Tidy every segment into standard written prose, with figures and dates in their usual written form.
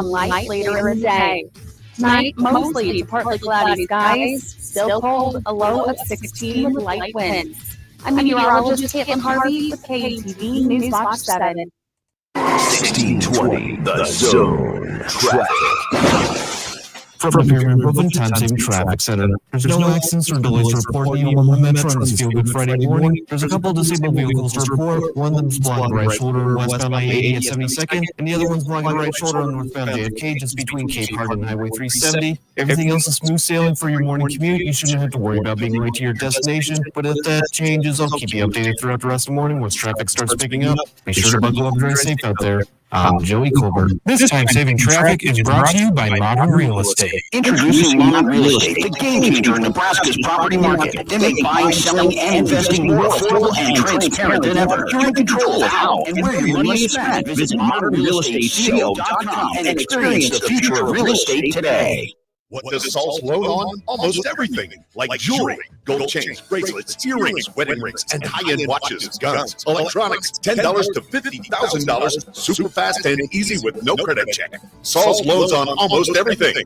light later in the day. Tonight, mostly it's partly cloudy skies, still cold, a low of 16 with light winds. I'm meteorologist Caitlin Harvey with KTV News Watch 7. 1620, The Zone Traffic. From up here in Brooklyn, time-saving traffic center. There's no accidents or delays to report. The on Metro on this Feel Good Friday morning. There's a couple of disabled vehicles to report. One of them's blocking right shoulder westbound I-80 at 72nd, and the other one's blocking right shoulder on northbound JFK, just between Cape Hart and Highway 370. Everything else is smooth sailing for your morning commute. You shouldn't have to worry about being late to your destination, but if that changes, I'll keep you updated throughout the rest of the morning once traffic starts picking up. Be sure to buckle up and drive safe out there. I'm Joey Colbert. This time-saving traffic is brought to you by Modern Real Estate. Introducing Modern Real Estate, the game changer in Nebraska's property market. They make buying, selling, and investing more affordable and transparent than ever. You're in control of how and where your money is spent. Visit modernrealestateco.com and experience the future of real estate today. What does Salt's load on? Almost everything, like jewelry, gold chains, bracelets, earrings, wedding rings, and high-end watches, guns, electronics, $10 to $50,000, super fast and easy with no credit check. Salt's loads on almost everything.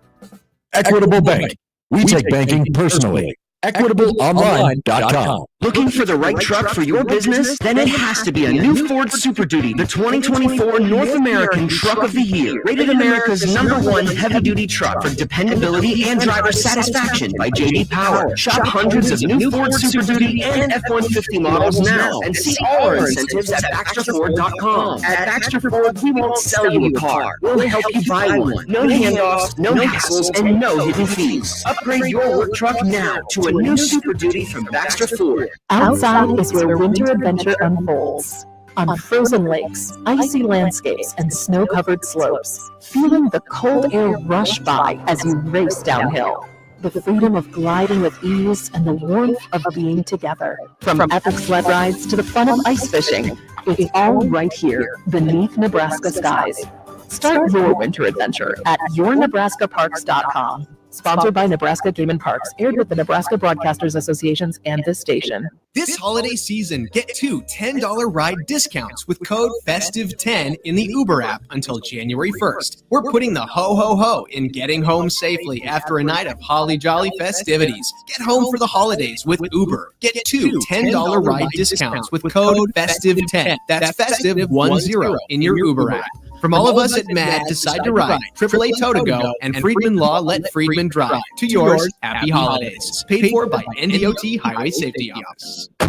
Equitable Bank. We take banking personally. EquitableOnline.com. Looking for the right truck for your business? Then it has to be a new Ford Super Duty, the 2024 North American Truck of the Year. Rated America's #1 heavy-duty truck for dependability and driver satisfaction by J.D. Power. Shop hundreds of new Ford Super Duty and F-150 models now and see all our incentives at BaxterFord.com. At Baxter Ford, we won't sell you a car. We'll help you buy one. No handoffs, no hassles, and no hidden fees. Upgrade your work truck now to a new Super Duty from Baxter Ford. Outside is where winter adventure unfolds. On frozen lakes, icy landscapes, and snow-covered slopes. Feeling the cold air rush by as you race downhill. The freedom of gliding with ease and the warmth of being together. From epic sled rides to the fun of ice fishing, it's all right here beneath Nebraska skies. Start your winter adventure at yournebraskaparks.com. Sponsored by Nebraska Game and Parks, aired with the Nebraska Broadcasters Associations and this station. This holiday season, get 2 $10 ride discounts with code FESTIVE10 in the Uber app until January 1st. We're putting the ho-ho-ho in getting home safely after a night of holly jolly festivities. Get home for the holidays with Uber. Get 2 $10 ride discounts with code FESTIVE10. That's FESTIVE10 in your Uber app. From all of us at MAD Decide to Ride, AAA Tow to Go, and Friedman Law Let Friedman Drive. To yours, happy holidays. Paid for by NDOT Highway Safety Office. You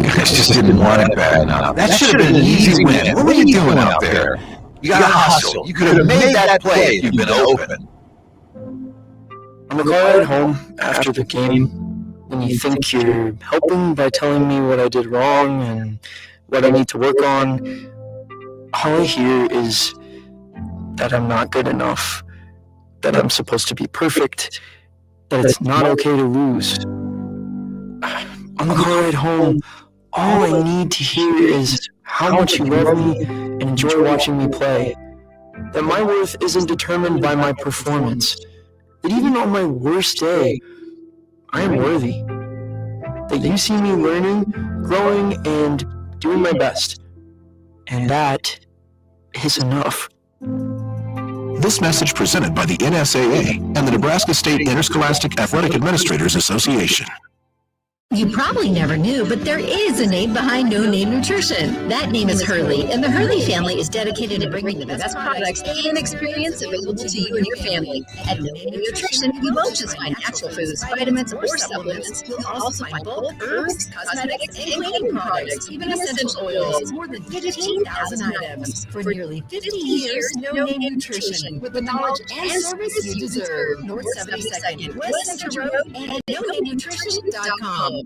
guys just didn't want it bad enough. That should have been an easy win. What were you doing out there? You got to hustle. You could have made that play if you'd been open. On the car ride home after the game, when you think you're helping by telling me what I did wrong and what I need to work on, all I hear is that I'm not good enough, that I'm supposed to be perfect, that it's not okay to lose. On the car ride home, all I need to hear is how much you love me and enjoy watching me play, that my worth isn't determined by my performance, that even on my worst day, I am worthy, that you see me learning, growing, and doing my best. And that is enough. This message presented by the NSAA and the Nebraska State Interscholastic Athletic Administrators Association. You probably never knew, but there is a name behind No Name Nutrition. That name is Hurley, and the Hurley family is dedicated to bringing the best products and experience available to you and your family. At No Name Nutrition, you won't just find natural foods, vitamins, or supplements. You'll also find bulk, herbs, cosmetics, and cleaning products, even essential oils. More than 15,000 items. For nearly 50 years, No Name Nutrition, with the knowledge and service you deserve. North 72nd, West Center Road, and NoNameNutrition.com.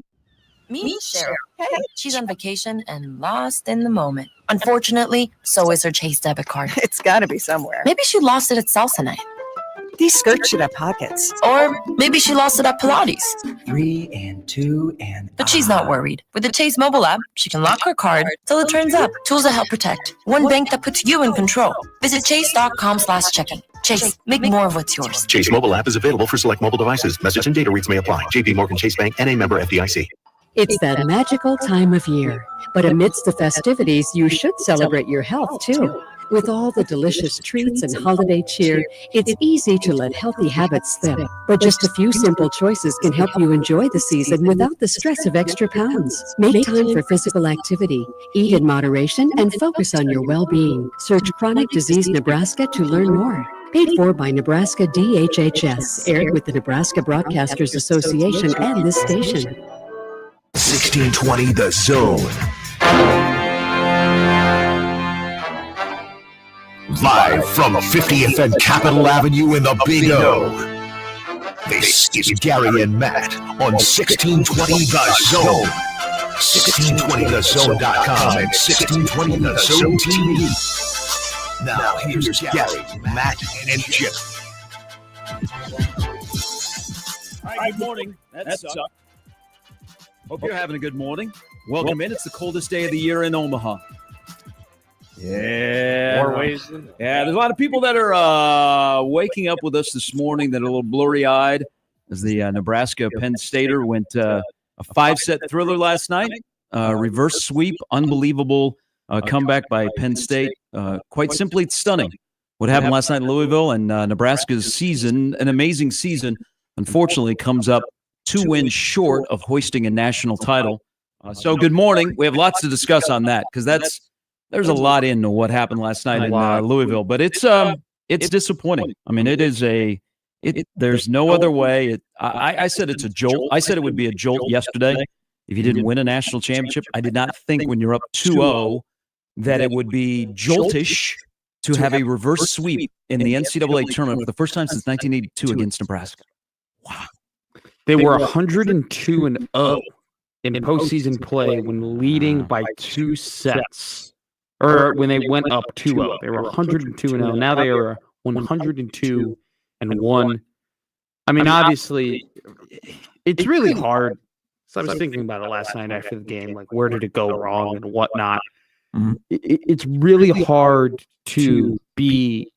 Meet Cheryl. Hey, she's on vacation and lost in the moment. Unfortunately, so is her Chase debit card. It's gotta be somewhere. Maybe she lost it at salsa night. These skirts should have pockets. Or maybe she lost it at Pilates. 3 and 2 and... But she's not worried. With the Chase mobile app, she can lock her card till it turns up. Tools that help protect. One bank that puts you in control. Visit chase.com/checking. Chase, make more of what's yours. Chase mobile app is available for select mobile devices. Message and data rates may apply. JP Morgan Chase Bank, N.A. member FDIC. It's that magical time of year, but amidst the festivities, you should celebrate your health too. With all the delicious treats and holiday cheer, it's easy to let healthy habits slip. But just a few simple choices can help you enjoy the season without the stress of extra pounds. Make time for physical activity, eat in moderation, and focus on your well-being. Search Chronic Disease Nebraska to learn more. Paid for by Nebraska DHHS, aired with the Nebraska Broadcasters Association and this station. 1620 The Zone. Live from 50th and Capitol Avenue in the Big O. This is Gary and Matt on 1620 The Zone. 1620thezone.com and 1620 The Zone TV. Now here's Gary, Matt, and Jim. Hi, good morning. That sucked. Hope you're having a good morning. Welcome in. It's the coldest day of the year in Omaha. Yeah. More ways than there's a lot of people that are waking up with us this morning that are a little blurry-eyed as the Nebraska Penn Stater went a 5-set thriller last night. Reverse sweep, unbelievable comeback by Penn State. Quite simply, it's stunning what happened last night in Louisville, and Nebraska's season, an amazing season, unfortunately comes up 2 wins short of hoisting a national title. So good morning. We have lots to discuss on that because there's a lot into what happened last night in Louisville, but it's disappointing. I mean, there's no other way. I said it's a jolt. I said it would be a jolt yesterday if you didn't win a national championship. I did not think when you're up 2-0 that it would be joltish to have a reverse sweep in the NCAA tournament for the first time since 1982 against Nebraska. Wow. They were 102-0 in postseason play when leading by 2 sets. Or when they went up 2-0. They were 102-0. Now they are 102-1. I mean, obviously, it's really hard. So I was thinking about it last night after the game, like where did it go wrong and whatnot. It's really hard to be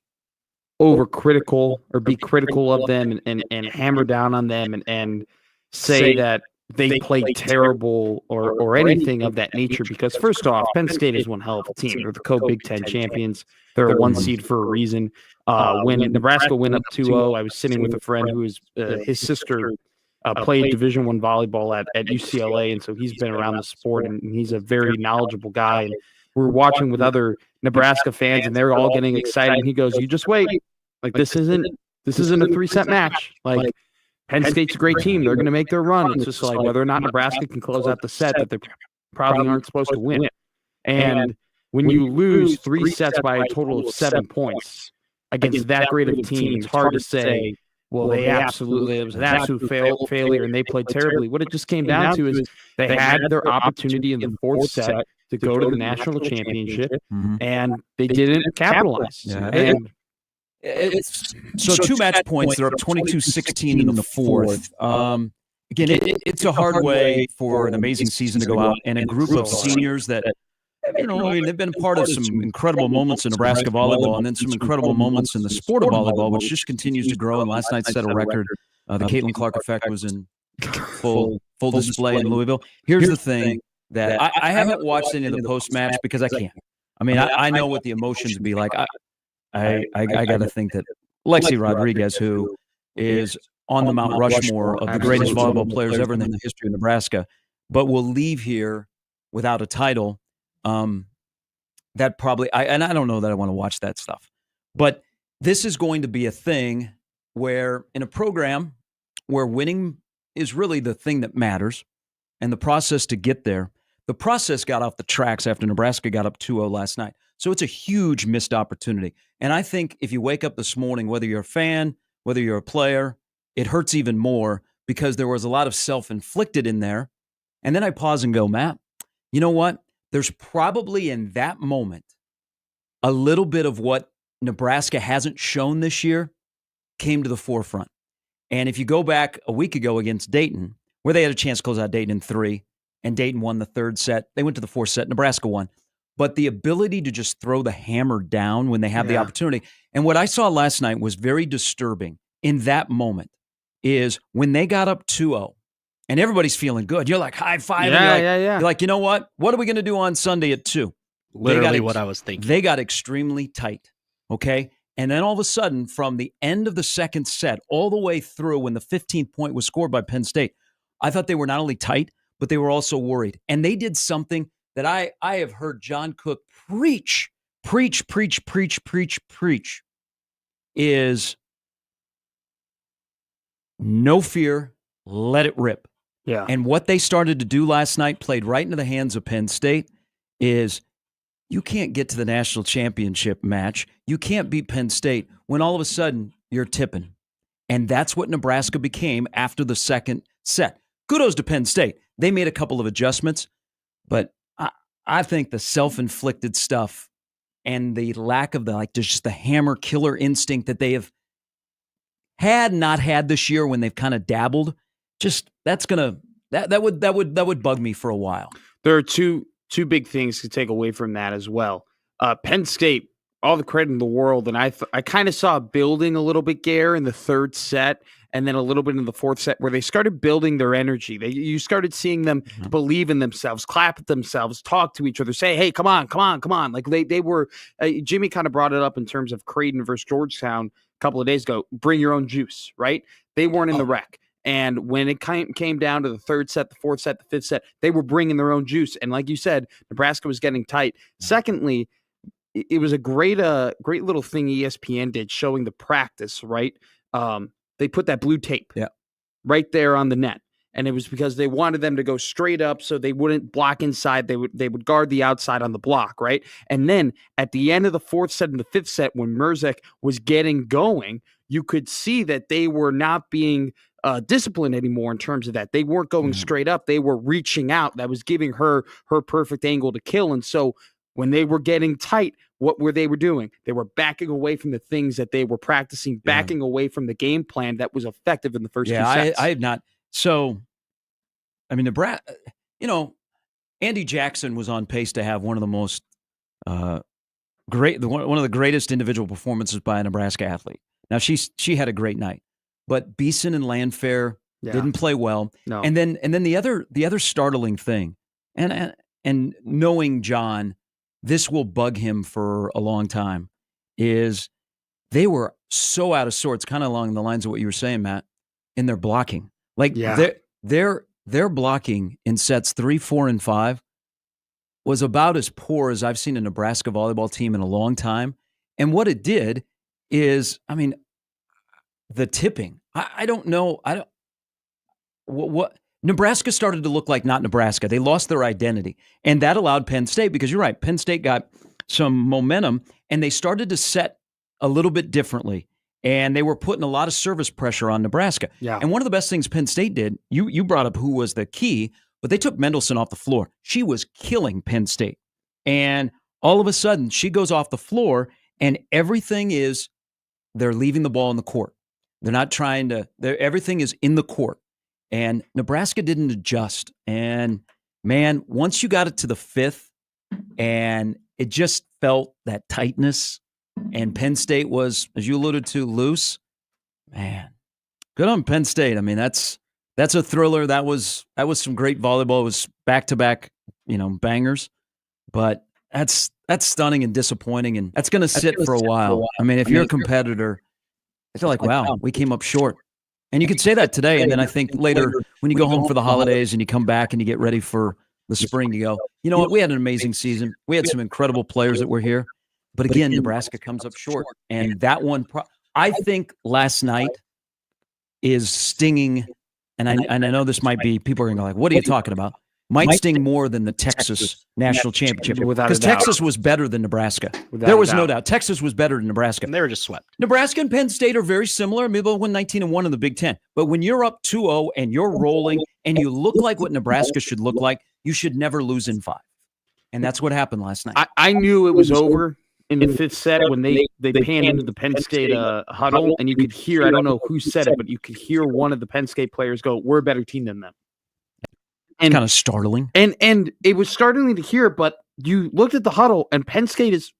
overcritical or be critical of them and hammer down on them and say that they played terrible or anything of that nature, because first off, Penn State is one hell of a team. They're the co-Big Ten champions. They're a 1 seed for a reason. When Nebraska went up 2-0, I was sitting with a friend who's his sister played Division I volleyball at UCLA, and so he's been around the sport, and he's a very knowledgeable guy. And we're watching with other Nebraska fans, and they're all getting excited. And he goes, "You just wait. Like this isn't a 3-set match. Like Penn State's a great team. They're going to make their run. It's just like whether or not Nebraska can close out the set that they probably aren't supposed to win. And when you lose 3 sets by a total of 7 points against that great of a team, it's hard to say, well, it was an absolute failure and they played terribly. What it just came down to is they had their opportunity in the 4th set to go to the national championship, and they didn't capitalize. And so 2 match points. They're up 22-16 in the 4th. Again, it's a hard way for an amazing season to go out, and a group of seniors that, they've been a part of some incredible moments in Nebraska volleyball, and then some incredible moments in the sport of volleyball, which just continues to grow. And last night set a record. The Caitlin Clark effect was in full display in Louisville. Here's the thing that I haven't watched any of the post match because I can't. I mean, I know what the emotions would be like. I got to think that Lexi Rodriguez, who is on the Mount Rushmore of the greatest volleyball players ever in the history of Nebraska, but will leave here without a title. That probably, I don't know that I want to watch that stuff. But this is going to be a thing where, in a program where winning is really the thing that matters, and the process to get there, the process got off the tracks after Nebraska got up 2-0 last night. So it's a huge missed opportunity. And I think if you wake up this morning, whether you're a fan, whether you're a player, it hurts even more because there was a lot of self-inflicted in there. And then I pause and go, Matt, you know what? There's probably in that moment a little bit of what Nebraska hasn't shown this year came to the forefront. And if you go back a week ago against Dayton, where they had a chance to close out Dayton in 3, and Dayton won the 3rd set. They went to the 4th set. Nebraska won. But the ability to just throw the hammer down when they have the opportunity. And what I saw last night was very disturbing in that moment is when they got up 2-0 and everybody's feeling good. You're like high-fiving. You're like, you know what? What are we going to do on Sunday at 2? Literally what I was thinking. They got extremely tight, okay? And then all of a sudden, from the end of the second set all the way through when the 15th point was scored by Penn State, I thought they were not only tight, but they were also worried. And they did something that I have heard John Cook preach, is no fear, let it rip. Yeah. And what they started to do last night, played right into the hands of Penn State, is you can't get to the national championship match. You can't beat Penn State when all of a sudden you're tipping. And that's what Nebraska became after the second set. Kudos to Penn State. They made a couple of adjustments, but I think the self-inflicted stuff and the lack of just the hammer killer instinct that they have not had this year when they've kind of dabbled, that would bug me for a while. There are two big things to take away from that as well. Penn State, all the credit in the world, and I kind of saw it building a little bit, Gare, in the third set, and then a little bit in the fourth set, where they started building their energy. You started seeing them believe in themselves, clap at themselves, talk to each other, say, "Hey, come on!" Like they were. Jimmy kind of brought it up in terms of Creighton versus Georgetown a couple of days ago. Bring your own juice, right? They weren't in the wreck. And when it came down to the third set, the fourth set, the fifth set, they were bringing their own juice. And like you said, Nebraska was getting tight. Secondly, it was a great little thing ESPN did showing the practice, right? They put that blue tape right there on the net. And it was because they wanted them to go straight up so they wouldn't block inside. They would guard the outside on the block, right? And then at the end of the fourth set and the fifth set, when Merzek was getting going, you could see that they were not being disciplined anymore in terms of that. They weren't going straight up. They were reaching out. That was giving her perfect angle to kill. And so when they were getting tight, what were they doing? They were backing away from the things that they were practicing, backing away from the game plan that was effective in the first two sets. I have not. So, I mean, Nebraska, Andy Jackson was on pace to have one of the most one of the greatest individual performances by a Nebraska athlete. Now, she had a great night, but Beeson and Landfair didn't play well. No. And then the other startling thing, and knowing John, this will bug him for a long time, is they were so out of sorts, kind of along the lines of what you were saying, Matt, in their blocking. Like their blocking in sets 3, 4, and 5 was about as poor as I've seen a Nebraska volleyball team in a long time. And what it did is, I mean, the tipping. I don't know. What Nebraska started to look like not Nebraska. They lost their identity. And that allowed Penn State, because you're right, Penn State got some momentum and they started to set a little bit differently. And they were putting a lot of service pressure on Nebraska. Yeah. And one of the best things Penn State did, you brought up who was the key, but they took Mendelson off the floor. She was killing Penn State. And all of a sudden, she goes off the floor and everything is, they're leaving the ball in the court. They're not trying to, everything is in the court. And Nebraska didn't adjust. And man, once you got it to the fifth and it just felt that tightness, and Penn State was, as you alluded to, loose, man, good on Penn State. I mean, that's a thriller. That was some great volleyball. It was back-to-back, bangers. But that's stunning and disappointing, and that's going to sit for a while. I mean, if you're a competitor, I feel like, wow, we came up short. And you could say that today, and then I think later when you go home for the holidays and you come back and you get ready for the spring, you go, you know what, we had an amazing season. We had some incredible players that were here. But again, Nebraska comes up short. And that one, I think last night is stinging, and I know this might be, people are going to go like, what are you talking about? Might sting more than the Texas national championship. Because Texas was better than Nebraska. There was no doubt. Texas was better than Nebraska. And they were just swept. Nebraska and Penn State are very similar. Maybe they'll win 19-1 in the Big Ten. But when you're up 2-0 and you're rolling and you look like what Nebraska should look like, you should never lose in 5. And that's what happened last night. I knew it was over in the fifth set when they panned into the Penn State huddle, and you could hear, I don't know who said it, but you could hear one of the Penn State players go, "We're a better team than them." And kind of startling. And it was startling to hear, but you looked at the huddle, and Penn State is,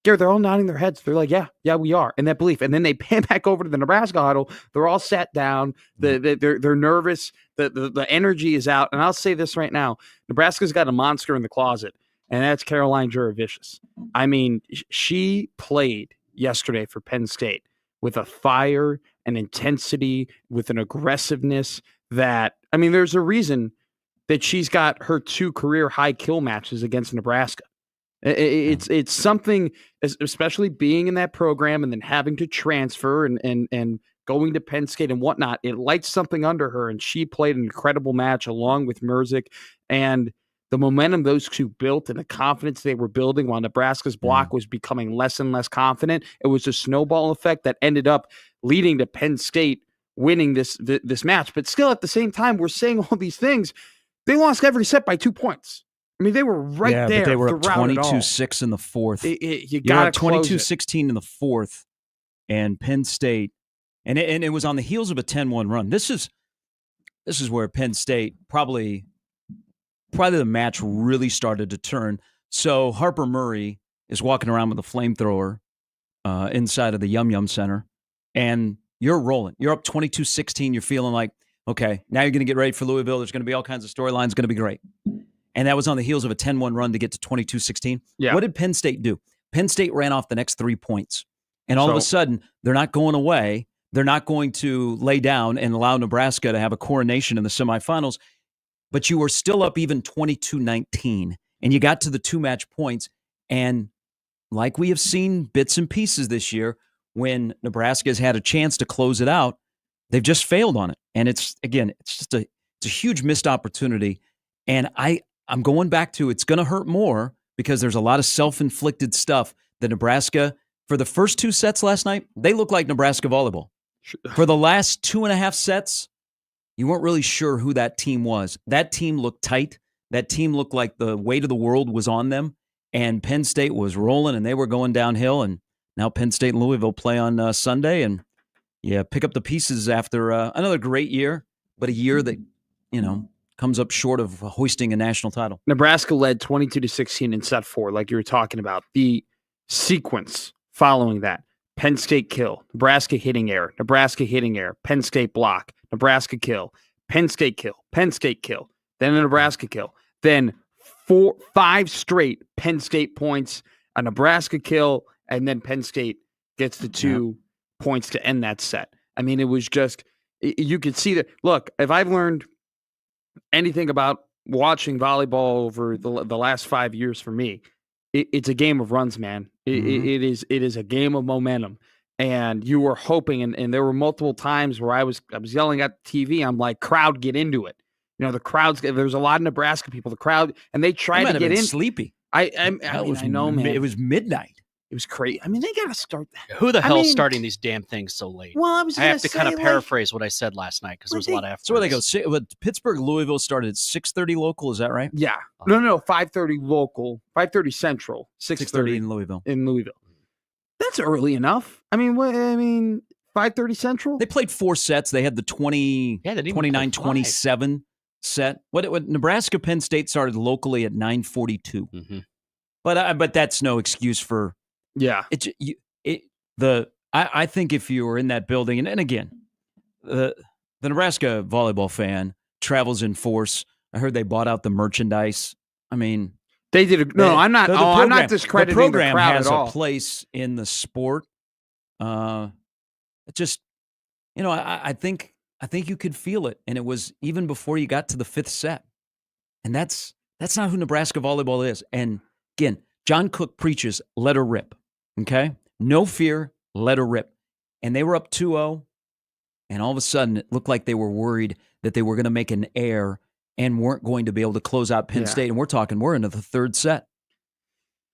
they're all nodding their heads. They're like, yeah, we are, in that belief. And then they pan back over to the Nebraska huddle. They're all sat down. They're nervous. The energy is out. And I'll say this right now: Nebraska's got a monster in the closet. and that's Caroline Juravicius. I mean, she played yesterday for Penn State with a fire, an intensity, with an aggressiveness that, I mean, there's a reason that she's got her 2 career high kill matches against Nebraska. It's something, especially being in that program and then having to transfer and going to Penn State and whatnot. It lights something under her, and she played an incredible match along with Merzik. And the momentum those two built and the confidence they were building while Nebraska's block was becoming less and less confident, it was a snowball effect that ended up leading to Penn State winning this match. But still, at the same time, we're saying all these things. They lost every set by 2 points. I mean, they were right there. But they were up throughout it all. 22-6 in the fourth. You got 22-16 in the fourth, and Penn State, and it was on the heels of a 10-1 run. This is where Penn State probably the match really started to turn. So Harper Murray is walking around with a flamethrower inside of the Yum Yum Center, and you're rolling. You're up 22-16. You're feeling like, okay, now you're going to get ready for Louisville. There's going to be all kinds of storylines. Going to be great. And that was on the heels of a 10-1 run to get to 22-16. Yeah. What did Penn State do? Penn State ran off the next 3 points. And all of a sudden, they're not going away. They're not going to lay down and allow Nebraska to have a coronation in the semifinals. But you were still up even 22-19. And you got to the 2-match points. And like we have seen bits and pieces this year, when Nebraska has had a chance to close it out, they've just failed on it. And it's a huge missed opportunity. And I'm going back to, it's going to hurt more because there's a lot of self-inflicted stuff that Nebraska, for the first 2 sets last night, they look like Nebraska volleyball. For the last 2.5 sets, you weren't really sure who that team was. That team looked tight. That team looked like the weight of the world was on them. And Penn State was rolling, and they were going downhill. And now Penn State and Louisville play on Sunday. And pick up the pieces after another great year, but a year that, comes up short of hoisting a national title. Nebraska led 22-16 in set 4, like you were talking about. The sequence following that: Penn State kill, Nebraska hitting air, Penn State block, Nebraska kill, Penn State kill, Penn State kill, then a Nebraska kill, then 5 straight Penn State points, a Nebraska kill, and then Penn State gets the 2 points to end that set. I mean, it was just, you could see that. Look, if I've learned anything about watching volleyball over the last 5 years for me, it's a game of runs, man. It is a game of momentum. And you were hoping, and there were multiple times where I was yelling at the TV. I'm like, crowd, get into it. The crowds, there's a lot of Nebraska people, the crowd, and they tried to get in. Sleepy. I know, man. It was midnight. It was crazy. I mean, they got to start that. Who the hell's starting these damn things so late? Well, I have to kind of paraphrase what I said last night because there was a lot of effort. So where they go? Pittsburgh, Louisville started at 6:30 local. Is that right? Yeah. No, 5:30 local, 5:30 central, 6:30 in Louisville. That's early enough. I mean, 5:30 central. They played 4 sets. They had the 29-27 set. What Nebraska Penn State started locally at 9:42. Mm-hmm. But that's no excuse for. Yeah. I think if you were in that building, and again, the Nebraska volleyball fan travels in force. I heard they bought out the merchandise. I mean, they did. I'm not. I'm not discrediting the program. The crowd has at all. A place in the sport. It just, I think you could feel it, and it was even before you got to the 5th set, and that's not who Nebraska volleyball is. And again, John Cook preaches, let her rip. Okay? No fear, let her rip. And they were up 2-0, and all of a sudden it looked like they were worried that they were going to make an error and weren't going to be able to close out Penn State. And we're into the 3rd set.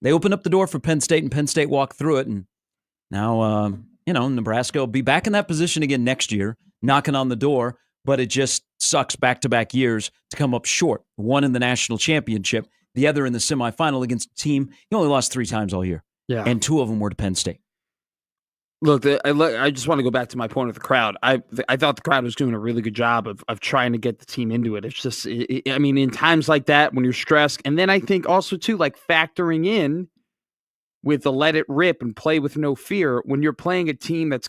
They opened up the door for Penn State, and Penn State walked through it. And now, Nebraska will be back in that position again next year, knocking on the door. But it just sucks back-to-back years to come up short. One in the national championship, the other in the semifinal against a team you only lost 3 times all year. Yeah. And 2 of them were to Penn State. Look, I just want to go back to my point with the crowd. I thought the crowd was doing a really good job of trying to get the team into it. It's just, in times like that, when you're stressed, and then I think also, too, like factoring in with the let it rip and play with no fear, when you're playing a team that's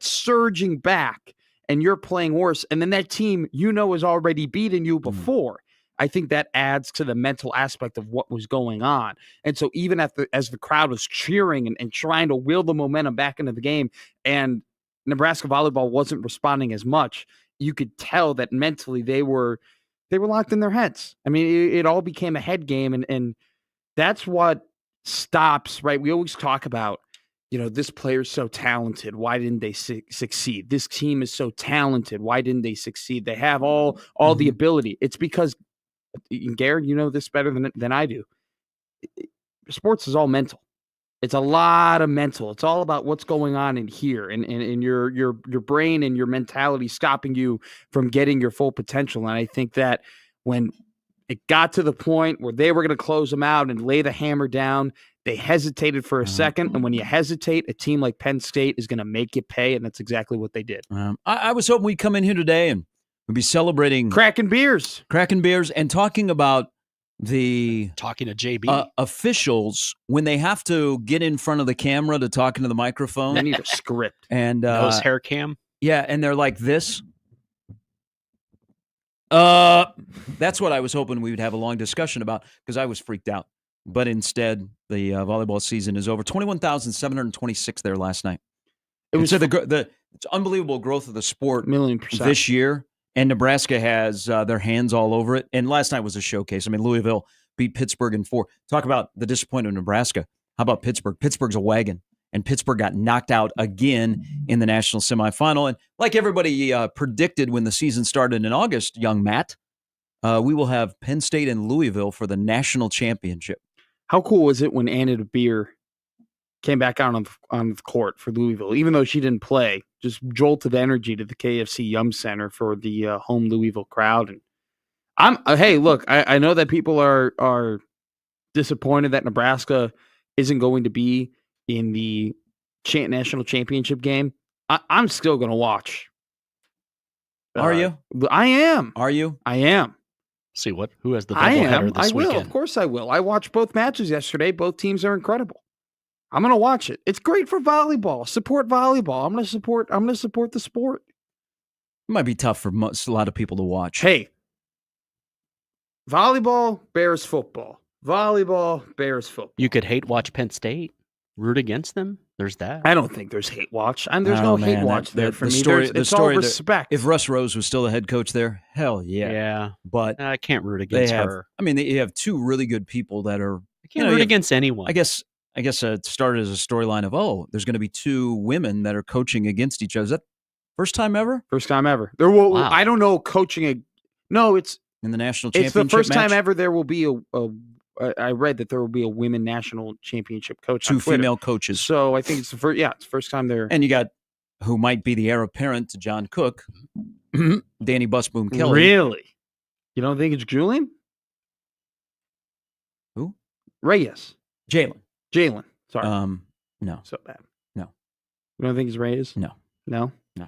surging back, and you're playing worse, and then that team, has already beaten you before. I think that adds to the mental aspect of what was going on. And so even as the crowd was cheering and trying to wheel the momentum back into the game, and Nebraska volleyball wasn't responding as much, you could tell that mentally they were locked in their heads. I mean, it all became a head game, and that's what stops, right? We always talk about, this player's so talented. Why didn't they succeed? This team is so talented. Why didn't they succeed? They have all the ability. It's because, Garrett, you know this better than I do. Sports is all mental. It's a lot of mental. It's all about what's going on in here and your brain and your mentality stopping you from getting your full potential. And I think that when it got to the point where they were going to close them out and lay the hammer down, they hesitated for a second. And when you hesitate, a team like Penn State is going to make you pay. And that's exactly what they did. I was hoping we'd come in here today and we'd be celebrating. Cracking beers and talking about talking to JB officials when they have to get in front of the camera to talk into the microphone. They need a script. And nose hair cam. Yeah, and they're like this. That's what I was hoping we would have a long discussion about, because I was freaked out. But instead, the volleyball season is over. 21,726 there last night. It was it's unbelievable growth of the sport this year. And Nebraska has their hands all over it. And last night was a showcase. I mean, Louisville beat Pittsburgh in 4. Talk about the disappointment of Nebraska. How about Pittsburgh? Pittsburgh's a wagon. And Pittsburgh got knocked out again in the national semifinal. And like everybody predicted when the season started in August, young Matt, we will have Penn State and Louisville for the national championship. How cool was it when Anna DeBeer came back out on the court for Louisville, even though she didn't play, just jolted energy to the KFC Yum Center for the home Louisville crowd. And hey, look, I know that people are disappointed that Nebraska isn't going to be in the national championship game. I'm still going to watch. Are you? I am. Are you? I am. See who has the doubleheader this weekend? I will. Of course I will. I watched both matches yesterday. Both teams are incredible. I'm going to watch it. It's great for volleyball. Support volleyball. I'm going to support the sport. It might be tough for a lot of people to watch. Hey, volleyball bears football. Volleyball bears football. You could hate watch Penn State, root against them. There's that. I don't think there's hate watch. And there's no hate watch there for me. It's all respect. If Russ Rose was still the head coach there, hell yeah. Yeah. But I can't root against her. I mean, you have two really good people that are. I can't root against anyone. I guess it started as a storyline of, there's going to be two women that are coaching against each other. Is that first time ever? First time ever. There will. Wow. I don't know coaching. No, it's in the national championship. It's the first match? time ever there will be I read that there will be a women national championship coach. Two female coaches. So I think it's the first. Yeah, it's the first time there. And you got who might be the heir apparent to John Cook, Danny Busboom Kelly. Really? You don't think it's Julian? Who? Reyes. Jalen. Sorry. No. So bad. No. You don't think it's Reyes? No. No? No.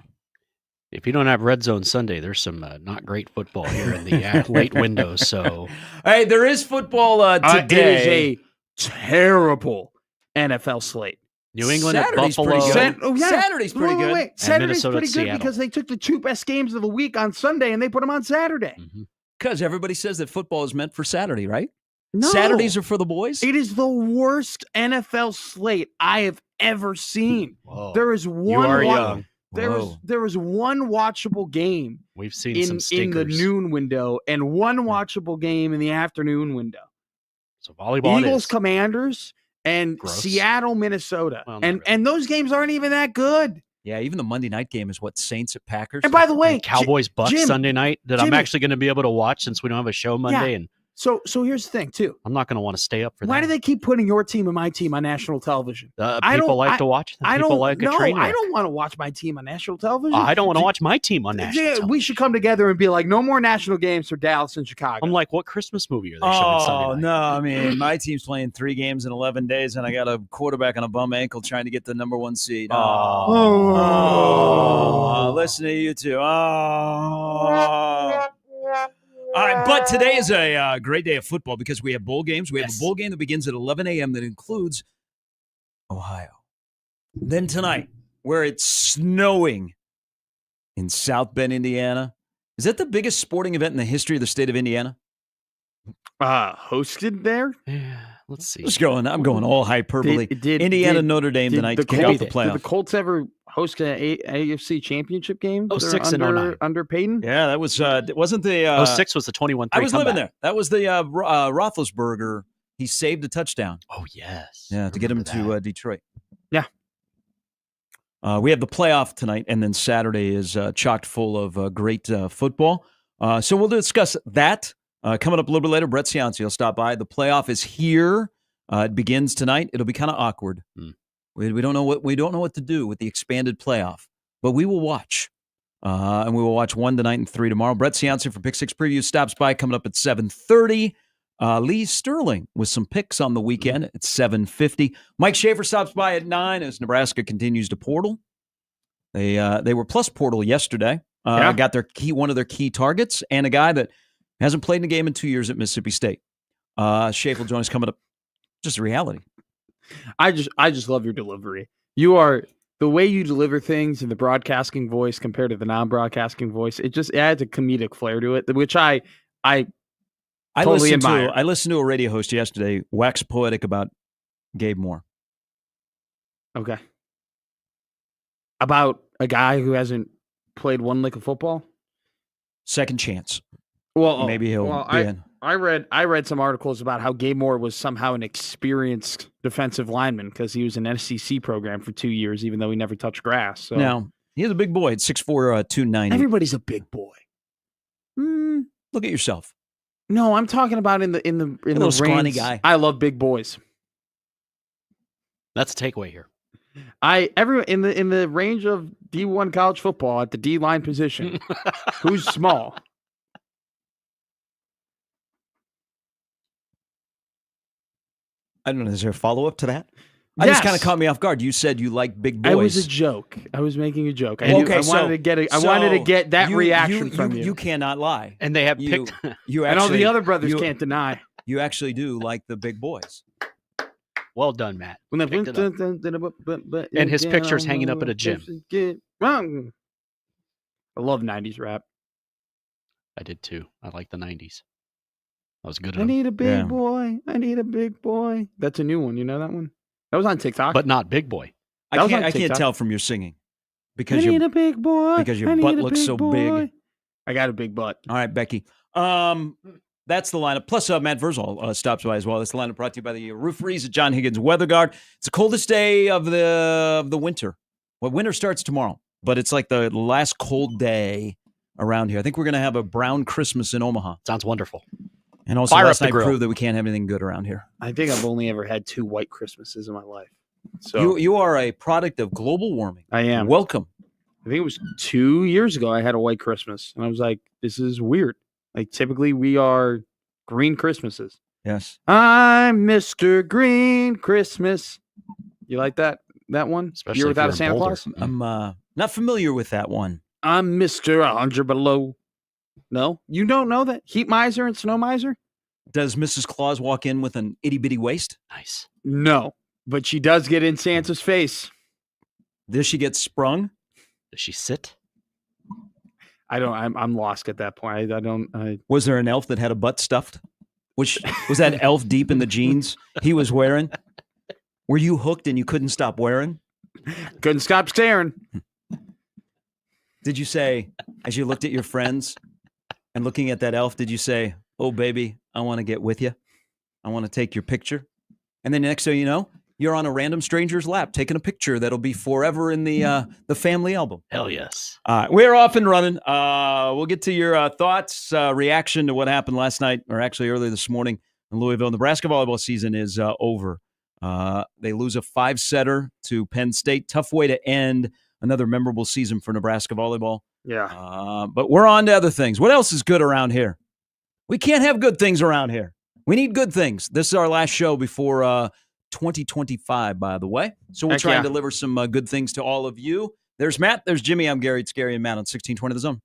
If you don't have Red Zone Sunday, there's some not great football here in the late windows. So, hey, there is football today. It is a terrible NFL slate. New England Saturday's at Buffalo. Saturday's pretty good. Wait. Saturday's pretty good because they took the two best games of the week on Sunday and they put them on Saturday. Because everybody says that football is meant for Saturday, right? No. Saturdays are for the boys? It is the worst NFL slate I have ever seen. Whoa. There is one. You are young. There is one watchable game. We've seen some stinkers in the noon window and one watchable game in the afternoon window. So volleyball Eagles, Commanders, and Seattle, Minnesota. Well, and those games aren't even that good. Yeah, even the Monday night game is what, Saints at Packers? And by the way, Cowboys Bucks Sunday night that I'm actually going to be able to watch since we don't have a show Monday. Yeah. And So here's the thing, too. I'm not going to want to stay up for that. Why do they keep putting your team and my team on national television? People like to watch them. People like a train wreck. I don't want to watch my team on national television. I don't want to watch my team on national television. We should come together and be like, no more national games for Dallas and Chicago. I'm like, what Christmas movie are they showing Sunday night? No, I mean, my team's playing 3 games in 11 days, and I got a quarterback on a bum ankle trying to get the number 1 seed. Listen to you two. All right, but today is a great day of football because we have bowl games. We have a bowl game that begins at 11 a.m. that includes Ohio. Then tonight, where it's snowing in South Bend, Indiana. Is that the biggest sporting event in the history of the state of Indiana? Hosted there? Yeah, let's see. I'm going all hyperbole. Indiana, Notre Dame tonight to kick off the playoff. Did the Colts ever host an AFC championship game? Oh, 6 and 09. Under Peyton? Yeah, that was wasn't the 06 was the 21-3 I was living comeback. there. That was the Roethlisberger. He saved a touchdown. Oh, yes. Yeah, to get him to Detroit. Yeah. We have the playoff tonight, and then Saturday is chocked full of great football. So we'll discuss that coming up a little bit later. Brett Cianci will stop by. The playoff is here. It begins tonight. It'll be kind of awkward. We don't know what to do with the expanded playoff, but we will watch. And we will watch 1 tonight and 3 tomorrow. Brett Cianci from Pick Six Preview stops by coming up at 7:30. Lee Sterling with some picks on the weekend at 7:50. Mike Schaefer stops by at 9 as Nebraska continues to portal. They were plus portal yesterday. Got one of their key targets and a guy that hasn't played in a game in 2 years at Mississippi State. Schaefer will join us coming up. Just a reality. I just love your delivery. You are the way you deliver things in the broadcasting voice compared to the non-broadcasting voice. It adds a comedic flair to it, which I totally admire. I listened to a radio host yesterday wax poetic about Gabe Moore. Okay. About a guy who hasn't played one lick of football? Second chance. Well, maybe he'll be in. I read some articles about how Gabe Moore was somehow an experienced defensive lineman because he was in an SEC program for 2 years, even though he never touched grass. So now he's a big boy at 6'4", 290. Everybody's a big boy. Look at yourself. No, I'm talking about in the little scrawny guy. I love big boys. That's a takeaway here. In the range of D1 college football at the D line position, who's small? I don't know. Is there a follow-up to that? I just kind of caught me off guard. You said you like big boys. It was a joke. I was making a joke. I wanted to get that reaction from you. You cannot lie. And they have you and all actually, the other brothers can't deny. You actually do like the big boys. Well done, Matt. And his picture's hanging up at a gym. I love 90s rap. I did too. I like the 90s. That was good. I need a big boy. I need a big boy. That's a new one. You know that one? That was on TikTok. But not Big Boy. I can't tell from your singing. Because I need a big boy. Because your butt looks so big. I got a big butt. All right, Becky. That's the lineup. Plus, Matt Verzal stops by as well. That's the lineup brought to you by the Rooferys at John Higgins Weather Guard. It's the coldest day of the winter. Well, winter starts tomorrow, but it's like the last cold day around here. I think we're going to have a brown Christmas in Omaha. Sounds wonderful. And also last night proved that we can't have anything good around here. I think I've only ever had 2 white Christmases in my life. So you are a product of global warming. I am. Welcome. I think it was 2 years ago I had a white Christmas. And I was like, this is weird. Like typically we are green Christmases. Yes. I'm Mr. Green Christmas. You like that one? Especially Year Without a if Santa you're in Claus? I'm not familiar with that one. I'm Mr. 100 Below. No? You don't know that? Heat miser and snow miser? Does Mrs. Claus walk in with an itty-bitty waist? Nice. No, but she does get in Santa's face. Does she get sprung? Does she sit? I'm lost at that point. Was there an elf that had a butt stuffed? Was that elf deep in the jeans he was wearing? Were you hooked and you couldn't stop wearing? Couldn't stop staring. Did you say, as you looked at your friends and looking at that elf, did you say, "Oh, baby, I want to get with you. I want to take your picture"? And then next thing you know, you're on a random stranger's lap taking a picture that'll be forever in the family album. Hell yes. We're off and running. We'll get to your thoughts, reaction to what happened last night, or actually earlier this morning in Louisville. Nebraska volleyball season is over. They lose a 5-setter to Penn State. Tough way to end another memorable season for Nebraska volleyball. Yeah. But we're on to other things. What else is good around here? We can't have good things around here. We need good things. This is our last show before 2025, by the way. So we'll try and deliver some good things to all of you. There's Matt. There's Jimmy. I'm Gary. It's Gary and Matt on 1620 The Zone.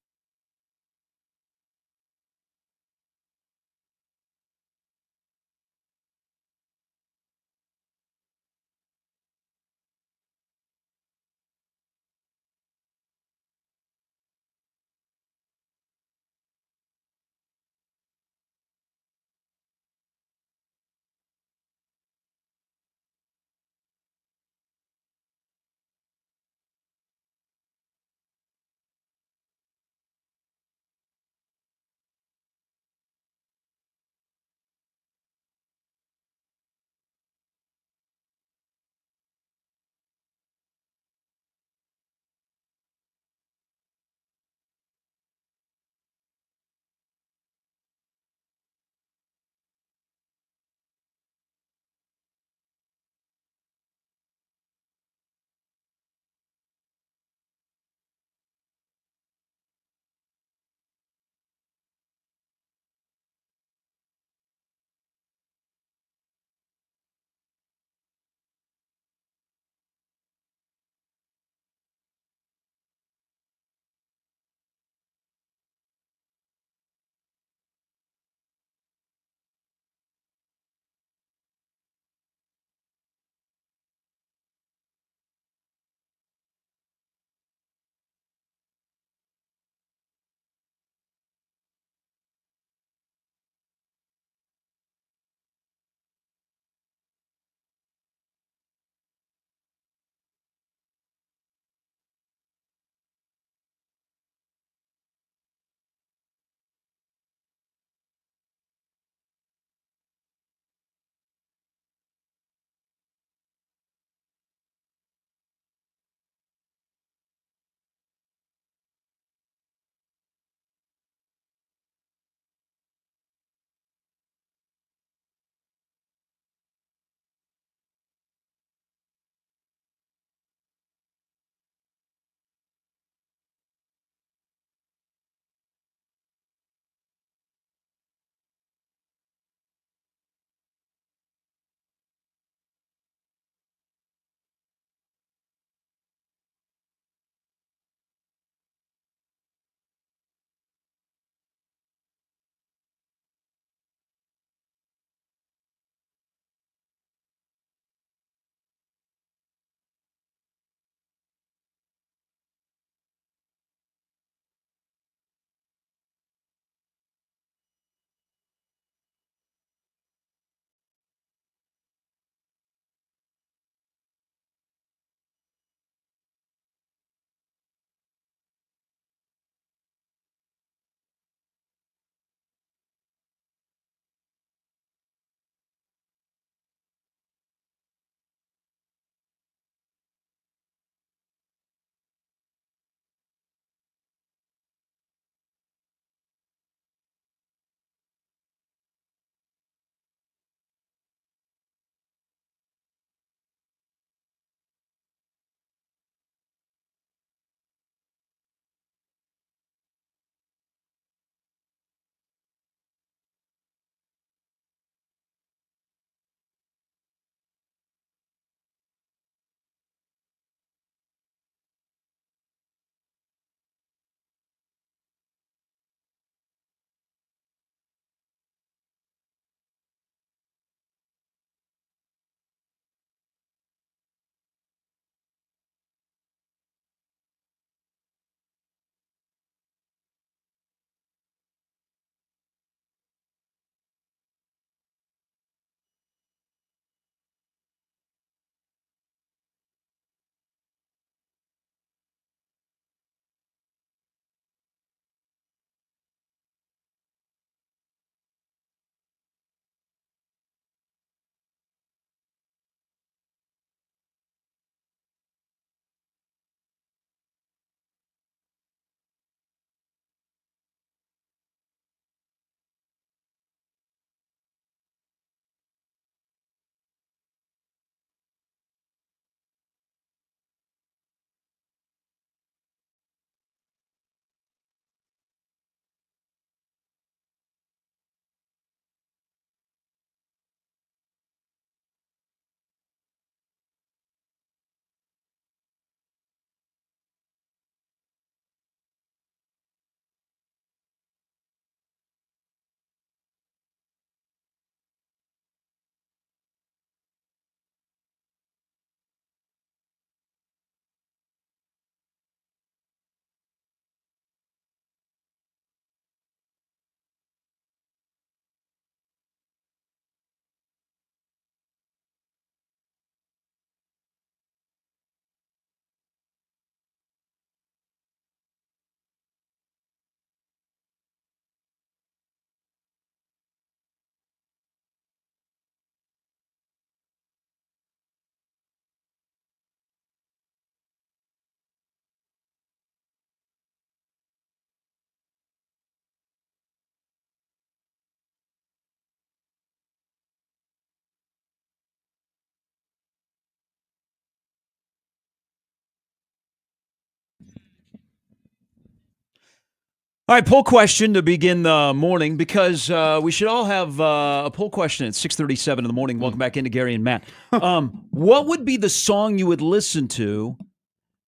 All right, poll question to begin the morning because we should all have a poll question at 6:37 in the morning. Welcome back into Gary and Matt. What would be the song you would listen to?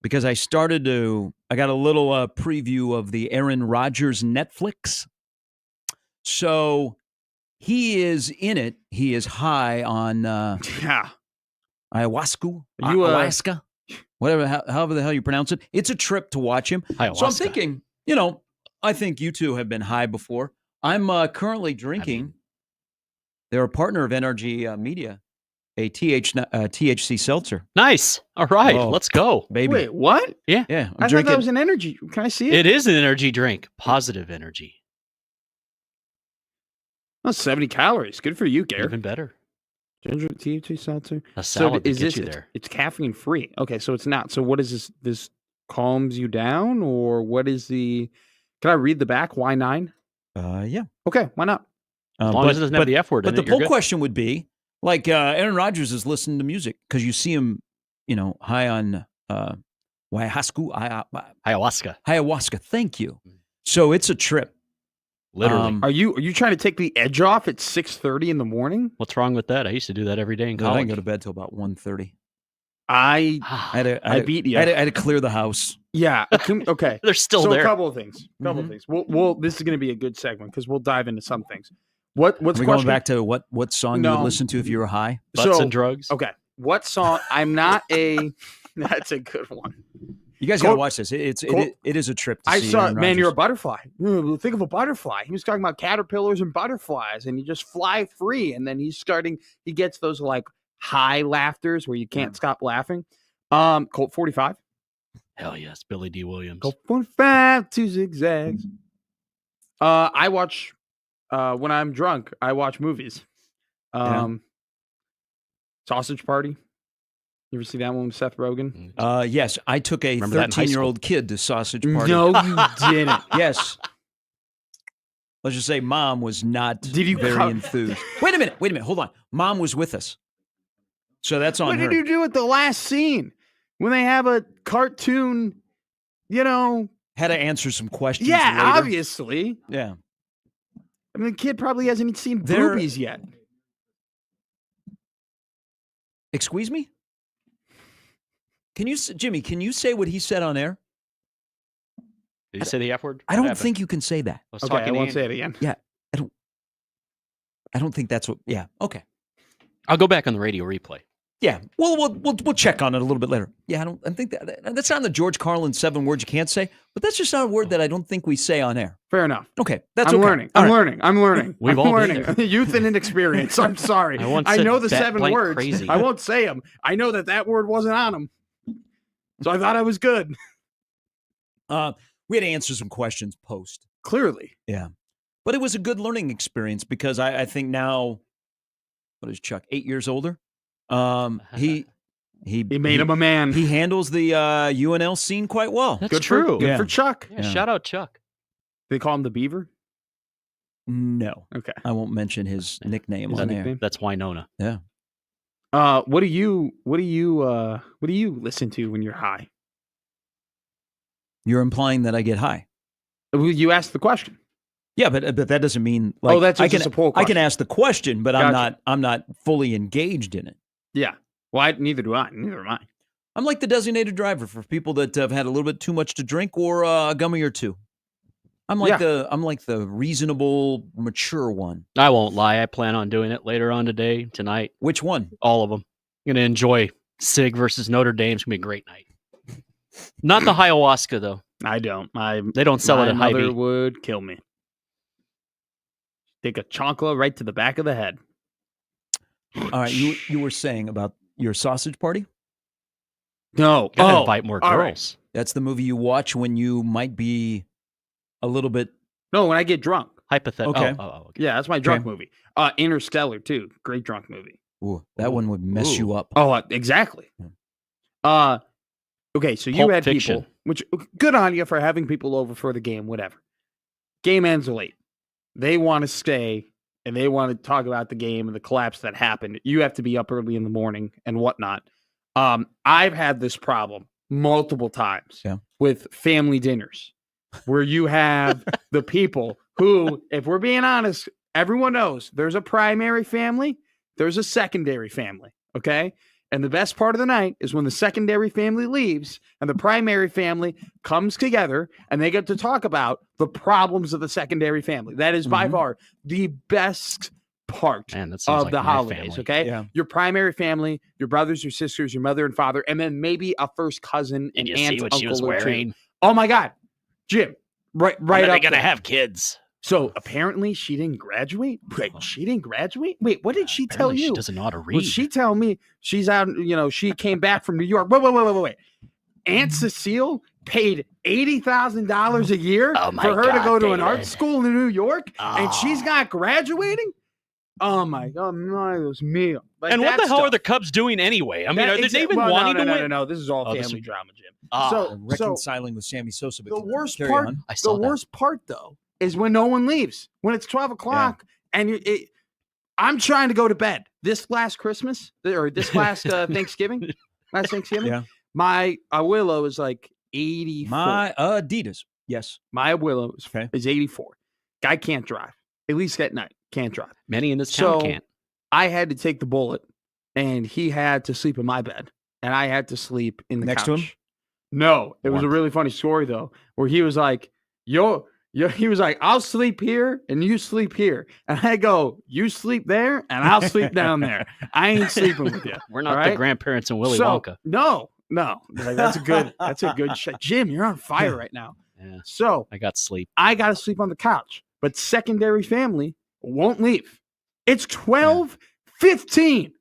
Because I got a little preview of the Aaron Rodgers Netflix. So he is in it. He is high on ayahuasca, Alaska, however the hell you pronounce it. It's a trip to watch him. Ayahuasca. So I'm thinking, I think you two have been high before. I'm currently drinking. They're a partner of NRG Media, a THC seltzer. Nice. All right, let's go, baby. Wait, what? Yeah. Yeah. I thought that was an energy. Can I see it? It is an energy drink. Positive energy. Oh, 70 calories. Good for you, Gary. Even better. Ginger THC seltzer. A salad to is get this you there. It's caffeine free. Okay, so it's not. So what is this? This calms you down, or what is the? Can I read the back? Why 9? Yeah. Okay, why not? As long as it doesn't have the F word in But it, the you're poll good. question would be, like, Aaron Rodgers is listening to music because you see him, high on ayahuasca. Ayahuasca. Thank you. So it's a trip. Literally. Are you trying to take the edge off at 6:30 in the morning? What's wrong with that? I used to do that every day in I college. didn't go to bed till about 1:30. I beat you. I had to clear the house. Yeah. Okay. They're still so there. a couple of things. We'll this is going to be a good segment because we'll dive into some things. What's Are we going back to what song you No. would listen to if you were high? Butts and drugs. Okay. What song? I'm not a. That's a good one. You guys got to watch this. It is a trip. To I see saw, Aaron man, Rodgers. you're a butterfly. Think of a butterfly. He was talking about caterpillars and butterflies, and you just fly free. And then he gets those like high laughters where you can't stop laughing. Colt 45. Hell yes, Billy D. Williams. Colt 45, 2 zigzags. I watch, when I'm drunk, I watch movies. Sausage Party. You ever see that one with Seth Rogen? Yes, I took a Remember that in high 13-year-old kid to Sausage Party. No, you didn't. Yes. Let's just say Mom was not very enthused. Wait a minute. Hold on. Mom was with us. So that's on What her. did you do at the last scene? When they have a cartoon, Had to answer some questions Yeah, later. obviously. Yeah. I mean, the kid probably hasn't seen There- boobies yet. Excuse me? Jimmy, can you say what he said on air? Did you say the F word? I don't think you can say that. Okay, I won't say it again. Yeah. I don't think that's what. Yeah. Okay. I'll go back on the radio replay. Yeah. We'll check on it a little bit later. Yeah. I think that's not the George Carlin 7 words you can't say, but that's just not a word that I don't think we say on air. Fair enough. Okay. That's I'm okay. learning. All I'm right. learning. I'm learning. We've I'm all been learning. there. Youth and inexperience. I'm sorry. I once I said know the bat 7 blank words. crazy. I won't say them. I know that word wasn't on them. So I thought I was good. We had to answer some questions post. Clearly. Yeah. But it was a good learning experience because I think now, what is Chuck, 8 years older? He made him a man. He handles the UNL scene quite well. That's Good true. Good for Chuck. Yeah, shout out Chuck. They call him the Beaver? No. Okay. I won't mention his nickname His on nickname? there. That's Winona. Yeah. What do you listen to when you're high? You're implying that I get high. You asked the question. Yeah, but that doesn't mean like that's just a poll I can question. ask the question, but Gotcha. I'm not fully engaged in it. Yeah. Well, neither do I. Neither am I. I'm like the designated driver for people that have had a little bit too much to drink or a gummy or two. I'm like the reasonable, mature one. I won't lie. I plan on doing it later on today, tonight. Which one? All of them. I'm going to enjoy SIG versus Notre Dame. It's going to be a great night. Not the ayahuasca, though. I don't. They don't sell it My at Hy-Vee. mother would kill me. Take a chancla right to the back of the head. All right, you were saying about your sausage party? No. Gotta invite more all girls. right. That's the movie you watch when you might be a little bit. No, when I get drunk. Hypothetical. Okay. Okay. Yeah, that's my drunk movie. Interstellar, too. Great drunk movie. Ooh, that one would mess you up. Oh, exactly. Okay, so you Pulp had Fiction. people, which good on you for having people over for the game, whatever. Game ends late. They want to stay and they want to talk about the game and the collapse that happened. You have to be up early in the morning and whatnot. I've had this problem multiple times with family dinners. where you have the people who, if we're being honest, everyone knows there's a primary family, there's a secondary family, okay? And the best part of the night is when the secondary family leaves and the primary family comes together and they get to talk about the problems of the secondary family. That is by far the best part of the holidays, okay? Yeah. Your primary family, your brothers, your sisters, your mother and father, and then maybe a first cousin, And you aunt, see what she was uncle, or two. wearing. Oh my God, Jim, right When are up they gonna there. have kids? So apparently she didn't graduate. Wait, she didn't graduate? Wait, what did she tell Apparently you? she doesn't know how to Well, read. she tell me she's out, she came back from New York. Wait. Aunt Cecile paid $80,000 a year Oh my for her to God, go to an art David. school in New York, and she's not graduating? Oh my God, no, it was me. Like, And what the that hell are stuff. the Cubs doing anyway? I mean, That are they exa- even well, wanting to win? No. This is all Oh, this family is- drama, Jim. Ah, So Reconciling with Sammy Sosa. But the worst carry part, on. I saw the that. worst part though, is when no one leaves. When it's 12 o'clock and I'm trying to go to bed. This last Christmas or this last Thanksgiving, Yeah. my abuelo is like 84. My Adidas. Yes. My abuelo is 84. Guy can't drive. At least at night, can't drive. Many in this town So can't. I had to take the bullet, and he had to sleep in my bed, and I had to sleep in the Next couch. to him? No, it was a really funny story though, where he was like, he was like, I'll sleep here and you sleep here. And I go, you sleep there and I'll sleep down there. I ain't sleeping with you. We're not all the right? grandparents in Willy So, Wonka. No. Like, that's a good shot. Jim, you're on fire right now. Yeah, So I got sleep. I got to sleep on the couch, but secondary family won't leave. It's 12:15.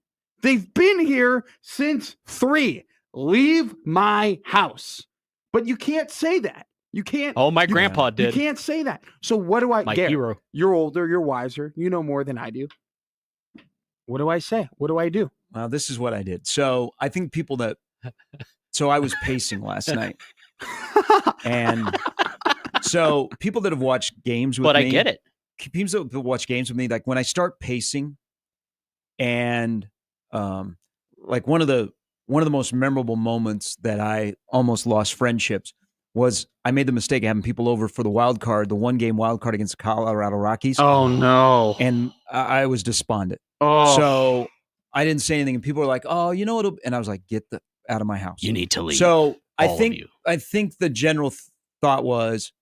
They've been here since 3. Leave my house. But you can't say that. You can't. Oh, my you- grandpa did. You can't say that. So what do I My Garrett, hero. You're older. You're wiser. You know more than I do. What do I say? What do I do? Well, this is what I did. So I think people that. So I was pacing last night, and so people that have watched games with But me, I get it. People that watch games with me, like when I start pacing, and like one of the most memorable moments that I almost lost friendships was I made the mistake of having people over for the wild card, the 1-game wild card against the Colorado Rockies. Oh no! And I was despondent. Oh, So I didn't say anything, and people were like, "Oh, you know what?" And I was like, "Get out of my house. You need to leave." So I all of think you. the general thought was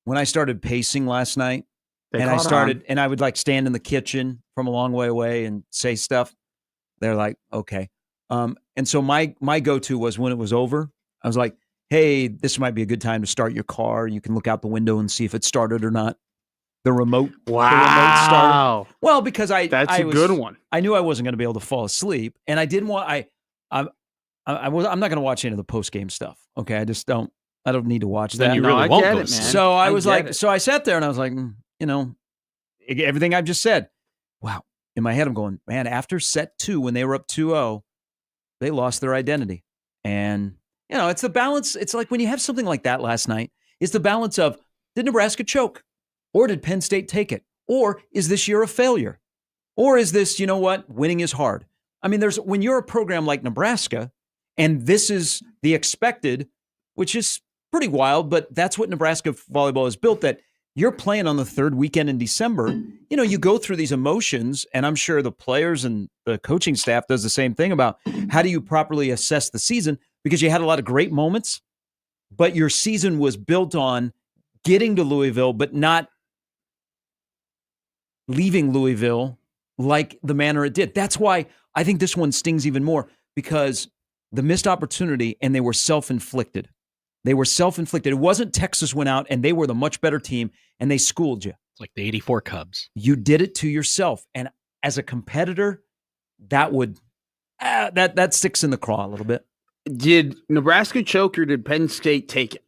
when I started pacing last night, They and I caught started, on. and I would like stand in the kitchen from a long way away and say stuff. They're like, "Okay." And so my go-to was when it was over, I was like, "Hey, this might be a good time to start your car. You can look out the window and see if it started or not." The remote started. Wow. Well, because That's I a was, good one. I knew I wasn't going to be able to fall asleep, and I didn't want. I'm not going to watch any of the post game stuff. Okay, I just don't. I don't need to watch Then that. you really I won't get go it, to sleep. man. So I I was get like, it. so I sat there and I was like, everything I've just said. Wow. In my head, I'm going, man, after set 2, when they were up 2-0, they lost their identity. And, it's the balance. It's like when you have something like that last night, it's the balance of, did Nebraska choke? Or did Penn State take it? Or is this year a failure? Or is this, winning is hard? I mean, when you're a program like Nebraska, and this is the expected, which is pretty wild, but that's what Nebraska volleyball is built, that you're playing on the 3rd weekend in December. You go through these emotions, and I'm sure the players and the coaching staff does the same thing about how do you properly assess the season, because you had a lot of great moments, but your season was built on getting to Louisville, but not leaving Louisville like the manner it did. That's why I think this one stings even more, because the missed opportunity, and they were self-inflicted. They were self-inflicted. It wasn't Texas went out and they were the much better team and they schooled you. It's like the 84 Cubs. You did it to yourself. And as a competitor, that would that sticks in the craw a little bit. Did Nebraska choke or did Penn State take it?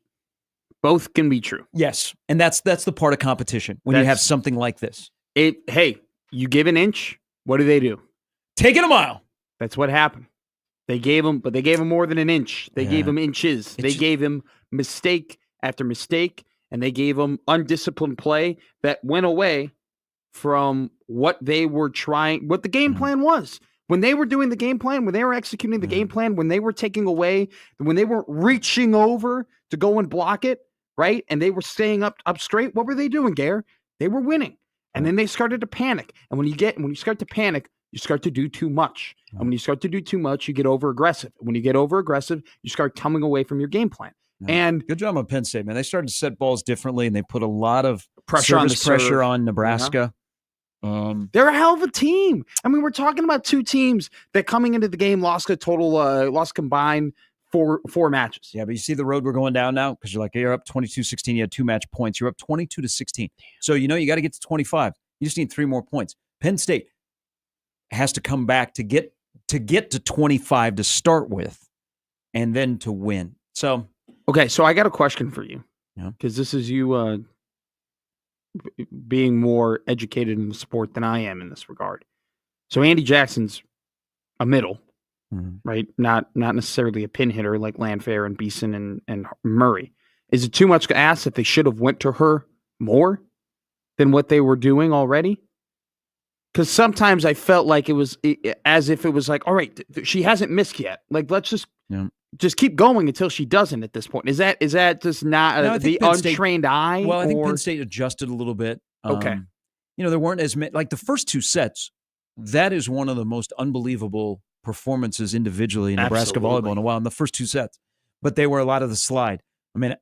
Both can be true. Yes. And that's the part of competition when you have something like this. Hey, you give an inch, what do? Take it a mile. That's what happened. They gave him more than an inch. They gave him inches. They gave him mistake after mistake, and they gave him undisciplined play that went away from what they were trying, what the game plan was. When they were doing the game plan, when they were executing the game plan, when they were taking away, when they weren't reaching over to go and block it, right? And they were staying up straight. What were they doing, Gare? They were winning. And then they started to panic. And when you start to panic, you start to do too much. And when you start to do too much, you get over aggressive. When you get over aggressive, you start coming away from your game plan. And good job on Penn State, man. They started to set balls differently, and they put a lot of pressure on Nebraska. They're a hell of a team. I mean, we're talking about two teams that coming into the game lost combined four matches. Yeah, but you see the road we're going down now because you're up 22-16. You had 2 match points. You're up 22-16. So you got to get to 25. You just need 3 more points. Penn State has to come back to get to 25 to start with, and then to win. So okay, so I got a question for you. Yeah, because this is you being more educated in the sport than I am in this regard. So Andy Jackson's a middle. Right, not necessarily a pin hitter like Landfair and Beeson and Murray. Is it too much to ask that they should have went to her more than what they were doing already? Because sometimes I felt like it was as if it was like, all right, she hasn't missed yet. Like, let's just keep going until she doesn't. At this point, is that just not the untrained eye? Well, I think Penn State adjusted a little bit. Okay, there weren't as many like the first 2 sets. That is one of the most unbelievable performances individually in Nebraska volleyball in a while in the first 2 sets, but they were a lot of the slide. I mean,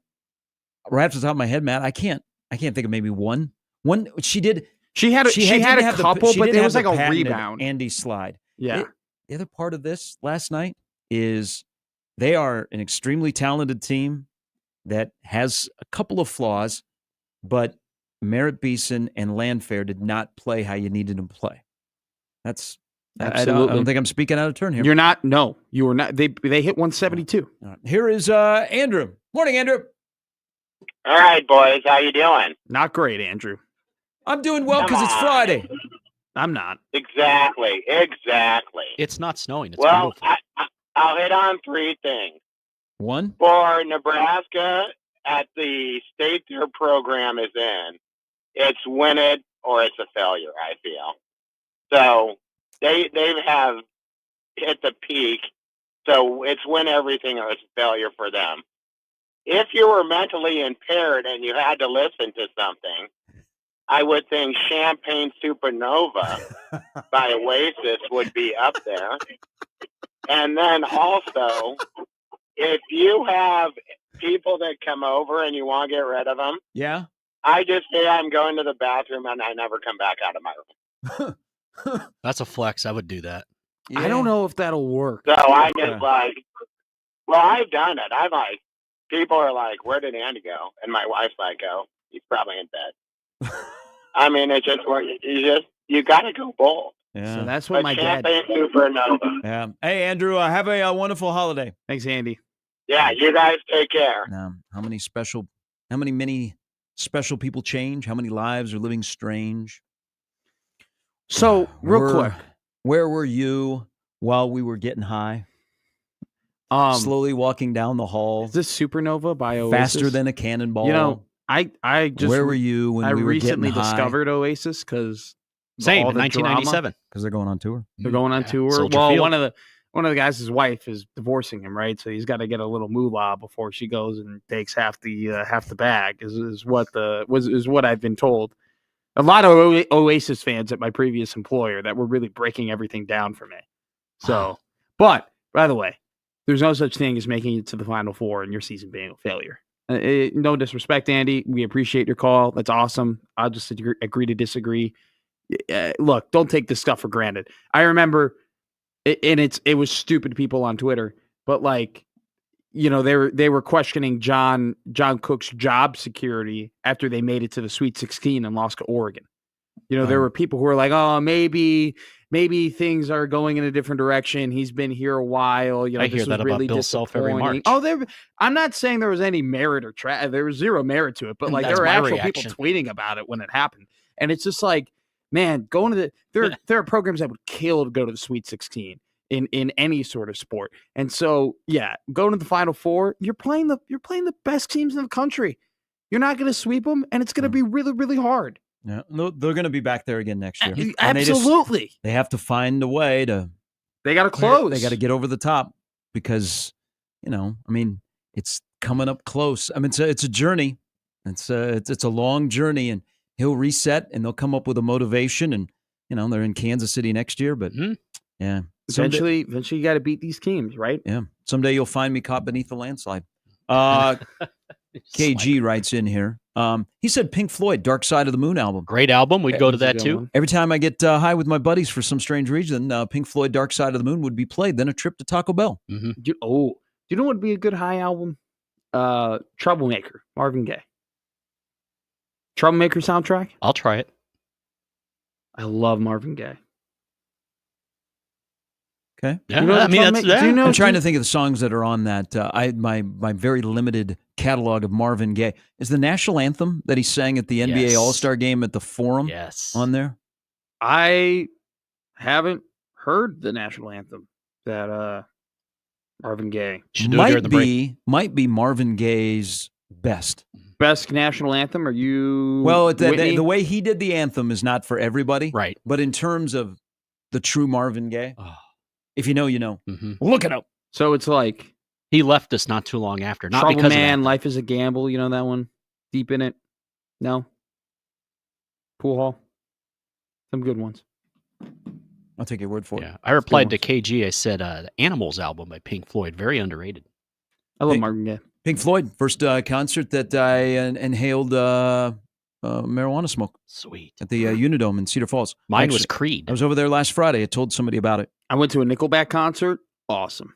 right off the top of my head, Matt, I can't think of maybe one. She did. She had a couple, but there was like a rebound. Andy slide. Yeah. The other part of this last night is they are an extremely talented team that has a couple of flaws, but Merritt Beeson and Landfair did not play how you needed them to play. That's absolutely. I don't think I'm speaking out of turn here. You're not. No, you were not. They hit 172. Here is Andrew. Morning, Andrew. All right, boys. How you doing? Not great, Andrew. I'm doing well because it's Friday. I'm not. Exactly. It's not snowing. It's well, beautiful. I'll hit on 3 things. 1, for Nebraska at the state their program is in, it's win it or it's a failure, I feel. So they have hit the peak, so it's win everything or it's a failure for them. If you were mentally impaired and you had to listen to something, I would think Champagne Supernova by Oasis would be up there. And then also, if you have people that come over and you want to get rid of them, yeah, I just say I'm going to the bathroom and I never come back out of my room. That's a flex. I would do that. Yeah. I don't know if that'll work. So I just well, I've done it. I'm like, people are like, where did Andy go? And my wife's like, oh, he's probably in bed. I mean, it just works. You got to go bold. Yeah. So that's what my dad. Supernova. Yeah. Hey, Andrew, have a wonderful holiday. Thanks, Andy. Yeah, you guys take care. How many many special people change? How many lives are living strange? So, real quick, where were you while we were getting high? Slowly walking down the hall. Is this Supernova by Oasis? Faster than a cannonball. I just where were you when we were getting high? I recently discovered Oasis because same in 1997 because they're going on tour. They're going on tour. Soldier well, Field. one of the guys, his wife is divorcing him, right? So he's got to get a little moolah before she goes and takes half the bag. Is what I've been told. A lot of Oasis fans at my previous employer that were really breaking everything down for me. So, but by the way, there's no such thing as making it to the Final Four and your season being a failure. No disrespect, Andy. We appreciate your call. That's awesome. I'll just agree to disagree. Look, don't take this stuff for granted. I remember, and it was stupid people on Twitter, but they were questioning John Cook's job security after they made it to the Sweet 16 and lost to Oregon. There were people who were like, "Oh, maybe things are going in a different direction. He's been here a while." I hear that really about Bill Self every March. I'm not saying there was any merit or there was zero merit to it, but there were actual people tweeting about it when it happened, and it's just like, man, going to there are programs that would kill to go to the Sweet 16 in any sort of sport, and so yeah, going to the Final Four, you're playing the best teams in the country. You're not going to sweep them, and it's going to be really, really hard. Yeah, they're going to be back there again next year. Absolutely. They have to find a way to. They got to close. They got to get over the top because, it's coming up close. I mean, it's a journey. It's a long journey, and he'll reset, and they'll come up with a motivation, and they're in Kansas City next year, but yeah, Eventually, you got to beat these teams, right? yeah. Someday you'll find me caught beneath the landslide. KG writes in here. He said Pink Floyd, Dark Side of the Moon album. Great album. We'd go to that too. Every time I get high with my buddies for some strange reason, Pink Floyd, Dark Side of the Moon would be played. Then a trip to Taco Bell. Mm-hmm. Do you know what would be a good high album? Troublemaker, Marvin Gaye. Troublemaker soundtrack? I'll try it. I love Marvin Gaye. Okay. Yeah, I'm trying to think of the songs that are on that. My very limited catalog of Marvin Gaye. Is the national anthem that he sang at the NBA All-Star game at the Forum on there? I haven't heard the national anthem that Marvin Gaye. Might be Marvin Gaye's best national anthem. Are you the way he did the anthem is not for everybody, right? But in terms of the true Marvin Gaye, if you know, you know. Mm-hmm. Look it up. So it's like he left us not too long after. Not Trouble because Man, of that. Life is a Gamble. You know that one? Deep in it. No. Pool Hall. Some good ones. I'll take your word for it. I replied to KG. I said the Animals album by Pink Floyd, very underrated. I love Marvin Gaye. Pink Floyd, first concert that I inhaled marijuana smoke. Sweet. At the Unidome in Cedar Falls. Mine was Creed. I was over there last Friday. I told somebody about it. I went to a Nickelback concert. Awesome.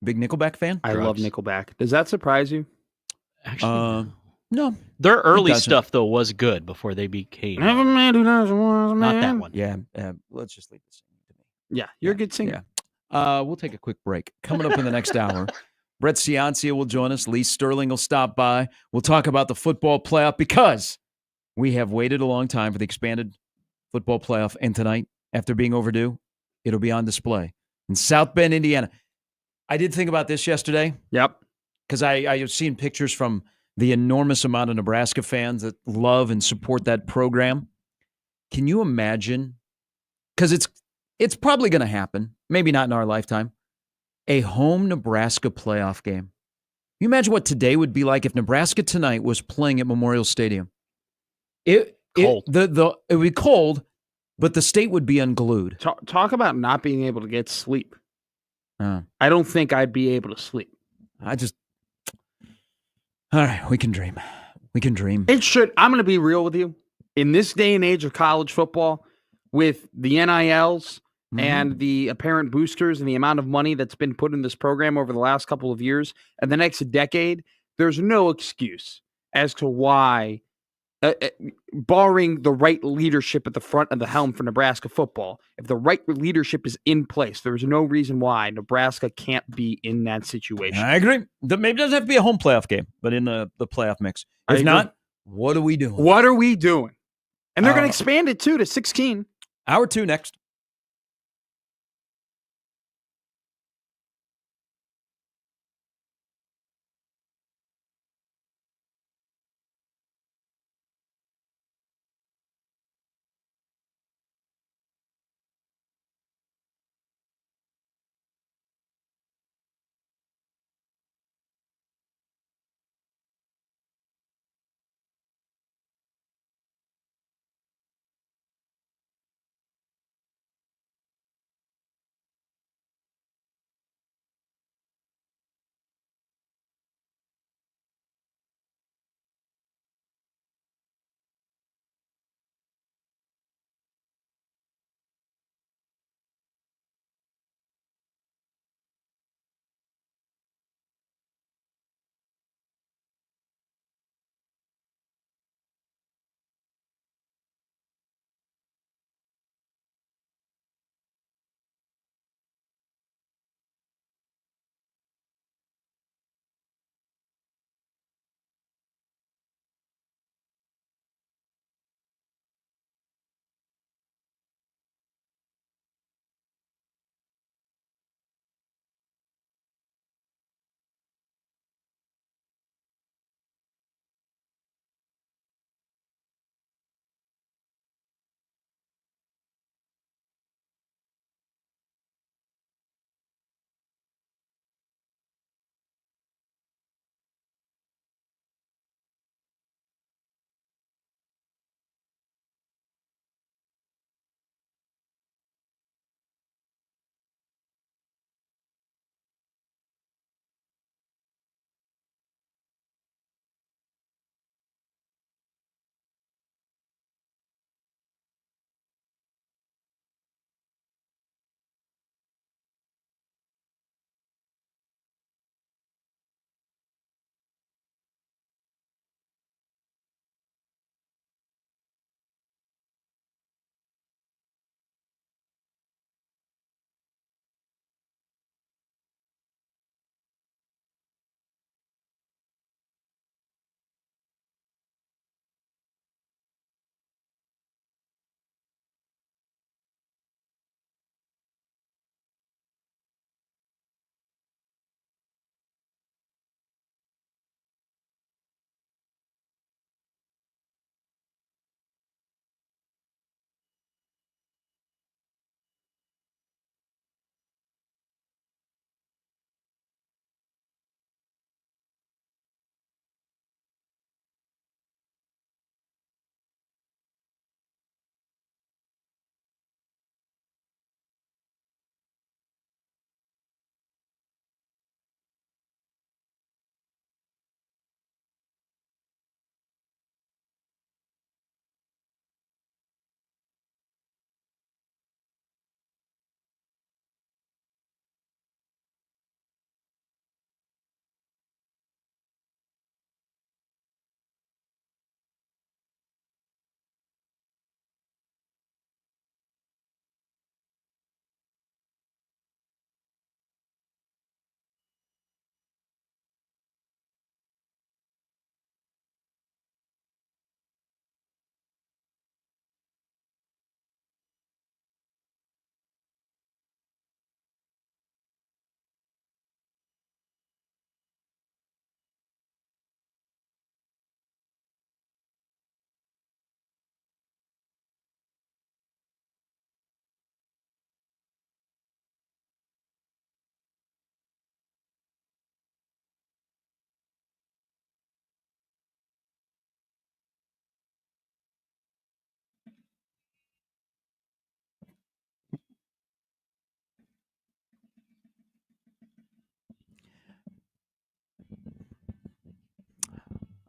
Big Nickelback fan? I love Nickelback. Does that surprise you? Actually, no. Their early stuff, though, was good before they became... Never man who doesn't want a Not man. that one. Yeah, let's just leave this to me. Yeah, you're a good singer. Yeah. We'll take a quick break. Coming up in the next hour, Brett Ciancia will join us. Lee Sterling will stop by. We'll talk about the football playoff because we have waited a long time for the expanded football playoff. And tonight, after being overdue, it'll be on display in South Bend, Indiana. I did think about this yesterday. Yep. Because I have seen pictures from the enormous amount of Nebraska fans that love and support that program. Can you imagine? Because it's probably going to happen. Maybe not in our lifetime. A home Nebraska playoff game. Can you imagine what today would be like if Nebraska tonight was playing at Memorial Stadium? It would be cold, but the state would be unglued. Talk about not being able to get sleep. I don't think I'd be able to sleep. All right, we can dream. We can dream. It should. I'm going to be real with you. In this day and age of college football, with the NILs and the apparent boosters and the amount of money that's been put in this program over the last couple of years and the next decade, there's no excuse as to why, barring the right leadership at the front of the helm for Nebraska football, if the right leadership is in place, there's no reason why Nebraska can't be in that situation. I agree. Maybe it doesn't have to be a home playoff game, but in the playoff mix. If not, what are we doing? What are we doing? And they're going to expand it, too, to 16. Hour 2 next.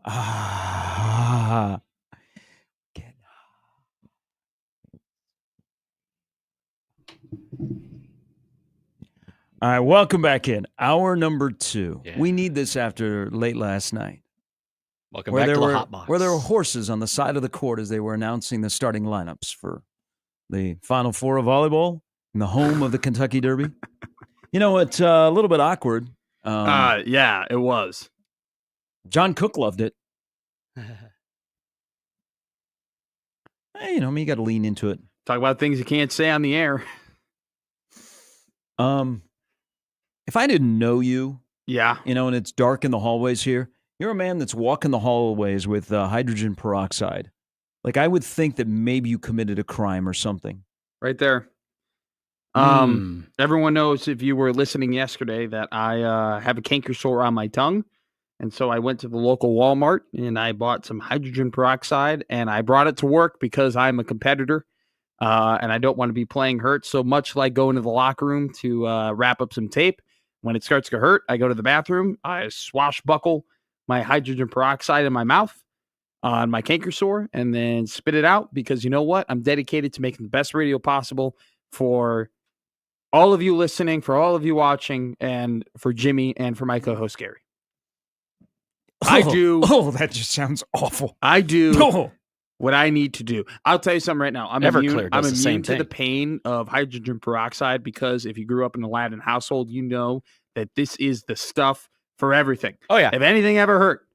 Ah. All right, welcome back in. Hour number 2. Yeah. We need this after late last night. Welcome back to the hot box. Where there were horses on the side of the court as they were announcing the starting lineups for the Final Four of volleyball in the home of the Kentucky Derby. You know, it's a little bit awkward. Yeah, it was. John Cook loved it. Hey, you know, you got to lean into it. Talk about things you can't say on the air. If I didn't know you, yeah, you know, and it's dark in the hallways here, you're a man that's walking the hallways with hydrogen peroxide. Like, I would think that maybe you committed a crime or something. Right there. Everyone knows, if you were listening yesterday, that I have a canker sore on my tongue. And so I went to the local Walmart and I bought some hydrogen peroxide and I brought it to work because I'm a competitor and I don't want to be playing hurt. So much like going to the locker room to wrap up some tape, when it starts to hurt, I go to the bathroom, I swashbuckle my hydrogen peroxide in my mouth on my canker sore and then spit it out because you know what? I'm dedicated to making the best radio possible for all of you listening, for all of you watching, and for Jimmy and for my co-host Gary. I do. Oh, that just sounds awful. I do what I need to do. I'll tell you something right now. I'm Everclear immune, does the same to thing. the pain of hydrogen peroxide because if you grew up in a Latin household, you know that this is the stuff for everything. Oh, yeah. If anything ever hurt,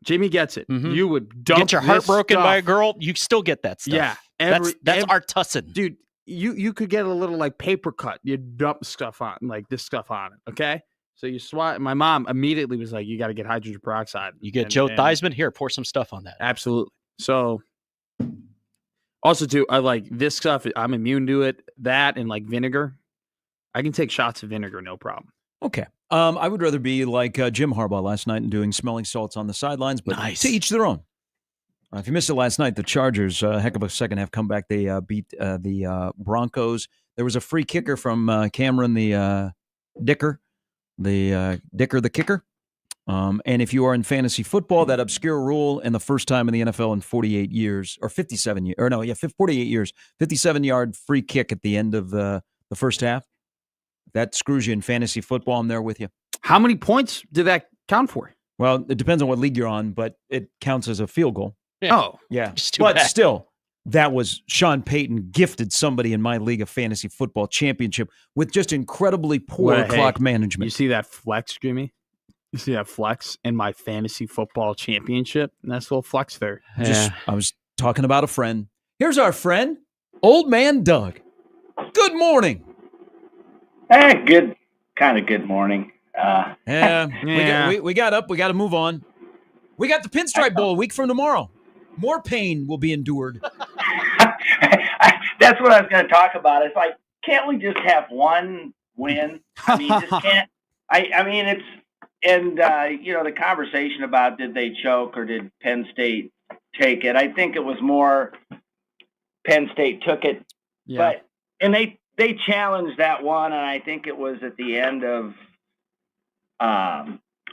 Jimmy gets it. Mhm. You would dump Get your heart this broken stuff. by a girl, you still get that stuff. Yeah. That's our tussin. Dude, you could get a little like paper cut. You dump stuff on, like this stuff on it, okay? So you swat. My mom immediately was like, you got to get hydrogen peroxide. You get Joe Theismann, here, pour some stuff on that. Absolutely. So also too, I like this stuff. I'm immune to it. That and like vinegar. I can take shots of vinegar, no problem. Okay. I would rather be like Jim Harbaugh last night and doing smelling salts on the sidelines, but to each their own. If you missed it last night, the Chargers, heck of a second half comeback. They beat the Broncos. There was a free kicker from Cameron the Dicker. The kicker. And if you are in fantasy football, that obscure rule, and the first time in the NFL in 48 years, or 57 years, 48 years, 57-yard free kick at the end of the first half. That screws you in fantasy football. I'm there with you. How many points did that count for? Well, it depends on what league you're on, but it counts as a field goal. Yeah. Oh, yeah. too But bad. still, that was Sean Payton gifted somebody in my league a fantasy football championship with just incredibly poor clock management. You see that flex, Jimmy? You see that flex in my fantasy football championship? Nice little flex there. I was talking about a friend. Here's our friend, Old Man Doug. Good morning. Good morning. We got up. We got to move on. We got the Pinstripe Bowl a week from tomorrow. More pain will be endured. That's what I was going to talk about. It's like, can't we just have one win? I mean, just can't. I mean, it's the conversation about did they choke or did Penn State take it? I think it was more Penn State took it, but they challenged that one, and I think it was at the end of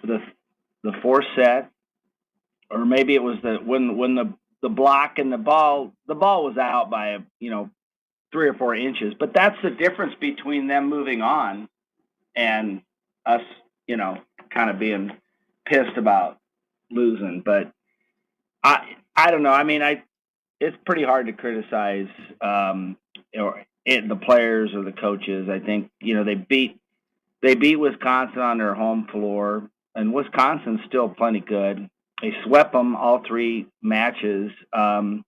the fourth set, or maybe it was when the block and the ball was out by 3 or 4 inches. But that's the difference between them moving on and us, kind of being pissed about losing. But I don't know. I mean, it's pretty hard to criticize the players or the coaches. I think they beat Wisconsin on their home floor, and Wisconsin's still plenty good. They swept them all 3 matches, and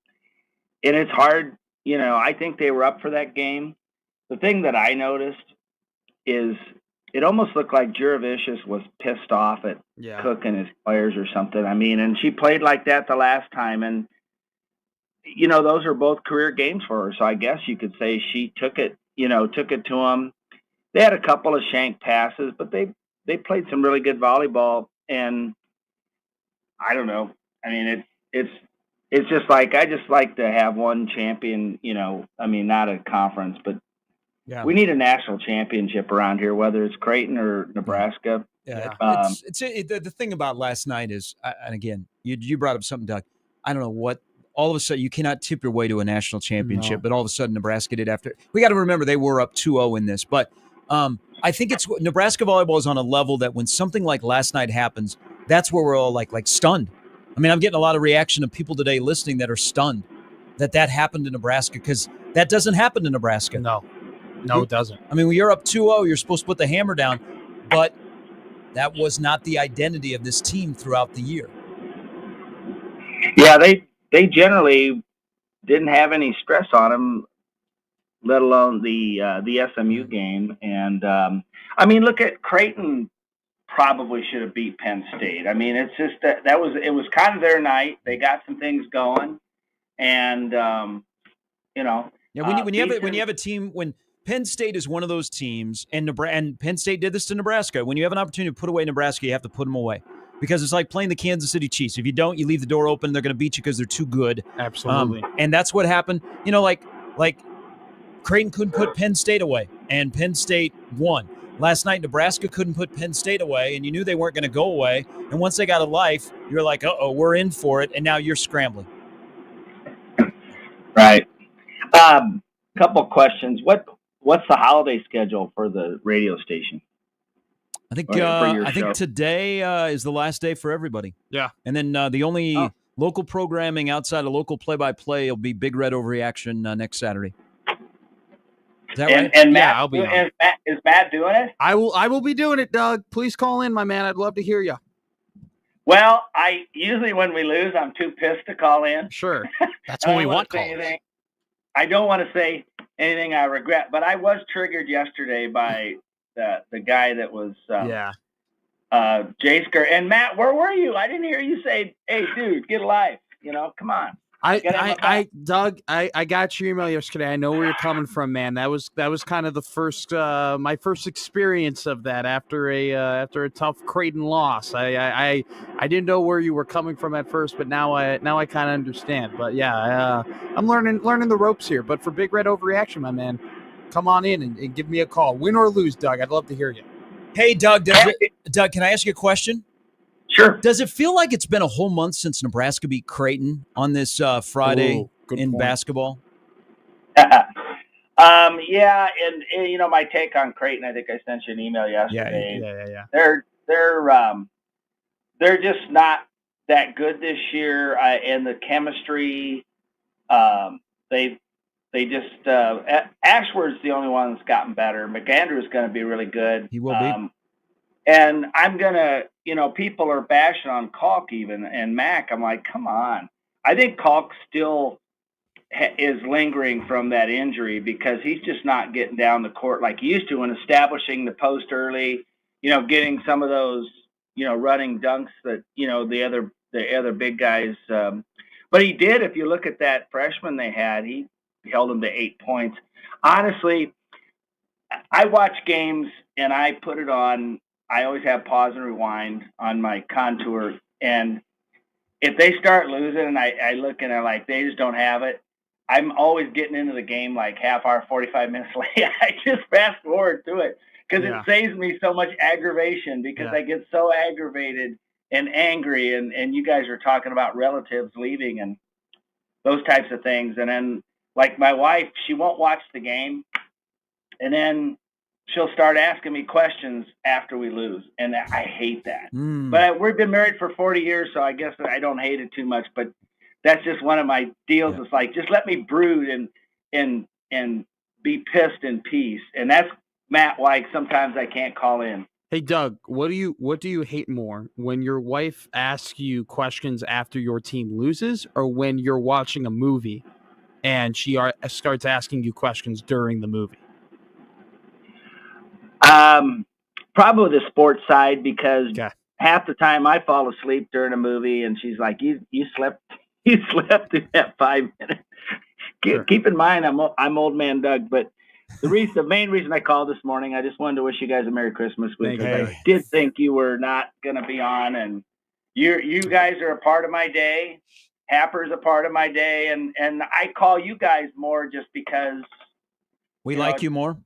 it's hard. I think they were up for that game. The thing that I noticed is it almost looked like Juravicius was pissed off at Cook and his players or something. I mean, and she played like that the last time, and those are both career games for her. So I guess you could say she took it to them. They had a couple of shank passes, but they played some really good volleyball. And I don't know. I mean, it's just like, I just like to have one champion, I mean, not a conference, but we need a national championship around here, whether it's Creighton or Nebraska. Yeah, Um, the thing about last night is, and again, you brought up something, Doug. I don't know what. All of a sudden, you cannot tip your way to a national championship, No. but all of a sudden, Nebraska did after. We got to remember they were up 2-0 in this, but I think it's Nebraska volleyball is on a level that when something like last night happens, that's where we're all like stunned. I mean, I'm getting a lot of reaction of people today listening that are stunned that happened to Nebraska because that doesn't happen to Nebraska. No, it doesn't. I mean, when you're up 2-0, you're supposed to put the hammer down, but that was not the identity of this team throughout the year. Yeah, they generally didn't have any stress on them, let alone the SMU game. And I mean, look at Creighton. Probably should have beat Penn State. I mean, it's just it was kind of their night. They got some things going, and you know. Yeah, when you have a team when Penn State is one of those teams, and Penn State did this to Nebraska. When you have an opportunity to put away Nebraska, you have to put them away because it's like playing the Kansas City Chiefs. If you don't, you leave the door open. They're going to beat you because they're too good. Absolutely. And that's what happened. You know, like Creighton couldn't put Penn State away, and Penn State won. Last night, Nebraska couldn't put Penn State away, and you knew they weren't going to go away. And once they got a life, you're like, uh-oh, we're in for it, and now you're scrambling. Right. Couple questions. What's the holiday schedule for the radio station? I think today is the last day for everybody. Yeah. And then the only local programming outside of local play-by-play will be Big Red Overreaction next Saturday. Is that right? And Matt, I'll be on. Is Matt doing it? I will be doing it, Doug. Please call in, my man. I'd love to hear you. Well, I usually when we lose, I'm too pissed to call in. Sure. That's when we want calls. I don't want to say anything I regret, but I was triggered yesterday by the guy that was Jay Sker. And Matt, where were you? I didn't hear you say, "Hey, dude, get a life." You know, come on. Doug, I got your email yesterday. I know where you're coming from, man. That was kind of the first my first experience of that after a tough Creighton loss. I didn't know where you were coming from at first, but now I kind of understand. But yeah, I'm learning the ropes here. But for Big Red Overreaction, my man, come on in and give me a call, win or lose, Doug. I'd love to hear you. Hey, Doug. Doug, can I ask you a question? Sure. Does it feel like it's been a whole month since Nebraska beat Creighton on this Friday in basketball? Yeah, and you know my take on Creighton. I think I sent you an email yesterday. Yeah. They're just not that good this year, and the chemistry. They just Ashworth's the only one that's gotten better. McAndrew's going to be really good. He will be. And I'm gonna, people are bashing on Kalk even and Mac. I'm like, come on. I think Kalk still is lingering from that injury because he's just not getting down the court like he used to and establishing the post early. Getting some of those, running dunks that the other big guys. But he did. If you look at that freshman they had, he held them to 8 points. Honestly, I watch games and I put it on. I always have pause and rewind on my contour. And if they start losing and I look and I'm like, they just don't have it, I'm always getting into the game like half hour, 45 minutes late. I just fast forward through it because it saves me so much aggravation because I get so aggravated and angry. And you guys are talking about relatives leaving and those types of things. And then like my wife, she won't watch the game. And then she'll start asking me questions after we lose, and I hate that. But we've been married for 40 years, so I guess I don't hate it too much. But that's just one of my deals. It's like just let me brood and be pissed in peace. And that's Matt. Why sometimes I can't call in. Hey Doug, what do you hate more? When your wife asks you questions after your team loses, or when you're watching a movie and she starts asking you questions during the movie? Probably the sports side because half the time I fall asleep during a movie and she's like, you slept through that 5 minutes. Keep in mind, I'm old man Doug, but the main reason I called this morning, I just wanted to wish you guys a Merry Christmas because I did think you were not going to be on, and you guys are a part of my day. Happer's a part of my day, and I call you guys more just because we like you more.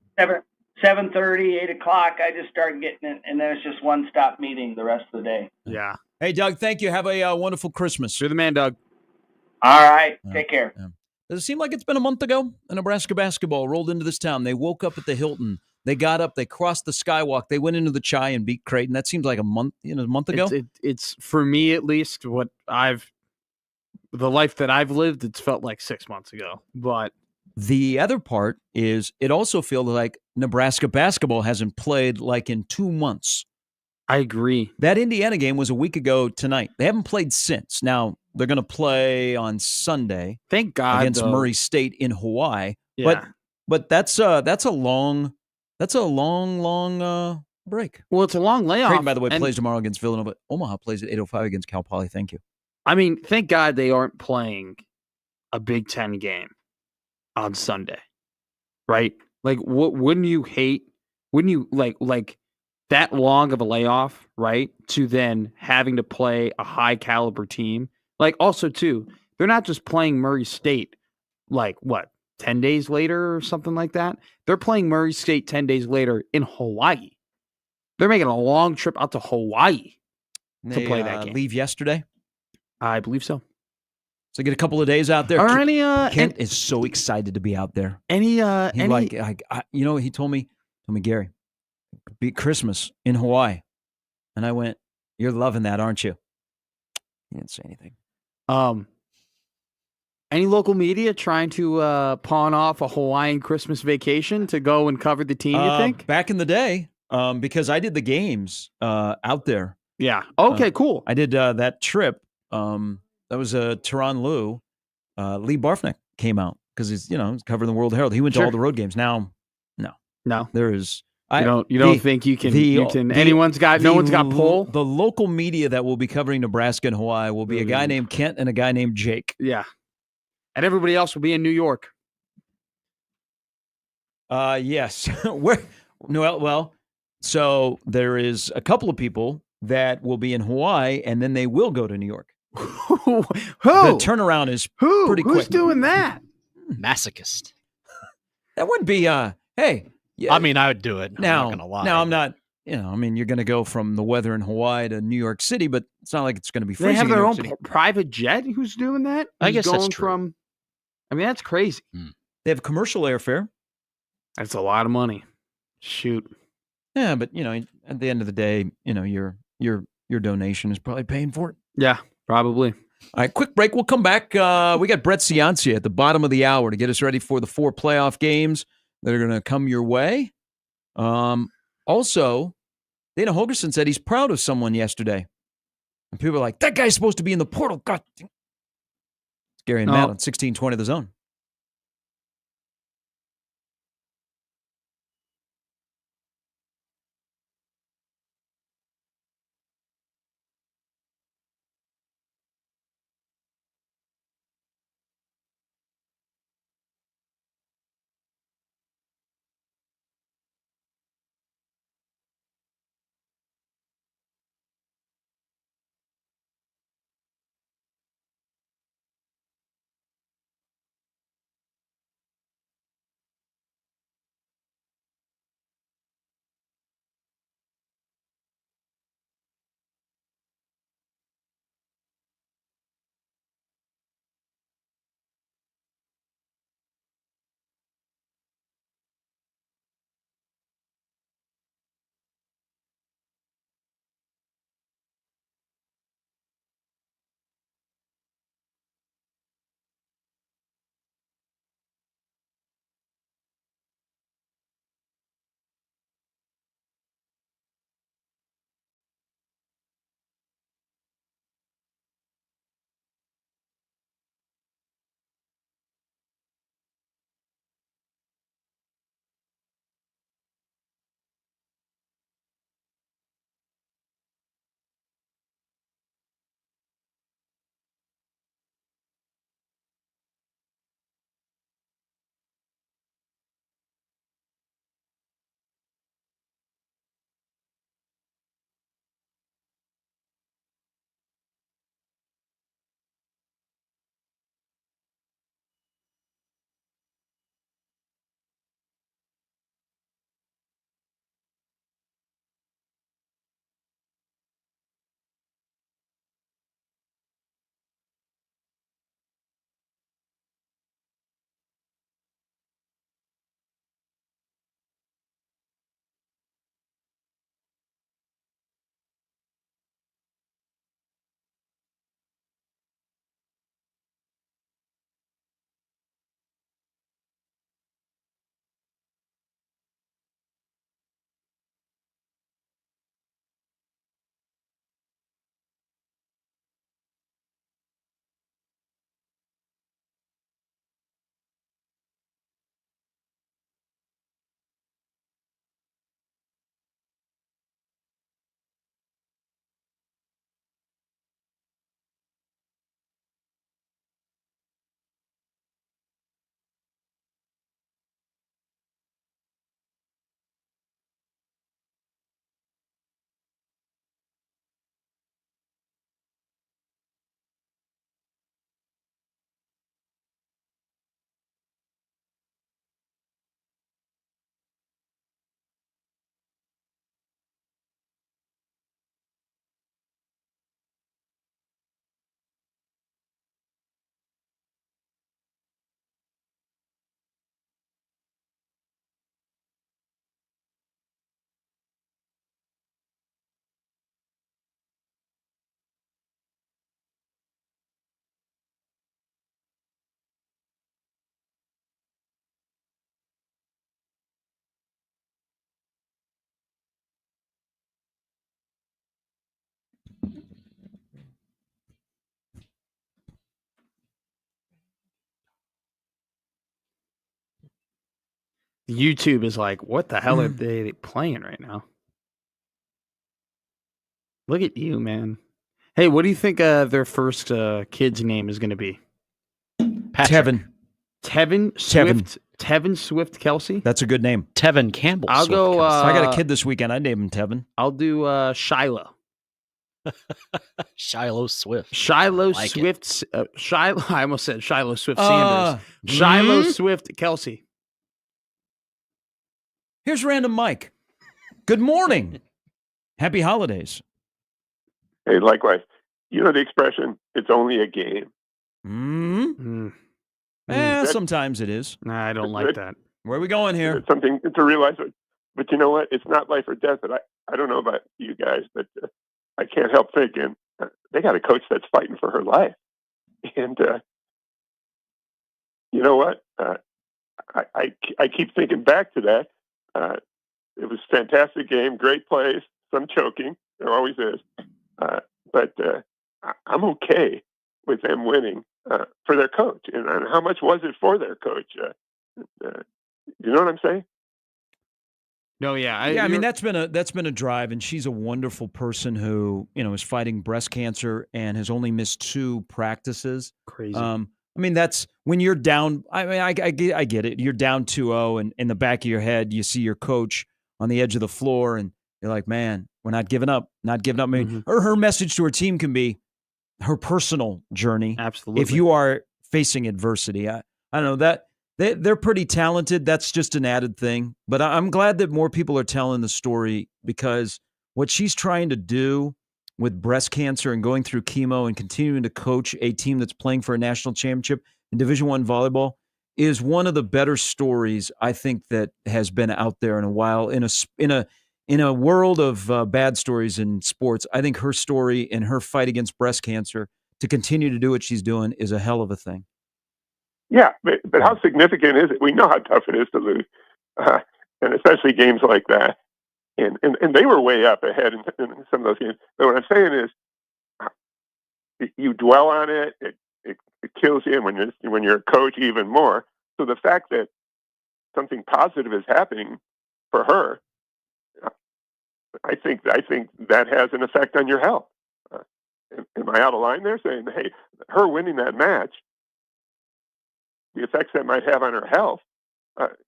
7:30, 8 o'clock, I just start getting it, and then it's just one-stop meeting the rest of the day. Yeah. Hey, Doug, thank you. Have a wonderful Christmas. You're the man, Doug. All right. Take care. Yeah. Does it seem like it's been a month ago? Nebraska basketball rolled into this town. They woke up at the Hilton. They got up. They crossed the skywalk. They went into the Chai and beat Creighton. That seems like a month ago. It's for me at least the life that I've lived. It's felt like 6 months ago. But the other part is it also feels like Nebraska basketball hasn't played like in 2 months. I agree. That Indiana game was a week ago tonight. They haven't played since. Now they're going to play on Sunday. Thank God against though. Murray State in Hawaii. Yeah. But that's a long break. Well, it's a long layoff. Creighton, by the way, and- plays tomorrow against Villanova. Omaha plays at 8:05 against Cal Poly. Thank you. I mean, thank God they aren't playing a Big Ten game on Sunday, right? Like, what wouldn't you hate? Wouldn't you like that long of a layoff, right? To then having to play a high caliber team. Like, also too, they're not just playing Murray State. Like what? 10 days later or something like that. They're playing Murray State 10 days later in Hawaii. They're making a long trip out to Hawaii to play that game. Leave yesterday? I believe so. So get a couple of days out there. Are Kent is so excited to be out there. He told me, Gary, be Christmas in Hawaii. And I went, you're loving that, aren't you? He didn't say anything. Any local media trying to pawn off a Hawaiian Christmas vacation to go and cover the team, you think? Back in the day, because I did the games out there. Yeah. Okay, cool. I did that trip. That was Tehran Lou. Lee Barfnick came out because he's covering the World Herald. He went to all the road games. Now, no. There is. You don't think you can? No one's got pull. The local media that will be covering Nebraska and Hawaii will be a guy named Kent and a guy named Jake. Yeah. And everybody else will be in New York. Yes. So there is a couple of people that will be in Hawaii, and then they will go to New York. Who? The turnaround is pretty quick. Who's doing that? Masochist. That would be. Hey. Yeah. I mean, I would do it. I'm not gonna lie. Now I'm not. You're going to go from the weather in Hawaii to New York City, but it's not like it's going to be freezing. They have in their New own York City. private jet. Who's doing that? I guess that's going true. That's crazy. They have commercial airfare. That's a lot of money. Shoot. Yeah, but at the end of the day, your donation is probably paying for it. Yeah, probably. All right, quick break. We'll come back. We got Brett Ciancia at the bottom of the hour to get us ready for the 4 playoff games that are going to come your way. Also, Dana Holgerson said he's proud of someone yesterday. And people are like, that guy's supposed to be in the portal. God. It's Gary and Matt on 1620 The Zone. YouTube is like, what the hell are they playing right now? Look at you, man. Hey, what do you think their first kid's name is going to be? Tevin. Tevin Swift. Tevin Swift Kelsey. That's a good name. Tevin Campbell. I'll Swift go. Kelsey. I got a kid this weekend. I name him Tevin. I'll do Shiloh. Shiloh Swift. Shiloh Like Swift. Shiloh. I almost said Shiloh Swift Sanders. Shiloh Swift Kelsey. Here's Random Mike. Good morning. Happy holidays. Hey, likewise. You know the expression, it's only a game. Sometimes it is. Nah, I don't like that. Where are we going here? It's something to realize. But you know what? It's not life or death. But I don't know about you guys, but I can't help thinking they got a coach that's fighting for her life. And you know what? I keep thinking back to that. It was a fantastic game, great plays, some choking. There always is. But I'm okay with them winning for their coach. And how much was it for their coach? You know what I'm saying? No, yeah. I mean, that's been a drive, and she's a wonderful person who, is fighting breast cancer and has only missed 2 practices. Crazy. I mean, that's when you're down. I mean, I get it. You're down 2-0, and in the back of your head, you see your coach on the edge of the floor, and you're like, man, we're not giving up. Not giving up. I mean, her message to her team can be her personal journey. Absolutely. If you are facing adversity, I don't know that they're pretty talented. That's just an added thing. But I'm glad that more people are telling the story, because what she's trying to do with breast cancer and going through chemo and continuing to coach a team that's playing for a national championship in Division I volleyball is one of the better stories I think that has been out there in a while. In a world of bad stories in sports, I think her story and her fight against breast cancer to continue to do what she's doing is a hell of a thing. Yeah, but how significant is it? We know how tough it is to lose, and especially games like that. And they were way up ahead in some of those games. But what I'm saying is, you dwell on it. It kills you, and when you're a coach, even more. So the fact that something positive is happening for her, I think that has an effect on your health. Am I out of line there, saying, hey, her winning that match, the effects that might have on her health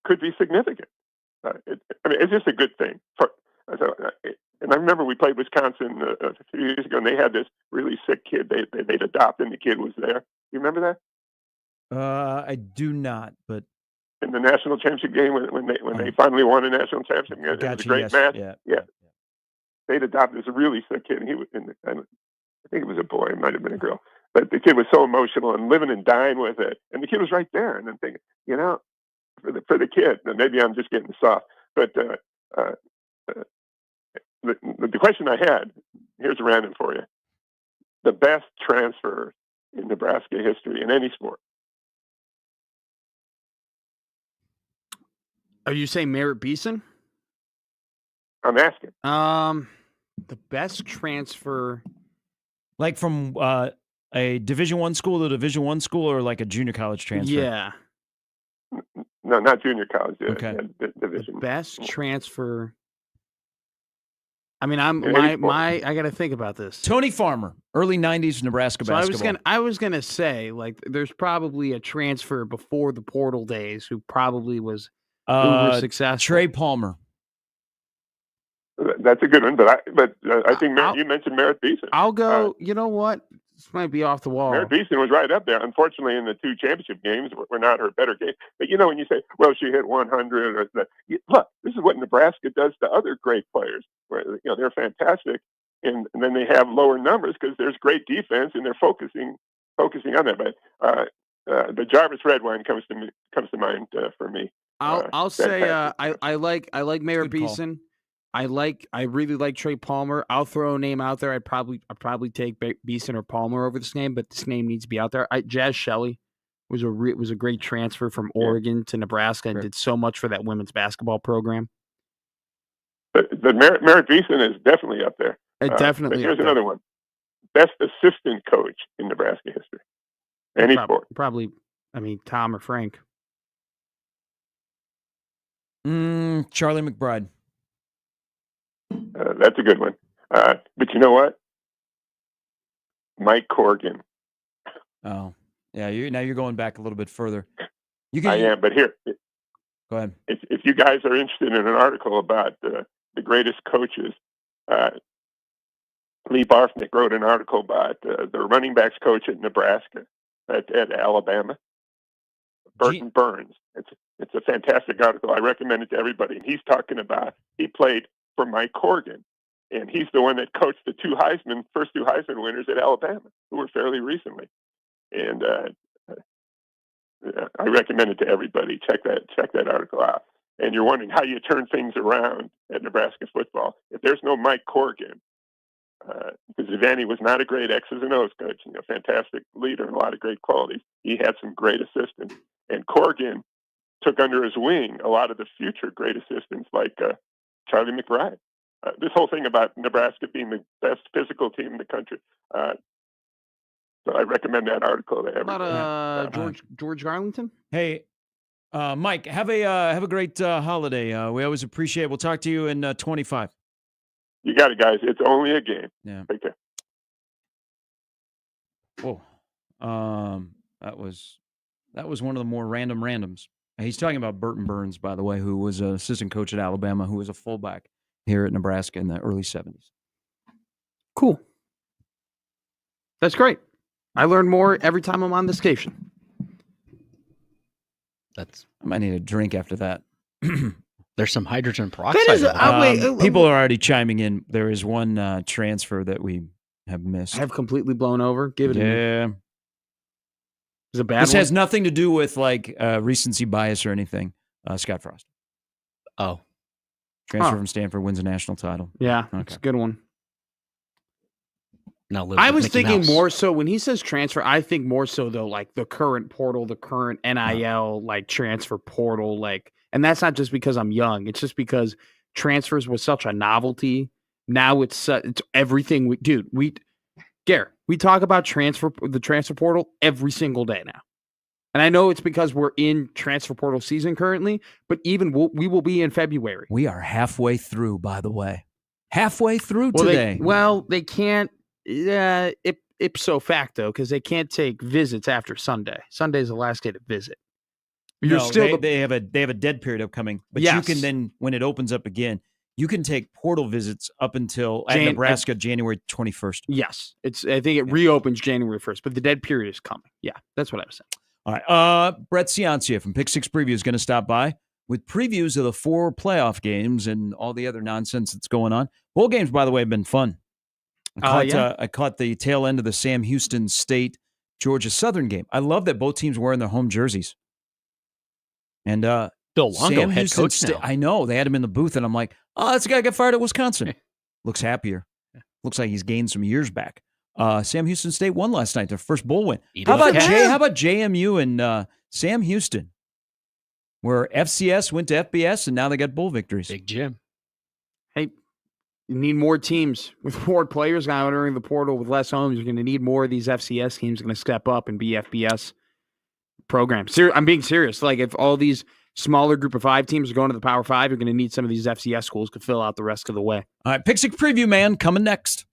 could be significant. It's just a good thing. And I remember we played Wisconsin a few years ago, and they had this really sick kid they'd adopted, and the kid was there. You remember that? I do not, but in the national championship game when they finally won a national championship game, it was a great match. Yeah. They'd adopted this really sick kid, and he was I think it was a boy, it might have been a girl, but the kid was so emotional and living and dying with it, and the kid was right there. And I'm thinking, for the kid, and maybe I'm just getting soft, but the question I had, here's a random for you: the best transfer in Nebraska history in any sport. Are you saying Merritt Beeson? I'm asking. The best transfer, like from a Division I school to Division I school, or like a junior college transfer? Yeah. No, not junior college. Okay. Division. The best transfer. I mean, I got to think about this. Tony Farmer, early '90s Nebraska basketball. I was gonna say, like, there's probably a transfer before the portal days who probably was uber successful. Trey Palmer. That's a good one, but I think you mentioned Merritt Beeson. I'll go. You know what? This might be off the wall. Merritt Beeson was right up there. Unfortunately, in the 2 championship games, were not her better games. But when you say, well, she hit 100, look, this is what Nebraska does to other great players, where they're fantastic, and then they have lower numbers because there's great defense and they're focusing on that. But the Jarvis Red Wine comes to mind for me. I'll say I like Merritt Beeson. I really like Trey Palmer. I'll throw a name out there. I'd probably take Beeson or Palmer over this name, but this name needs to be out there. Jazz Shelley was a great transfer from Oregon to Nebraska and did so much for that women's basketball program. But Merritt Beeson is definitely up there. Definitely. Here's another one: best assistant coach in Nebraska history. Any sport. Probably. I mean, Tom or Frank. Charlie McBride. That's a good one. But you know what? Mike Corrigan. Oh, yeah. Now you're going back a little bit further. I am, but here. Go ahead. If you guys are interested in an article about the greatest coaches, Lee Barfnick wrote an article about the running backs coach at Nebraska, at Alabama, Burton Burns. It's a fantastic article. I recommend it to everybody. And he's talking about he played for Mike Corrigan, and he's the one that coached the first two Heisman winners at Alabama, who were fairly recently. And I recommend it to everybody. Check that article out. And you're wondering how you turn things around at Nebraska football. If there's no Mike Corrigan, because Devaney was not a great X's and O's coach, fantastic leader and a lot of great qualities. He had some great assistants, and Corrigan took under his wing a lot of the future great assistants like Charlie McBride. This whole thing about Nebraska being the best physical team in the country. So I recommend that article to everybody. About George Garlington? Hey, Mike, have a great holiday. We always appreciate it. We'll talk to you in 25. You got it, guys. It's only a game. Yeah. Take care. Whoa. That was one of the more random randoms. He's talking about Burton Burns, by the way, who was an assistant coach at Alabama, who was a fullback here at Nebraska in the early 70s. Cool. That's great. I learn more every time I'm on this station. I might need a drink after that. There's some hydrogen peroxide. People are already chiming in. There is one transfer that we have missed. I have completely blown over. Give it to me. Yeah. Is it bad? This has nothing to do with like recency bias or anything. Scott Frost. Oh. Transfer from Stanford, wins a national title. Yeah, it's a good one. Now I was thinking more so when he says transfer, I think more so though like the current portal, the current NIL like transfer portal, like, and that's not just because I'm young. It's just because transfers was such a novelty. Now it's everything Garrett, we talk about the transfer portal every single day now. And I know it's because we're in transfer portal season currently, but even we will be in February. We are halfway through, by the way. Halfway through today. They can't, ipso facto, because they can't take visits after Sunday. Sunday's the last day to visit. They have a dead period upcoming, but you can then, when it opens up again, you can take portal visits up until at Nebraska January 21st. Yes, I think it reopens January 1st, but the dead period is coming. Yeah, that's what I was saying. All right, Brett Ciancia from Pick Six Preview is going to stop by with previews of the 4 playoff games and all the other nonsense that's going on. Bowl games, by the way, have been fun. I caught the tail end of the Sam Houston State Georgia Southern game. I love that both teams wearing their home jerseys. And Bill Longo, Sam head Houston coach now. I know. They had him in the booth, and I'm like, oh, that's the guy who got fired at Wisconsin. Looks happier. Looks like he's gained some years back. Sam Houston State won last night, their first bowl win. How about JMU and Sam Houston, where FCS went to FBS, and now they got bowl victories. Big Jim. Hey, you need more teams with more players now entering the portal with less homes. You're going to need more of these FCS teams going to step up and be FBS programs. I'm being serious. Like if all these smaller group of 5 teams are going to the Power 5, you're going to need some of these FCS schools to fill out the rest of the way. All right, Pick Six Preview, man, coming next.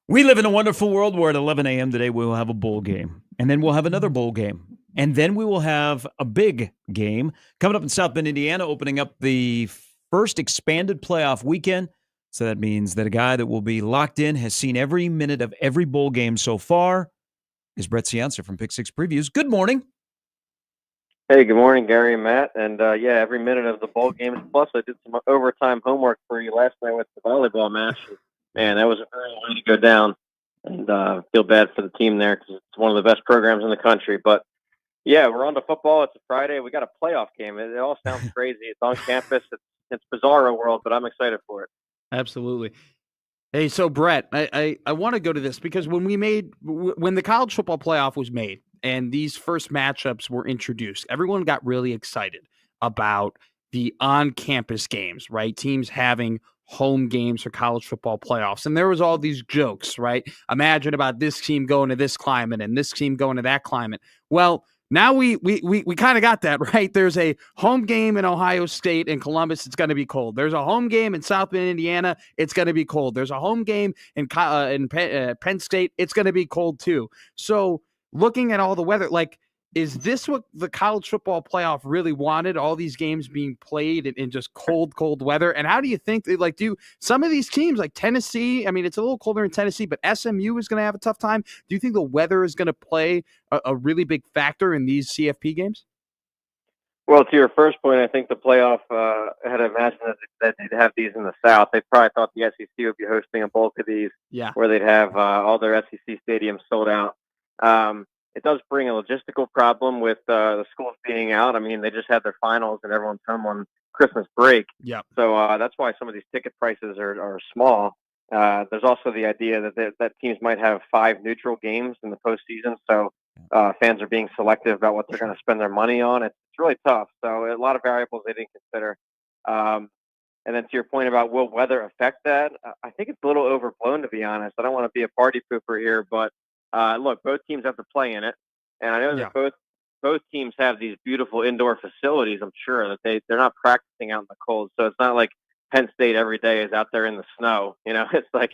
We live in a wonderful world where at 11 a.m. today we will have a bowl game, and then we'll have another bowl game, and then we will have a big game coming up in South Bend, Indiana, opening up the first expanded playoff weekend. So that means that a guy that will be locked in has seen every minute of every bowl game so far is Brett Ciancer from Pick Six Previews. Good morning. Hey, good morning, Gary and Matt. And yeah, every minute of the bowl games. Plus, I did some overtime homework for you last night with the volleyball match. Man, that was a early way to go down. And feel bad for the team there because it's one of the best programs in the country. But yeah, we're on to football. It's a Friday. We got a playoff game. It all sounds crazy. It's on campus. It's bizarro world, but I'm excited for it. Absolutely. Hey, so Brett, I want to go to this because when the college football playoff was made and these first matchups were introduced, everyone got really excited about the on-campus games, right? Teams having home games for college football playoffs. And there was all these jokes, right? Imagine about this team going to this climate and this team going to that climate. Well, now we kind of got that, right? There's a home game in Ohio State and Columbus. It's going to be cold. There's a home game in South Bend, Indiana. It's going to be cold. There's a home game in Penn State. It's going to be cold too. So looking at all the weather, like, is this what the college football playoff really wanted? All these games being played in just cold weather? And how do you think do some of these teams like Tennessee? I mean, it's a little colder in Tennessee, but SMU is going to have a tough time. Do you think the weather is going to play a really big factor in these CFP games? Well, to your first point, I think the playoff had imagined that they'd have these in the South. They probably thought the SEC would be hosting a bulk of these, where they'd have all their SEC stadiums sold out. It does bring a logistical problem with the schools being out. I mean, they just had their finals and everyone's home on Christmas break. Yeah. So that's why some of these ticket prices are small. There's also the idea that teams might have 5 neutral games in the postseason. So fans are being selective about what they're going to spend their money on. It's really tough. So a lot of variables they didn't consider. And then to your point about will weather affect that, I think it's a little overblown, to be honest. I don't want to be a party pooper here, but look, both teams have to play in it, and I know that both teams have these beautiful indoor facilities. I'm sure that they're not practicing out in the cold, so it's not like Penn State every day is out there in the snow. You know, it's like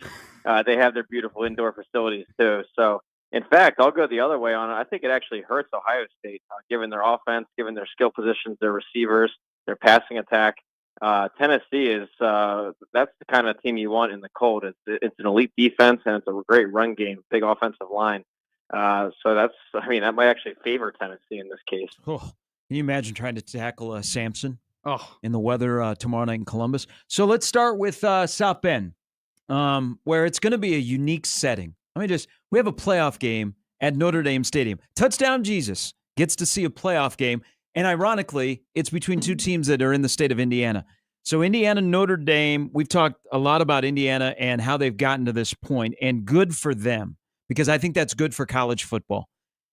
they have their beautiful indoor facilities too. So, in fact, I'll go the other way on it. I think it actually hurts Ohio State, given their offense, given their skill positions, their receivers, their passing attack. Tennessee is that's the kind of team you want in the cold. It's an elite defense and it's a great run game, big offensive line. So that might actually favor Tennessee in this case. Oh, can you imagine trying to tackle Samson in the weather tomorrow night in Columbus? So let's start with South Bend, where it's going to be a unique setting. We have a playoff game at Notre Dame Stadium. Touchdown Jesus gets to see a playoff game. And ironically, it's between two teams that are in the state of Indiana. So Indiana, Notre Dame, we've talked a lot about Indiana and how they've gotten to this point, and good for them, because I think that's good for college football.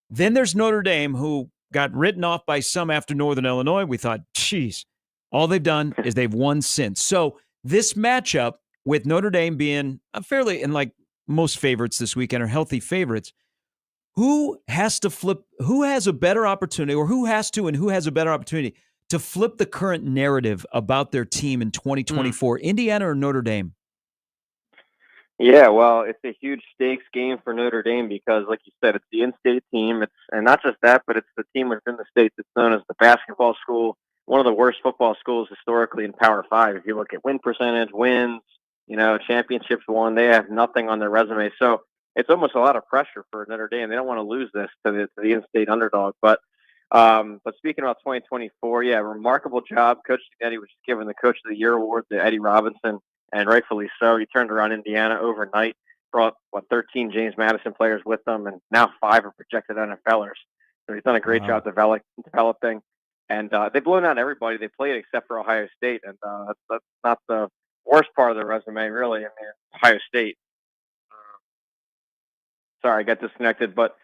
Then there's Notre Dame, who got written off by some after Northern Illinois. We thought, geez, all they've done is they've won since. So this matchup with Notre Dame being fairly, and like most favorites this weekend are healthy favorites, who has a better opportunity to flip the current narrative about their team in 2024, Indiana or Notre Dame? Yeah, well, it's a huge stakes game for Notre Dame because, like you said, it's the in-state team. And not just that, but it's the team within the state that's known as the basketball school, one of the worst football schools historically in Power 5. If you look at win percentage, wins, championships won, they have nothing on their resume. So it's almost a lot of pressure for Notre Dame. They don't want to lose this to the in-state underdog. But speaking about 2024, yeah, remarkable job. Coach Eddie was just given the Coach of the Year award to Eddie Robinson, and rightfully so. He turned around Indiana overnight, brought 13 James Madison players with them, and now 5 are projected NFLers. So he's done a great job developing. And they've blown out everybody they played except for Ohio State, and that's not the worst part of their resume, really. I mean, Ohio State. Sorry, I got disconnected, but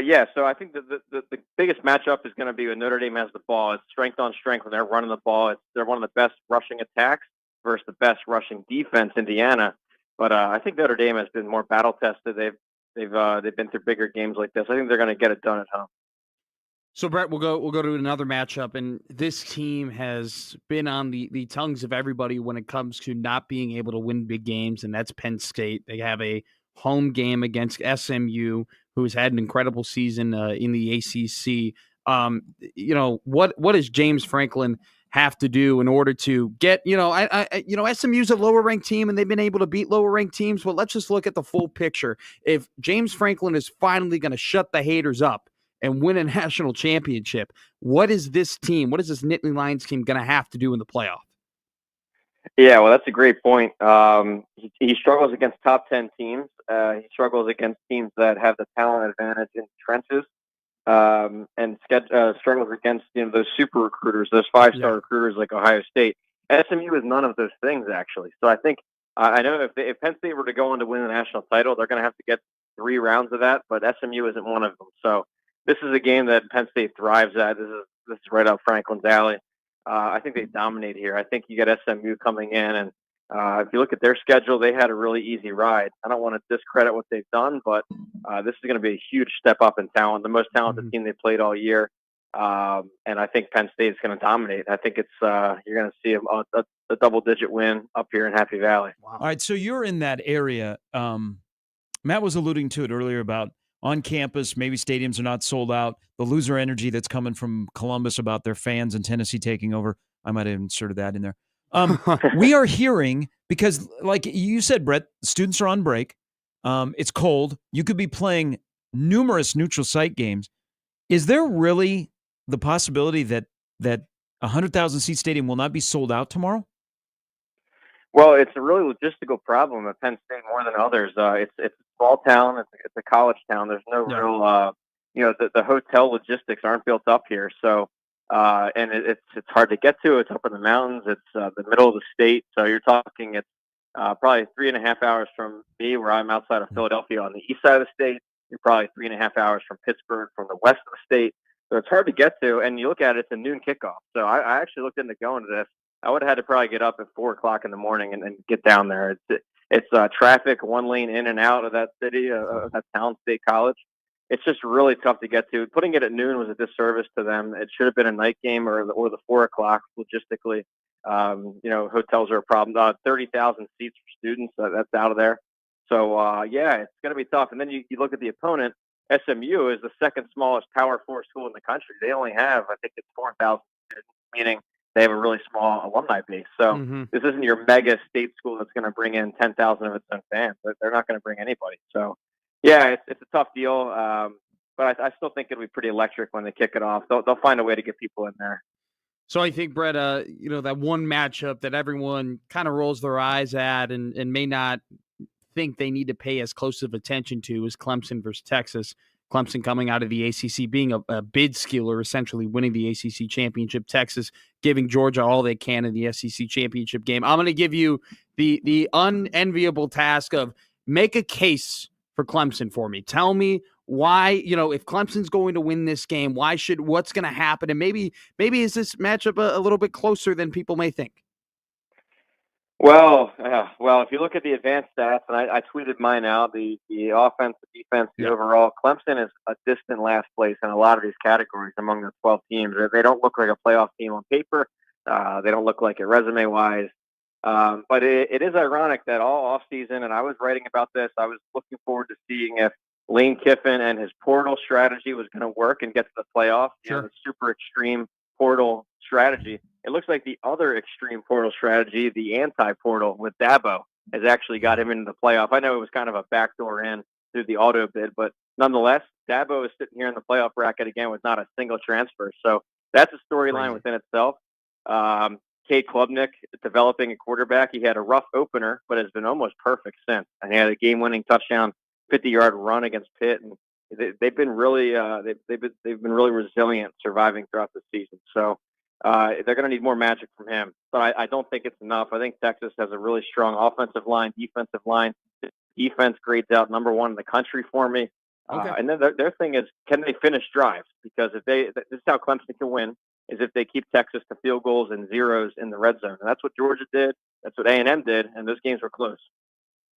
yeah. So I think the biggest matchup is going to be when Notre Dame has the ball. It's strength on strength when they're running the ball. They're one of the best rushing attacks versus the best rushing defense, Indiana. But I think Notre Dame has been more battle tested. They've been through bigger games like this. I think they're going to get it done at home. So Brett, we'll go to another matchup, and this team has been on the tongues of everybody when it comes to not being able to win big games, and that's Penn State. They have a home game against SMU, who has had an incredible season in the ACC. What does James Franklin have to do in order to get, SMU's a lower ranked team and they've been able to beat lower ranked teams. But let's just look at the full picture. If James Franklin is finally going to shut the haters up and win a national championship, what is this Nittany Lions team going to have to do in the playoff? Yeah, well, that's a great point. He struggles against top 10 teams. He struggles against teams that have the talent advantage in trenches, and struggles against those super recruiters, those 5-star recruiters like Ohio State. SMU is none of those things, actually. So I think I know if Penn State were to go on to win the national title, they're going to have to get 3 rounds of that, but SMU isn't one of them. So this is a game that Penn State thrives at. This is right up Franklin's alley. I think they dominate here. I think you get SMU coming in, and if you look at their schedule, they had a really easy ride. I don't want to discredit what they've done, but this is going to be a huge step up in talent, the most talented team they played all year. And I think Penn State is going to dominate. I think you're going to see a double-digit win up here in Happy Valley. Wow. All right, so you're in that area. Matt was alluding to it earlier about on campus, maybe stadiums are not sold out. The loser energy that's coming from Columbus about their fans and Tennessee taking over. I might have inserted that in there. We are hearing, because like you said, Brett, students are on break. It's cold. You could be playing numerous neutral site games. Is there really the possibility that 100,000 seat stadium will not be sold out tomorrow? Well, it's a really logistical problem at Penn State more than others. It's a small town. It's a college town. There's no real, the hotel logistics aren't built up here. So, and it's hard to get to. It's up in the mountains. It's the middle of the state. So you're talking it's probably 3.5 hours from me, where I'm outside of Philadelphia on the east side of the state. You're probably 3.5 hours from Pittsburgh, from the west of the state. So it's hard to get to. And you look at it, it's a noon kickoff. So I actually looked into going to this. I would have had to probably get up at 4:00 in the morning and get down there. It's traffic, one lane in and out of that city, of that town, State College. It's just really tough to get to. Putting it at noon was a disservice to them. It should have been a night game or the 4:00 logistically. Hotels are a problem. 30,000 seats for students, that's out of there. So, it's going to be tough. And then you look at the opponent. SMU is the second smallest Power 4 school in the country. They only have, I think it's 4,000 students, meaning they have a really small alumni base. So this isn't your mega state school that's going to bring in 10,000 of its own fans. They're not going to bring anybody. So, it's a tough deal. But I still think it'll be pretty electric when they kick it off. They'll find a way to get people in there. So I think, Brett, that one matchup that everyone kind of rolls their eyes at and may not think they need to pay as close of attention to is Clemson versus Texas. Clemson coming out of the ACC, being a bid skiller, essentially winning the ACC championship. Texas giving Georgia all they can in the SEC championship game. I'm going to give you the unenviable task of make a case for Clemson for me. Tell me why, if Clemson's going to win this game, what's going to happen? And maybe is this matchup a little bit closer than people may think? Well, if you look at the advanced stats, and I tweeted mine out, the offense, the defense, the overall, Clemson is a distant last place in a lot of these categories among the 12 teams. They don't look like a playoff team on paper. They don't look like it resume-wise. But it is ironic that all offseason, and I was writing about this, I was looking forward to seeing if Lane Kiffin and his portal strategy was going to work and get to the playoffs. Sure. The super extreme portal strategy. It looks like the other extreme portal strategy, the anti-portal with Dabo, has actually got him into the playoff. I know it was kind of a backdoor in through the auto bid, but nonetheless, Dabo is sitting here in the playoff bracket again with not a single transfer. So that's a storyline within itself. Cade Klubnik developing a quarterback. He had a rough opener, but has been almost perfect since. And he had a game-winning touchdown, 50-yard run against Pitt, and they've been really they've been really resilient surviving throughout the season. So they're going to need more magic from him, but I don't think it's enough. I think Texas has a really strong offensive line, defensive line. Defense grades out number 1 in the country for me. Okay. And then their thing is, can they finish drives? Because this is how Clemson can win, is if they keep Texas to field goals and zeros in the red zone. And that's what Georgia did. That's what A&M did, and those games were close.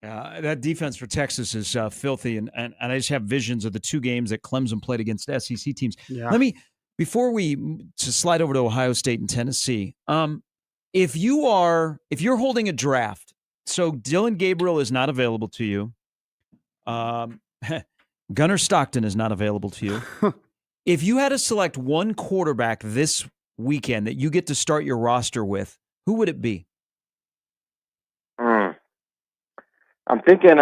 That defense for Texas is filthy, and I just have visions of the 2 games that Clemson played against SEC teams. Yeah. Let me, before we slide over to Ohio State and Tennessee, if you're holding a draft, so Dylan Gabriel is not available to you, Gunnar Stockton is not available to you. If you had to select one quarterback this weekend that you get to start your roster with, who would it be? I'm thinking,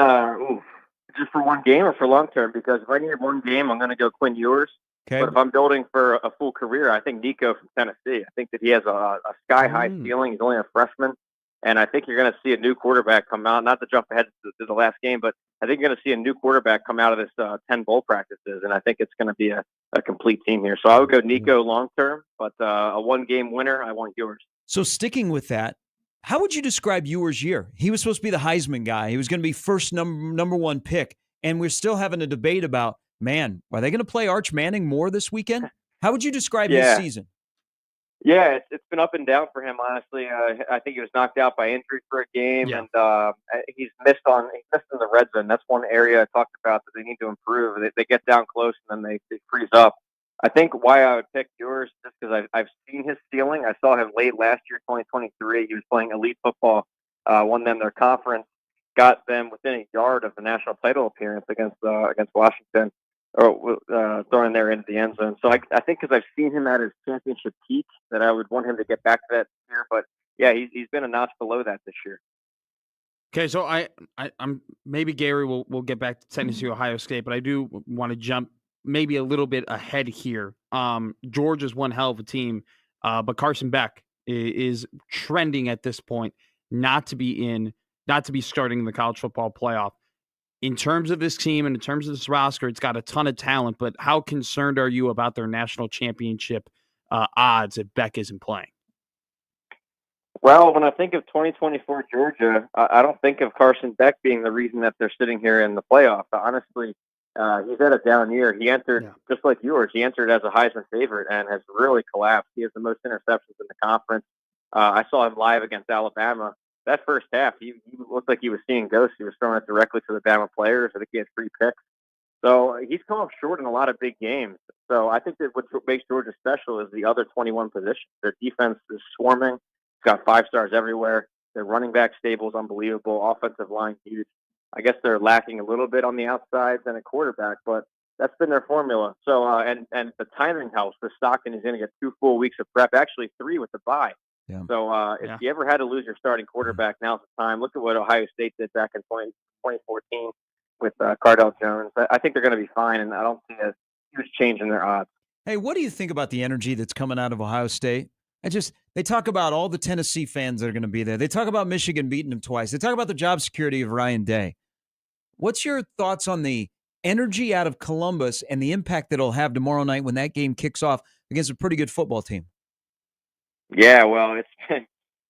just for one game or for long term, because if I need one game, I'm going to go Quinn Ewers. Okay. But if I'm building for a full career, I think Nico from Tennessee. I think that he has a sky-high ceiling. He's only a freshman. And I think you're going to see a new quarterback come out, not to jump ahead to the last game, but I think you're going to see a new quarterback come out of this 10 bowl practices, and I think it's going to be a complete team here. So I would go Nico long-term, but a one-game winner, I want Ewers. So sticking with that, how would you describe Ewers' year? He was supposed to be the Heisman guy. He was going to be first number one pick, and we're still having a debate about, man, are they going to play Arch Manning more this weekend? How would you describe his season? Yeah, it's been up and down for him, honestly. I think he was knocked out by injury for a game, and he's missed in the red zone. That's one area I talked about that they need to improve. They get down close and then they freeze up. I think why I would pick Ewers just because I've seen his ceiling. I saw him late last year, 2023. He was playing elite football, won them their conference, got them within a yard of the national title appearance against Washington. Or throwing there into the end zone. So I think because I've seen him at his championship peak that I would want him to get back to that year. But yeah, he's been a notch below that this year. Okay, so I'm maybe Gary will get back to Tennessee, Ohio State, but I do want to jump maybe a little bit ahead here. Georgia's one hell of a team, but Carson Beck is trending at this point not to be starting in the college football playoff. In terms of this team and in terms of this roster, it's got a ton of talent, but how concerned are you about their national championship odds if Beck isn't playing? Well, when I think of 2024 Georgia, I don't think of Carson Beck being the reason that they're sitting here in the playoff. Honestly, he's had a down year. He entered, just like yours, he entered as a Heisman favorite and has really collapsed. He has the most interceptions in the conference. I saw him live against Alabama. That first half, he looked like he was seeing ghosts. He was throwing it directly to the Bama players. I think he had 3 picks. So he's come up short in a lot of big games. So I think that what makes Georgia special is the other 21 positions. Their defense is swarming. It's got 5 stars everywhere. Their running back stable is unbelievable. Offensive line huge. I guess they're lacking a little bit on the outsides and a quarterback, but that's been their formula. So and the timing helps. For Stockton, he's going to get 2 full weeks of prep, actually 3 with the bye. Yeah. So if you ever had to lose your starting quarterback, now's the time. Look at what Ohio State did back in 2014 with Cardell Jones. I think they're going to be fine, and I don't see a huge change in their odds. Hey, what do you think about the energy that's coming out of Ohio State? They talk about all the Tennessee fans that are going to be there. They talk about Michigan beating them twice. They talk about the job security of Ryan Day. What's your thoughts on the energy out of Columbus and the impact that it'll have tomorrow night when that game kicks off against a pretty good football team? Yeah, well,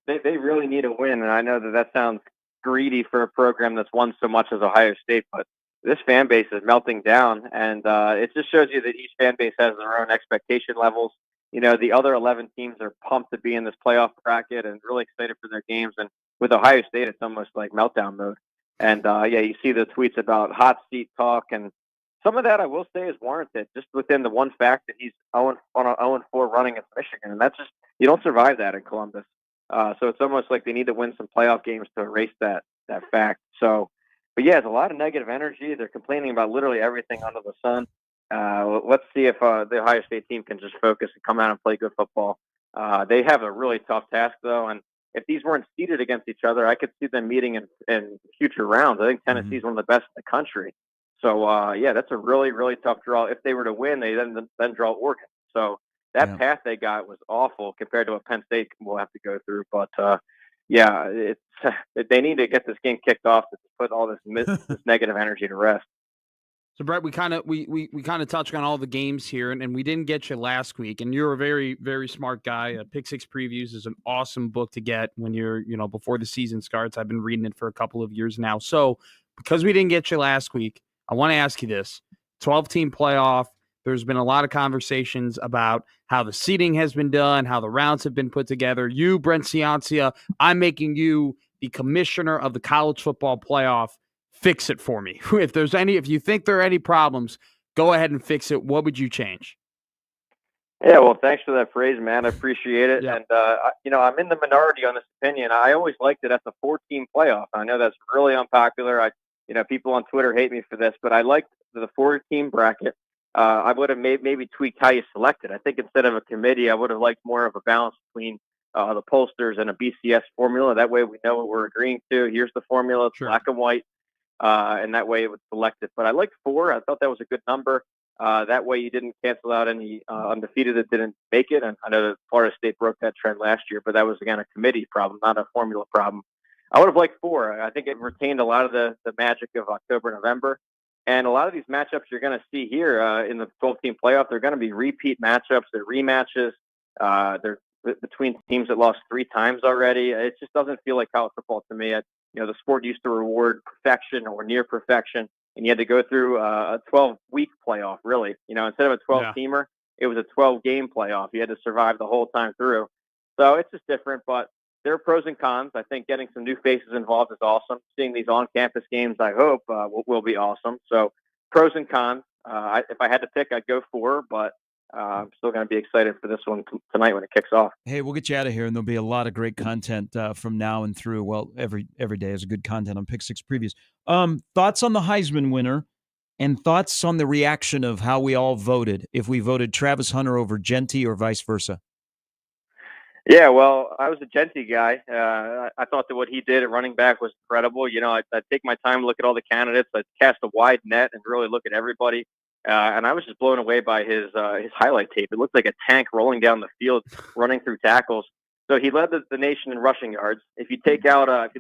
they really need a win, and I know that sounds greedy for a program that's won so much as Ohio State, but this fan base is melting down, and it just shows you that each fan base has their own expectation levels. You know, the other 11 teams are pumped to be in this playoff bracket and really excited for their games, and with Ohio State, it's almost like meltdown mode. And, you see the tweets about hot seat talk, and some of that I will say is warranted, just within the one fact that he's on an 0-4 running against Michigan, and that's just, you don't survive that in Columbus. So it's almost like they need to win some playoff games to erase that fact. So, but yeah, it's a lot of negative energy. They're complaining about literally everything under the sun. Let's see if the Ohio State team can just focus and come out and play good football. They have a really tough task, though, and if these weren't seeded against each other, I could see them meeting in future rounds. I think Tennessee is one of the best in the country. So, that's a really, really tough draw. If they were to win, they then draw Oregon. So that path they got was awful compared to what Penn State will have to go through. But, they need to get this game kicked off to put all this negative energy to rest. So, Brett, we kind of touched on all the games here, and we didn't get you last week. And you're a very, very smart guy. Pick Six Previews is an awesome book to get when you're, before the season starts. I've been reading it for a couple of years now. So, because we didn't get you last week, I want to ask you this: 12-team playoff. There's been a lot of conversations about how the seeding has been done, how the rounds have been put together. You, Brent Ciancia, I'm making you the commissioner of the college football playoff. Fix it for me. If you think there are any problems, go ahead and fix it. What would you change? Yeah, well, thanks for that phrase, man. I appreciate it. Yeah. And, I'm in the minority on this opinion. I always liked it as a 4-team playoff. I know that's really unpopular. people on Twitter hate me for this, but I liked the 4-team bracket. I would have maybe tweaked how you selected. I think instead of a committee, I would have liked more of a balance between the pollsters and a BCS formula. That way we know what we're agreeing to. Here's the formula. It's black and white. And that way it was selected. But I liked 4. I thought that was a good number. That way you didn't cancel out any undefeated that didn't make it. And I know that Florida State broke that trend last year, but that was, again, a committee problem, not a formula problem. I would have liked 4. I think it retained a lot of the magic of October, November. And a lot of these matchups you're going to see here in the 12-team playoff, they're going to be repeat matchups. They're rematches. They're between teams that lost 3 times already. It just doesn't feel like college football to me. The sport used to reward perfection or near perfection, and you had to go through a 12-week playoff, really. Instead of a 12-teamer, it was a 12-game playoff. You had to survive the whole time through. So it's just different, but there are pros and cons. I think getting some new faces involved is awesome. Seeing these on-campus games, I hope, will be awesome. So pros and cons. If I had to pick, I'd go 4, but I'm still going to be excited for this one tonight when it kicks off. Hey, we'll get you out of here, and there'll be a lot of great content from now and through. Well, every day is a good content on Pick 6 previews. Thoughts on the Heisman winner, and thoughts on the reaction of how we all voted, if we voted Travis Hunter over Genty or vice versa? Yeah, well, I was a Genty guy. I thought that what he did at running back was incredible. I'd take my time to look at all the candidates. I'd cast a wide net and really look at everybody. And I was just blown away by his highlight tape. It looked like a tank rolling down the field, running through tackles. So he led the nation in rushing yards. If you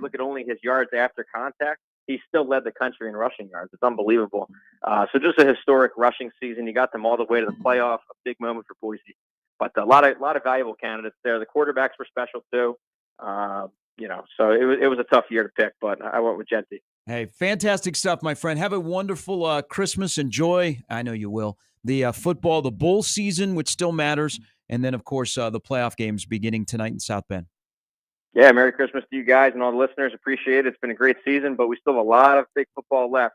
look at only his yards after contact, he still led the country in rushing yards. It's unbelievable. So just a historic rushing season. He got them all the way to the playoff. A big moment for Boise. But a lot of valuable candidates there. The quarterbacks were special too. So it was a tough year to pick, but I went with Genty. Hey, fantastic stuff, my friend. Have a wonderful Christmas. Enjoy, I know you will, the football, the bowl season, which still matters, and then, of course, the playoff games beginning tonight in South Bend. Yeah, Merry Christmas to you guys and all the listeners. Appreciate it. It's been a great season, but we still have a lot of big football left,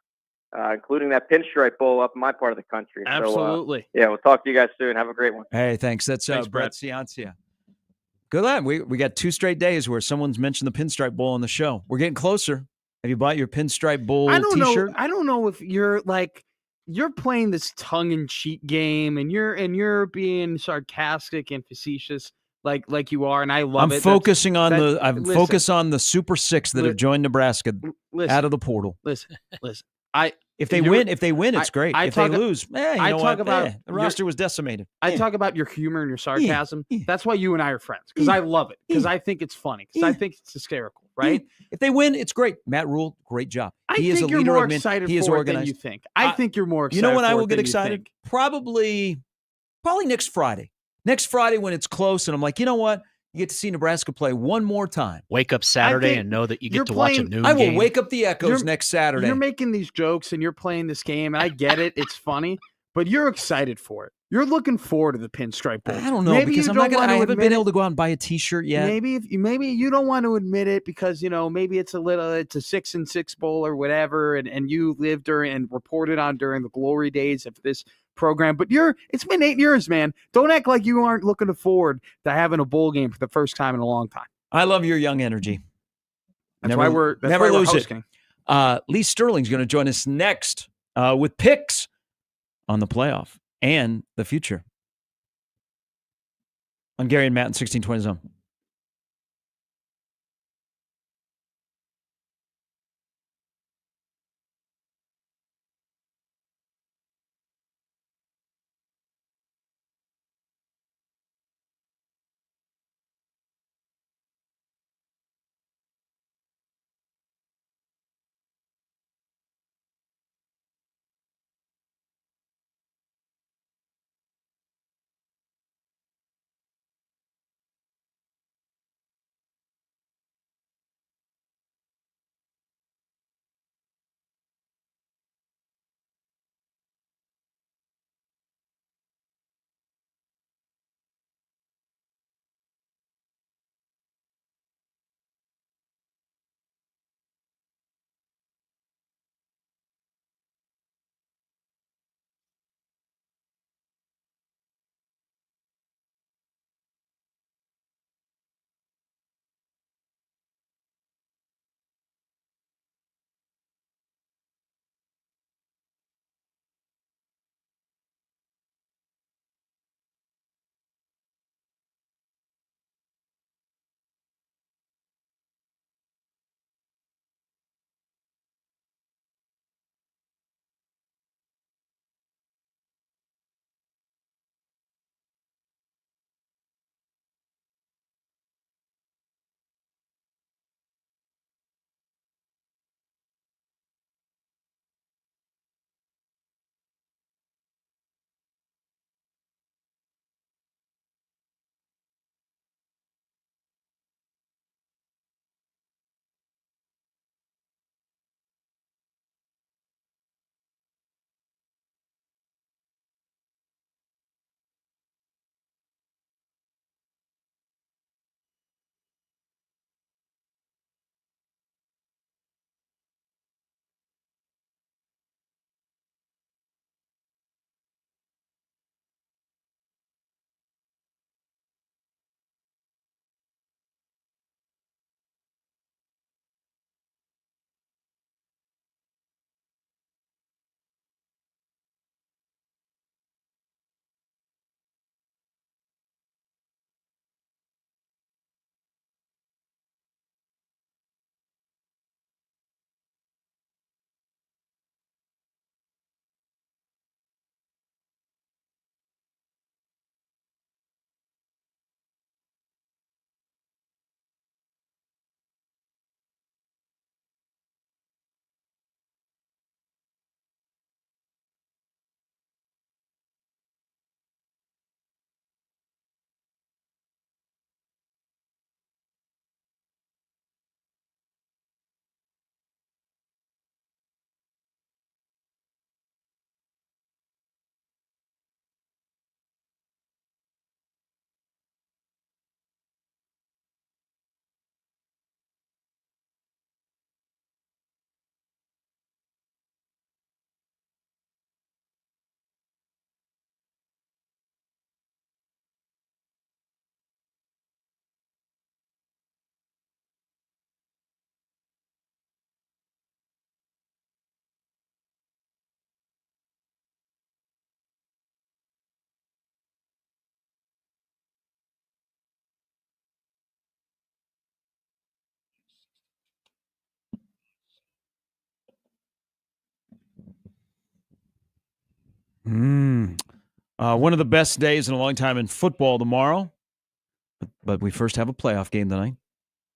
including that Pinstripe Bowl up in my part of the country. Absolutely. So, we'll talk to you guys soon. Have a great one. Hey, thanks. That's Brett Ciancia. Good luck. We got 2 straight days where someone's mentioned the Pinstripe Bowl on the show. We're getting closer. Have you bought your Pinstripe Bowl T-shirt? I don't know if you're playing this tongue-in-cheek game and you're being sarcastic and facetious like you are, and I love it. I'm focused on the Super 6 that have joined Nebraska out of the portal. Listen. If they win, it's great. If they lose, the roster was decimated. I talk about your humor and your sarcasm. That's why you and I are friends, because I love it, because I think it's funny, because I think it's hysterical, right? If they win, it's great. Matt Rule, great job. He is a leader more excited for it than you think. I think you're more excited. You know when I will get excited? Probably next Friday. Next Friday when it's close, and I'm like, you know what? You get to see Nebraska play one more time. Wake up Saturday and know that you get to watch a noon game. I will wake up the Echoes next Saturday. You're making these jokes and you're playing this game, and I get it. It's funny, but you're excited for it. You're looking forward to the Pinstripe Bowl. I don't know, because I haven't been able to go out and buy a T-shirt yet. Maybe you don't want to admit it because maybe it's a 6-6 bowl or whatever, and you lived during and reported on during the glory days of this program. But it's been 8 years, man. Don't act like you aren't looking forward to having a bowl game for the first time in a long time. I love your young energy. That's why we're hosting. Lee Sterling's going to join us next with picks on the playoff and the future on Gary and Matt in 1620 Zone. One of the best days in a long time in football tomorrow. But we first have a playoff game tonight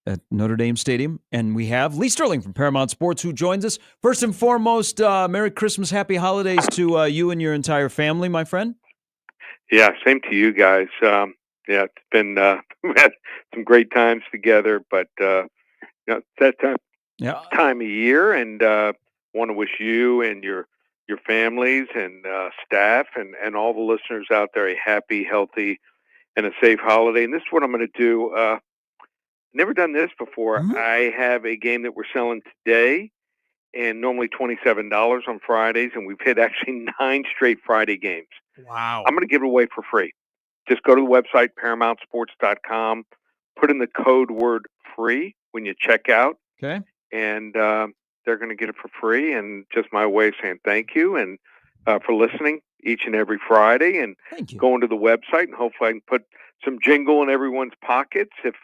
at Notre Dame Stadium. And we have Lee Sterling from Paramount Sports who joins us. First and foremost, Merry Christmas, Happy Holidays to you and your entire family, my friend. Yeah, same to you guys. Yeah, it's been we had some great times together, but it's that time of year, and want to wish you and your families and staff and all the listeners out there a happy, healthy, and a safe holiday. And this is what I'm going to do. Never done this before. I have a game that we're selling today, and normally $27 on Fridays, and we've hit actually 9 straight Friday games. Wow. I'm going to give it away for free. Just go to the website, ParamountSports.com, put in the code word free when you check out. Okay. And they're going to get it for free, and just my way of saying thank you and for listening each and every Friday, and going to the website, and hopefully I can put some jingle in everyone's pockets if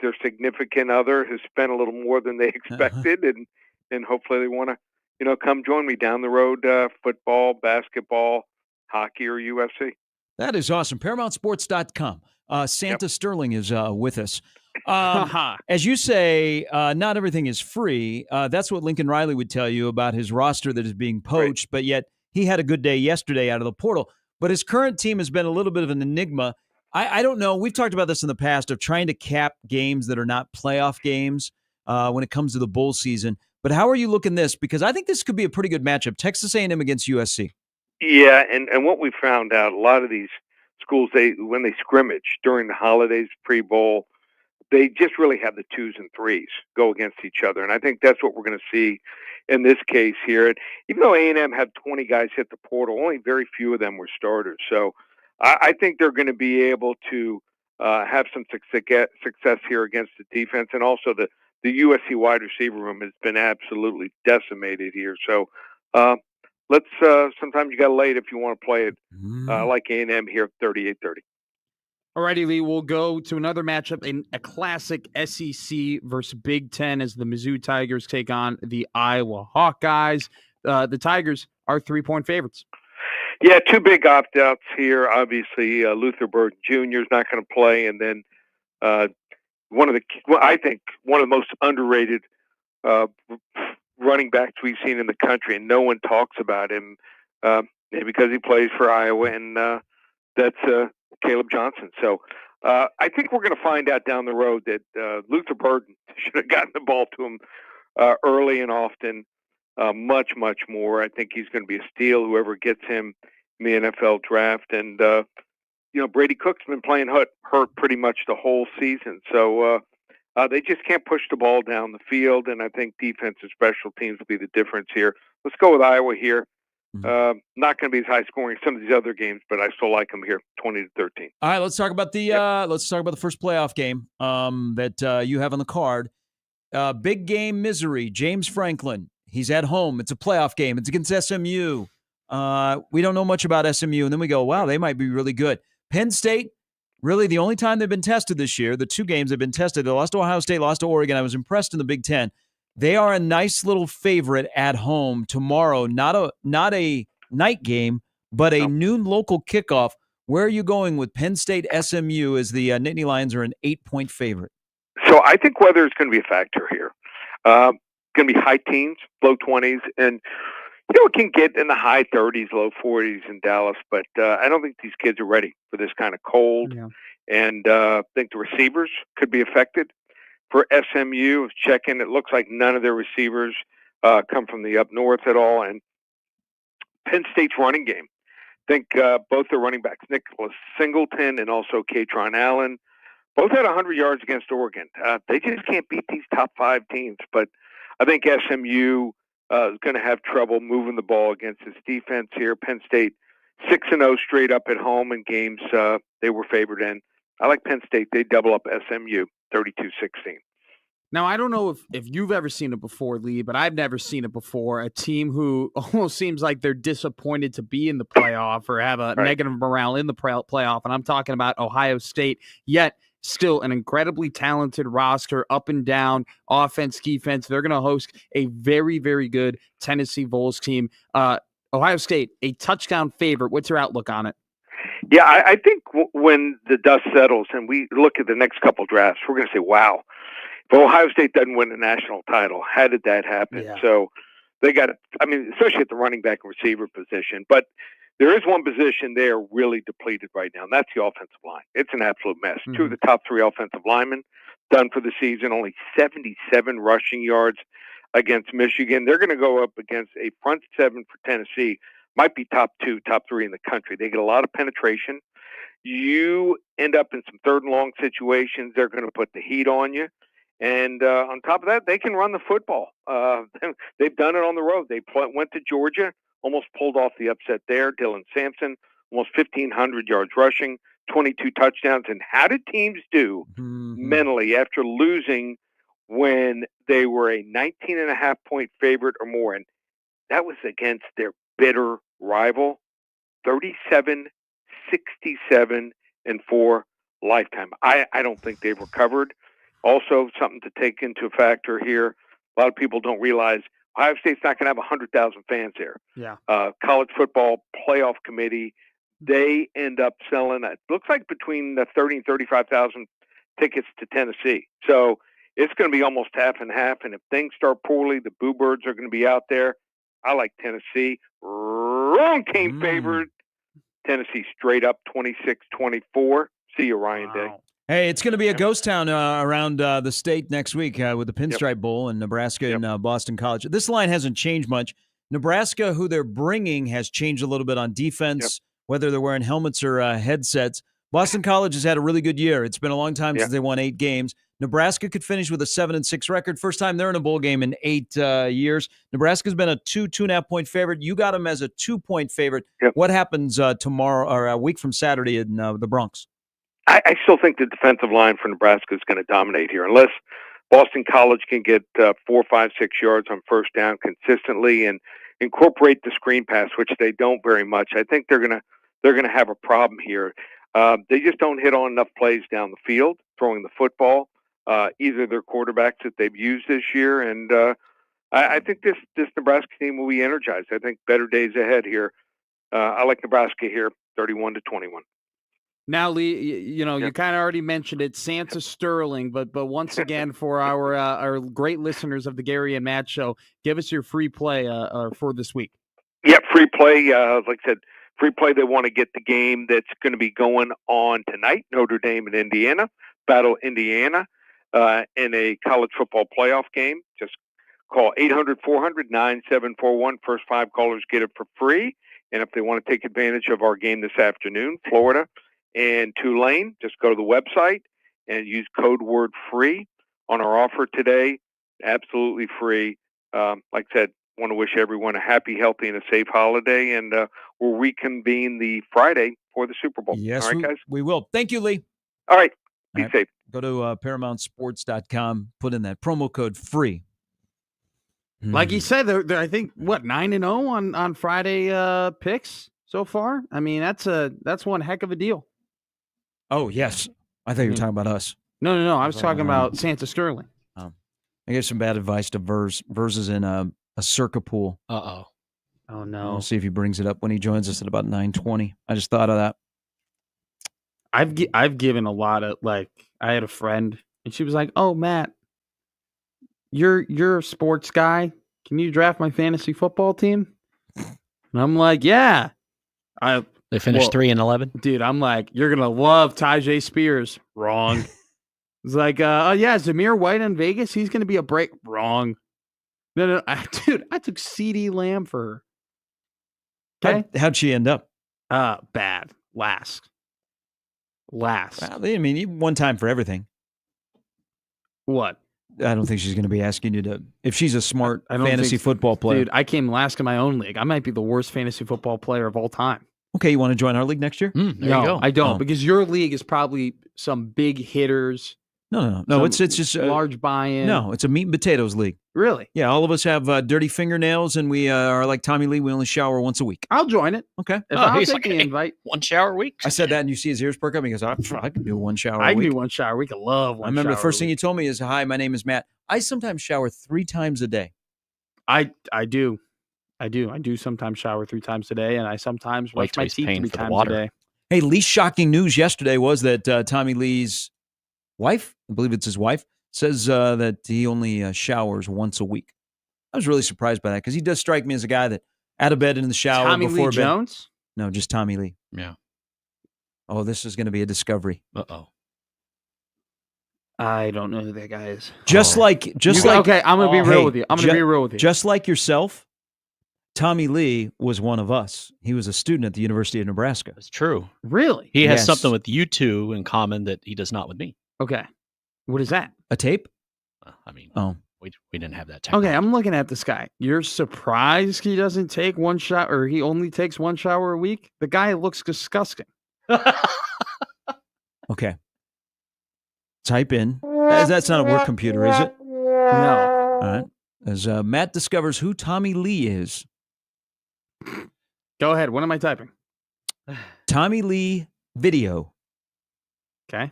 their significant other has spent a little more than they expected, and hopefully they want to come join me down the road, football, basketball, hockey, or UFC. That is awesome. ParamountSports.com. Santa Sterling is with us. As you say, not everything is free. That's what Lincoln Riley would tell you about his roster that is being poached, but yet he had a good day yesterday out of the portal. But his current team has been a little bit of an enigma. I don't know. We've talked about this in the past of trying to cap games that are not playoff games when it comes to the bowl season. But how are you looking this? Because I think this could be a pretty good matchup. Texas A&M against USC. Yeah, and what we found out, a lot of these schools, when they scrimmage during the holidays, pre-bowl, they just really have the 2s and 3s go against each other. And I think that's what we're going to see in this case here. And even though A&M had 20 guys hit the portal, only very few of them were starters. So I think they're going to be able to have some success here against the defense. And also the USC wide receiver room has been absolutely decimated here. So let's sometimes you got to lay it if you want to play it like A&M here, 38-30. Alrighty, Lee, we'll go to another matchup in a classic SEC versus Big Ten as the Mizzou Tigers take on the Iowa Hawkeyes. The Tigers are 3-point favorites. Yeah, 2 big opt-outs here. Obviously, Luther Burden Jr. is not going to play, and then I think one of the most underrated running backs we've seen in the country, and no one talks about him because he plays for Iowa, and that's Caleb Johnson. So I think we're going to find out down the road that Luther Burden should have gotten the ball to him early and often, much, much more. I think he's going to be a steal, whoever gets him in the NFL draft. And, Brady Cook's been playing hurt pretty much the whole season. So they just can't push the ball down the field, and I think defense and special teams will be the difference here. Let's go with Iowa here. Not going to be as high scoring as some of these other games, but I still like them here, 20-13. All right, let's talk about the first playoff game that you have on the card. Big game misery. James Franklin. He's at home. It's a playoff game. It's against SMU. We don't know much about SMU, and then we go, wow, they might be really good. Penn State, really the only time they've been tested this year. The 2 games they've been tested. They lost to Ohio State, lost to Oregon. I was impressed in the Big Ten. They are a nice little favorite at home tomorrow. Not a night game, but a noon local kickoff. Where are you going with Penn State SMU as the Nittany Lions are an 8-point favorite? So I think weather is going to be a factor here. Going to be high teens, low 20s, and it can get in the high 30s, low 40s in Dallas. But I don't think these kids are ready for this kind of cold. Yeah. And I think the receivers could be affected. For SMU, checking, it looks like none of their receivers come from the up north at all. And Penn State's running game, I think both their running backs, Nicholas Singleton and also Katron Allen, both had 100 yards against Oregon. They just can't beat these top 5 teams. But I think SMU is going to have trouble moving the ball against this defense here. Penn State 6-0 straight up at home in games they were favored in. I like Penn State. They double up SMU 32-16. Now, I don't know if you've ever seen it before, Lee, but I've never seen it before. A team who almost seems like they're disappointed to be in the playoff or have a negative morale in the playoff. And I'm talking about Ohio State, yet still an incredibly talented roster, up and down, offense, defense. They're going to host a very, very good Tennessee Vols team. Ohio State, a touchdown favorite. What's your outlook on it? Yeah, I think when the dust settles and we look at the next couple drafts, we're going to say, wow, if Ohio State doesn't win a national title, how did that happen? Yeah. So they got, especially at the running back and receiver position. But there is one position they're really depleted right now, and that's the offensive line. It's an absolute mess. Mm-hmm. 2 of the top 3 offensive linemen done for the season, only 77 rushing yards against Michigan. They're going to go up against a front 7 for Tennessee. Might be top 2, top 3 in the country. They get a lot of penetration. You end up in some 3rd and long situations. They're going to put the heat on you. And on top of that, they can run the football. They've done it on the road. They went to Georgia, almost pulled off the upset there. Dylan Sampson, almost 1,500 yards rushing, 22 touchdowns. And how did teams do mentally after losing when they were a 19.5-point favorite or more? And that was against their bitter rival, 37, 67, and 4 lifetime. I don't think they've recovered. Also, something to take into factor here, a lot of people don't realize Ohio State's not going to have 100,000 fans there. Yeah. College football playoff committee, they end up selling, it looks like between the 30 and 35,000 tickets to Tennessee. So it's going to be almost half and half. And if things start poorly, the Boo Birds are going to be out there. I like Tennessee. Wrong came favored. Tennessee straight up 26-24. See you, Ryan Day. Hey, it's going to be a ghost town around the state next week with the Pinstripe Bowl in Nebraska and Boston College. This line hasn't changed much. Nebraska, who they're bringing, has changed a little bit on defense, whether they're wearing helmets or headsets. Boston College has had a really good year. It's been a long time since they won 8 games. Nebraska could finish with a 7-6 record. First time they're in a bowl game in 8 years. Nebraska's been a 2.5-point favorite. You got them as a 2-point favorite. What happens tomorrow or a week from Saturday in the Bronx? I still think the defensive line for Nebraska is going to dominate here, unless Boston College can get 4, 5, 6 yards on first down consistently and incorporate the screen pass, which they don't very much. I think they're going to have a problem here. They just don't hit on enough plays down the field, throwing the football. Either their quarterbacks that they've used this year, and I think this Nebraska team will be energized. I think better days ahead here. I like Nebraska here, 31-21. Now, Lee, you kind of already mentioned it, Sansa Sterling, but once again, for our great listeners of the Gary and Matt Show, give us your free play for this week. Yeah, free play. Like I said, free play. They want to get the game that's going to be going on tonight, Notre Dame and Indiana. Battle Indiana in a college football playoff game. Just call 800-400-9741. First 5 callers get it for free. And if they want to take advantage of our game this afternoon, Florida and Tulane, just go to the website and use code word free on our offer today. Absolutely free. Like I said, want to wish everyone a happy, healthy, and a safe holiday. And we'll reconvene the Friday for the Super Bowl. Yes, all right, guys? we will. Thank you, Lee. All right. Be safe. Go to ParamountSports.com. Put in that promo code free. Like you said, they're I think, 9-0 on Friday picks so far? I mean, that's one heck of a deal. Oh, yes. I thought you were talking about us. No. I was talking about Sansa Sterling. I gave some bad advice to Verz. Verz is in a circa pool. Oh, no. We'll see if he brings it up when he joins us at about 9:20. I just thought of that. I've given a lot of, I had a friend, and she was like, "Oh, Matt, you're a sports guy. Can you draft my fantasy football team?" And I'm like, "Yeah." They finished 3-11. Dude, I'm like, "You're gonna love Tajay Spears." Wrong. It's like, yeah, Zamir White in Vegas. He's gonna be a break. Wrong. No. Dude, I took CD Lamb for her. Okay. How'd she end up? Bad. Last. Well, I mean, one time for everything. What? I don't think she's going to be asking you to. If she's a smart fantasy football player, dude, I came last in my own league. I might be the worst fantasy football player of all time. Okay, you want to join our league next year? There you go. I don't, because your league is probably some big hitters. No. It's just large buy-in. No, it's a meat and potatoes league. Really? Yeah, all of us have dirty fingernails, and we are like Tommy Lee. We only shower once a week. I'll join it. Okay. I'll take the invite. 1 shower a week. I said that, and you see his ears perk up. He goes, "I can do 1 shower a week." I can do 1 shower a week. I love 1 shower. I remember the first thing you told me is, "Hi, my name is Matt. I sometimes shower 3 times a day." I do. I do. I do sometimes shower 3 times a day, and I sometimes Wait brush till my he's teeth paying 3 for the times a water. day. Hey, least shocking news yesterday was that Tommy Lee's wife, I believe it's his wife, says that he only showers once a week. I was really surprised by that because he does strike me as a guy that out of bed and in the shower Tommy before Lee bed. Jones? No, just Tommy Lee. Yeah. Oh, this is going to be a discovery. Uh-oh. I don't know who that guy is. Just like okay, I'm gonna be real with you. I'm gonna be real with you. Just like yourself, Tommy Lee was one of us. He was a student at the University of Nebraska. That's true. Really? He has Yes. something with you two in common that he does not with me. Okay. What is that? A tape? I mean, Oh, we didn't have that technology. Okay, I'm looking at this guy. You're surprised he doesn't take one shot, or he only takes one shower a week? The guy looks disgusting. okay. Type in. That's not a work computer, is it? No. All right. As Matt discovers who Tommy Lee is. Go ahead. What am I typing? Tommy Lee video. Okay.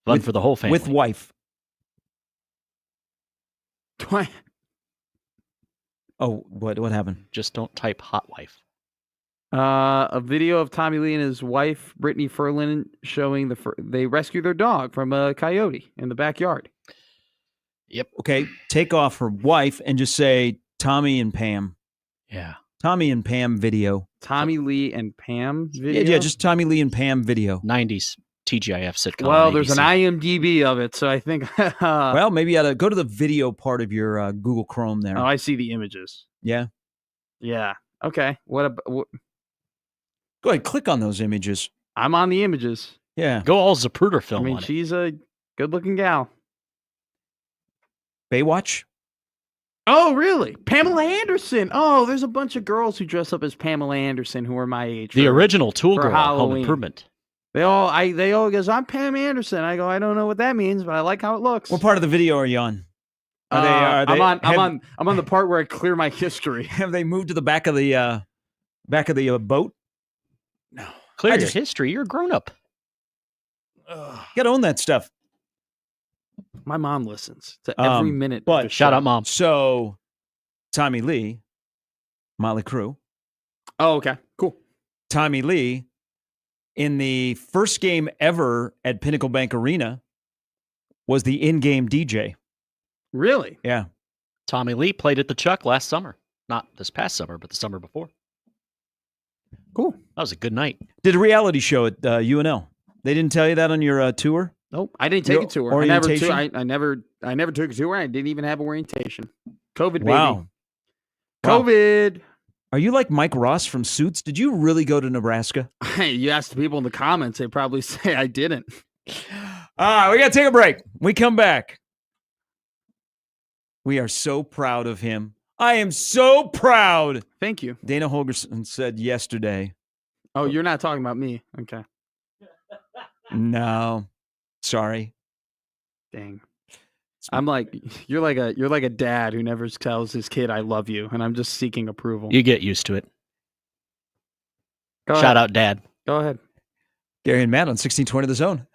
Fun for the whole family. With wife. Oh, what happened? Just don't type hot wife. A video of Tommy Lee and his wife, Brittany Ferlin, showing they rescue their dog from a coyote in the backyard. Yep. Okay. Take off her wife and just say Tommy and Pam. Yeah. Tommy and Pam video. Tommy Lee and Pam video? Yeah, just Tommy Lee and Pam video. 90s TGIF sitcom. Well, on there's an ABC. IMDb of it, so I think. Well, maybe you ought to go to the video part of your Google Chrome there. Oh, I see the images. Yeah. Yeah. Okay. What? Go ahead, click on those images. I'm on the images. Yeah. Go all Zapruder film I mean, on it. she's a good-looking gal. Baywatch? Oh, really? Pamela Anderson. Oh, there's a bunch of girls who dress up as Pamela Anderson who are my age. The for- original Tool for Girl, Home Halloween. Improvement. They all goes, I'm Pam Anderson. I go, I don't know what that means, but I like how it looks. What part of the video are you on? I'm on the part where I clear my history. Have they moved to the back of the boat? Clear I your just- history. You're a grown up. You got to own that stuff. My mom listens to every minute. of But the shout show. out, Mom. So, Tommy Lee, Motley Crue. Oh, okay, cool. Tommy Lee, in the first game ever at Pinnacle Bank Arena, was the in-game DJ. Really? Yeah. Tommy Lee played at the Chuck last summer. Not this past summer, but the summer before. Cool. That was a good night. Did a reality show at UNL. They didn't tell you that on your tour? Nope, I didn't take Your it to her. orientation? I never took it to her. I didn't even have orientation. COVID, Wow. baby. COVID. Are you like Mike Ross from Suits? Did you really go to Nebraska? You ask the people in the comments, they probably say I didn't. All right, we got to take a break. We come back. We are so proud of him. I am so proud. Thank you. Dana Holgerson said yesterday. Oh, you're not talking about me. Okay. No, sorry. Dang. I'm like you're like a dad who never tells his kid I love you, and I'm just seeking approval. You get used to it. Go Shout ahead. out, Dad. Go ahead. Gary and Matt on 1620 The Zone.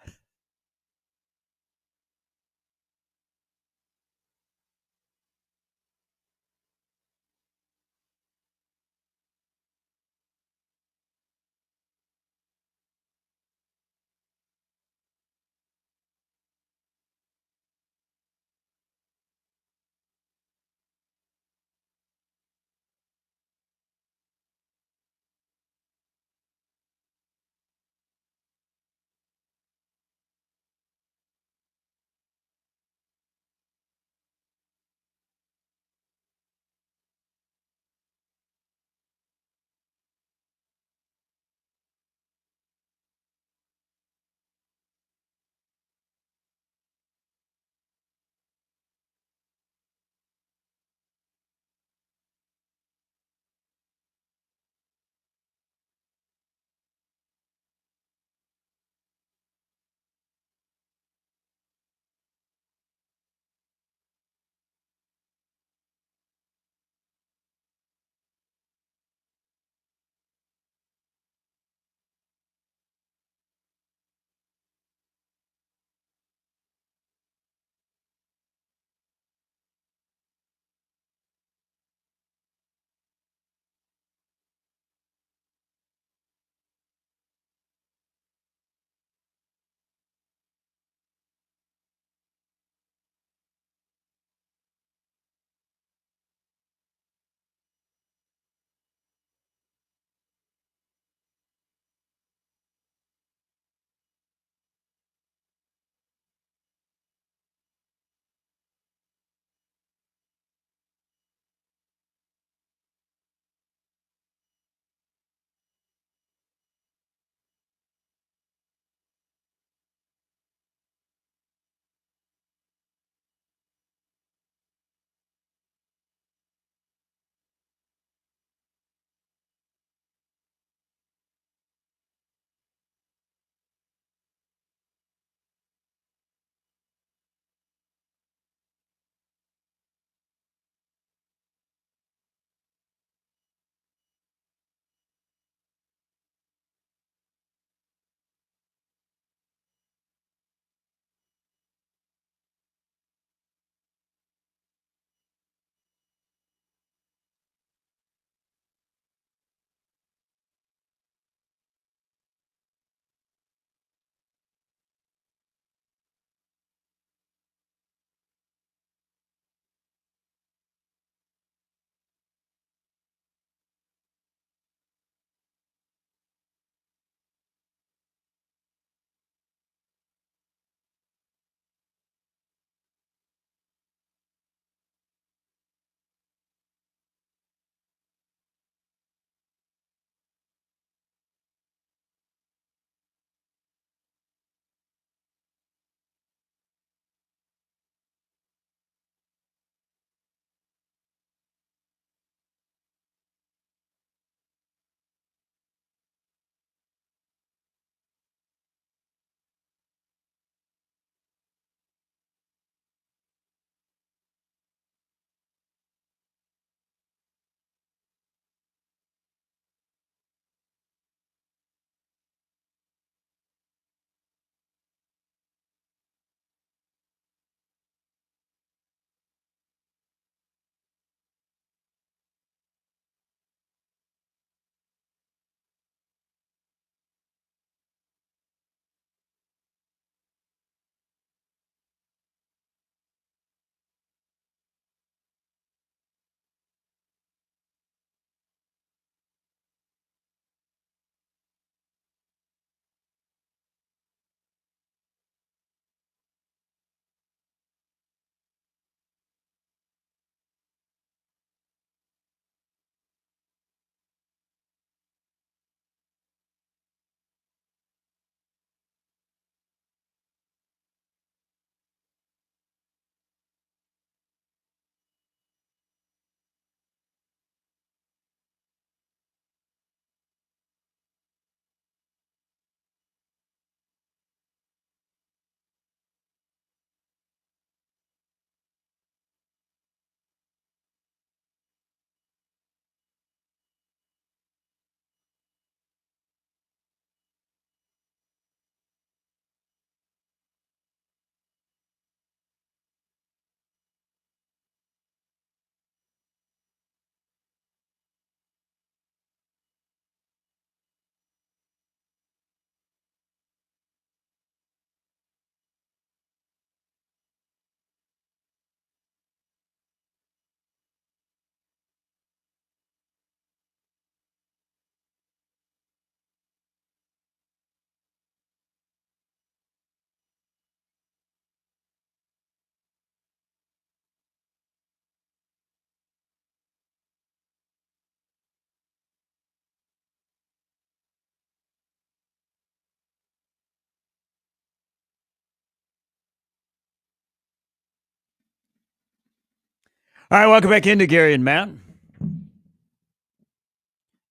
All right, welcome back into Gary and Matt.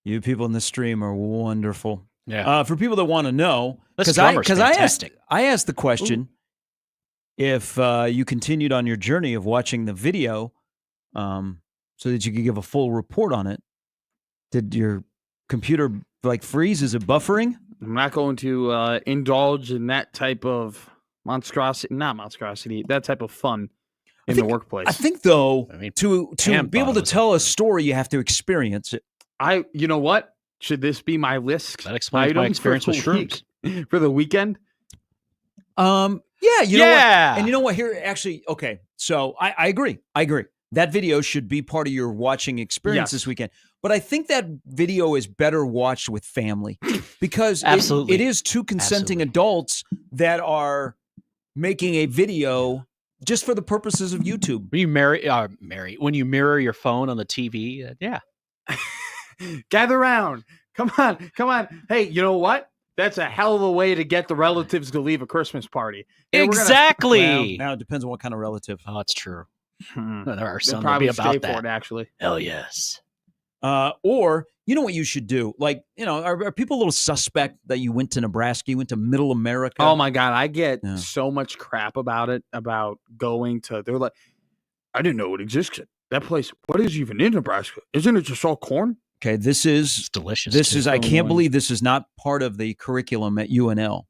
You people in the stream are wonderful. Yeah. For people that want to know, This I drummer's fantastic. asked the question if you continued on your journey of watching the video, so that you could give a full report on it. Did your computer freeze? Is it buffering? I'm not going to indulge in that type of monstrosity, that type of fun in the workplace. I think though, to be able to tell a story, you have to experience it. You know what? Should this be my list? That explains my experience with shrooms for the weekend. Yeah, you know what? And you know what? Here, actually, okay. So I agree. That video should be part of your watching experience this weekend. But I think that video is better watched with family because Absolutely. it is two consenting adults that are making a video just for the purposes of YouTube. When you when you mirror your phone on the TV, yeah. Gather around. Come on. Hey, you know what? That's a hell of a way to get the relatives to leave a Christmas party. Hey, Exactly. Now it depends on what kind of relative. Oh, it's true. There are some probably that be about stay that. for it, actually. Hell yes. Or you know what you should do? Are people a little suspect that you went to Nebraska? You went to Middle America? Oh my God, I get so much crap about it. About going to. They're like, I didn't know it existed. That place. What is even in Nebraska? Isn't it just all corn? Okay, this is delicious. This is. I can't believe this is not part of the curriculum at UNL.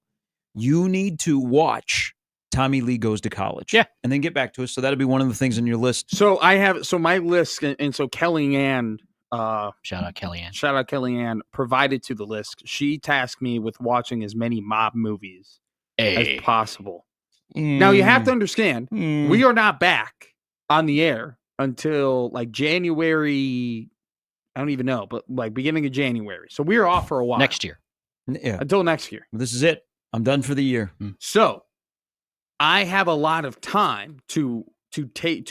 You need to watch Tommy Lee Goes to College. Yeah, and then get back to us. So that'll be one of the things on your list. So my list, and so Kellyanne. Shout out Kellyanne. Shout out Kellyanne provided to the list. She tasked me with watching as many mob movies as possible. Now you have to understand, we are not back on the air until January. I don't even know, but beginning of January. So we are off for a while. Next year. Yeah. Until next year. This is it. I'm done for the year. So I have a lot of time to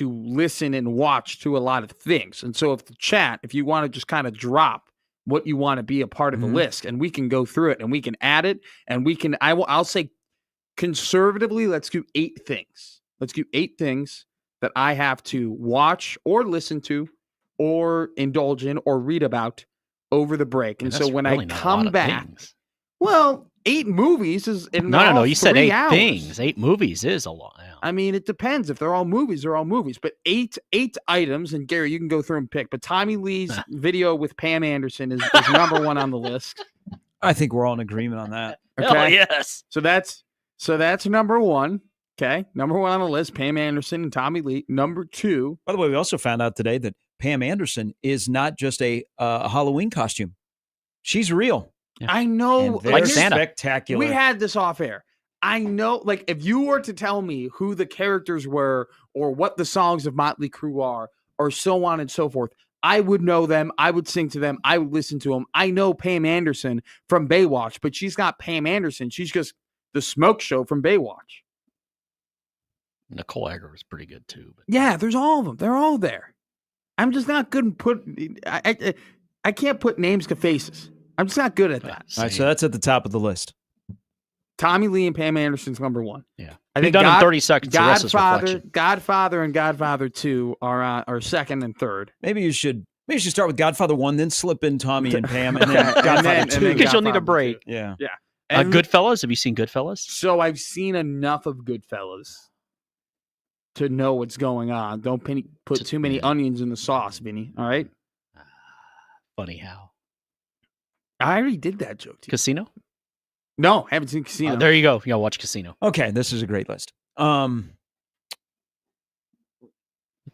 listen and watch to a lot of things. And so if you want to just kind of drop what you want to be a part of the list, and we can go through it and we can add it and I'll say conservatively, let's do 8 things. Let's do 8 things that I have to watch or listen to or indulge in or read about over the break. And so when I come back, 8 movies is no. You said 8 hours. things. 8 movies is a lot. I mean, it depends. If they're all movies, they're all movies. But 8 items, and Gary, you can go through and pick. But Tommy Lee's video with Pam Anderson is number 1 on the list. I think we're all in agreement on that. Okay? Hell yes. So that's number 1. Okay, number 1 on the list, Pam Anderson and Tommy Lee. Number 2. By the way, we also found out today that Pam Anderson is not just a Halloween costume. She's real. Yeah. I know. Like spectacular. We had this off air. I know, if you were to tell me who the characters were or what the songs of Motley Crue are or so on and so forth, I would know them. I would sing to them. I would listen to them. I know Pam Anderson from Baywatch, but she's not Pam Anderson. She's just the smoke show from Baywatch. Nicole Egger was pretty good too. But. Yeah, there's all of them. They're all there. I'm just not good at I can't put names to faces. I'm just not good at that. All right, so that's at the top of the list. Tommy Lee and Pam Anderson's number 1. Yeah, I think done in 30 seconds. Godfather and Godfather 2 are second and third. Maybe you should start with Godfather 1, then slip in Tommy and Pam, and then Godfather 2. Because you'll need a break. Yeah. And Goodfellas. Have you seen Goodfellas? So I've seen enough of Goodfellas to know what's going on. Don't put too many onions in the sauce, Vinny. All right. Funny how. I already did that joke. Casino? No, haven't seen Casino. There you go. You gotta watch Casino. Okay, this is a great list.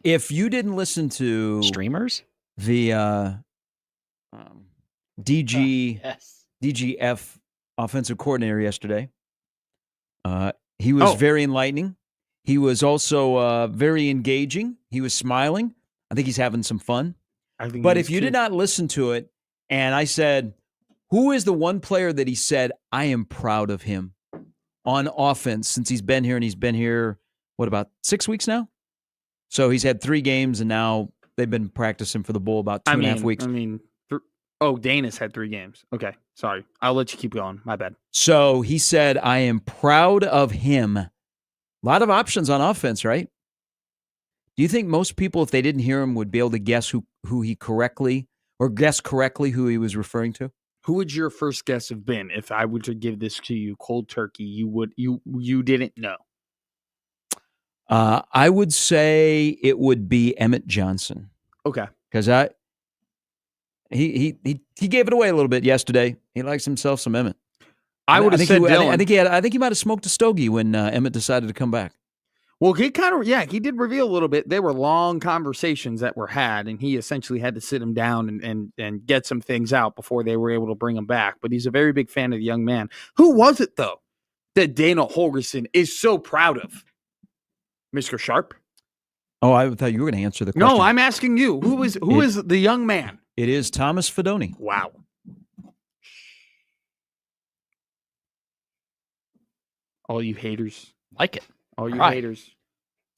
If you didn't listen to streamers, the DGF offensive coordinator yesterday, he was very enlightening. He was also very engaging. He was smiling. I think he's having some fun. But if you did not listen to it, and I said, who is the one player that he said, I am proud of him on offense since he's been here, and he's been here, what, about 6 weeks now? So he's had 3 games, and now they've been practicing for the bowl about 2.5 weeks. Dana's had 3 games. Okay, sorry. I'll let you keep going. My bad. So he said, I am proud of him. A lot of options on offense, right? Do you think most people, if they didn't hear him, would be able to guess who he correctly or guess correctly who he was referring to? Who would your first guess have been if I were to give this to you cold turkey? You didn't know. I would say it would be Emmett Johnson. Okay, because he gave it away a little bit yesterday. He likes himself some Emmett. I would have said Dylan. I think he might have smoked a stogie when Emmett decided to come back. Well, he did reveal a little bit. There were long conversations that were had, and he essentially had to sit him down and get some things out before they were able to bring him back. But he's a very big fan of the young man. Who was it, though, that Dana Holgerson is so proud of? Mr. Sharp? Oh, I thought you were going to answer the question. No, I'm asking you. Who is the young man? It is Thomas Fedoni. Wow. All you haters. Like it. All you haters.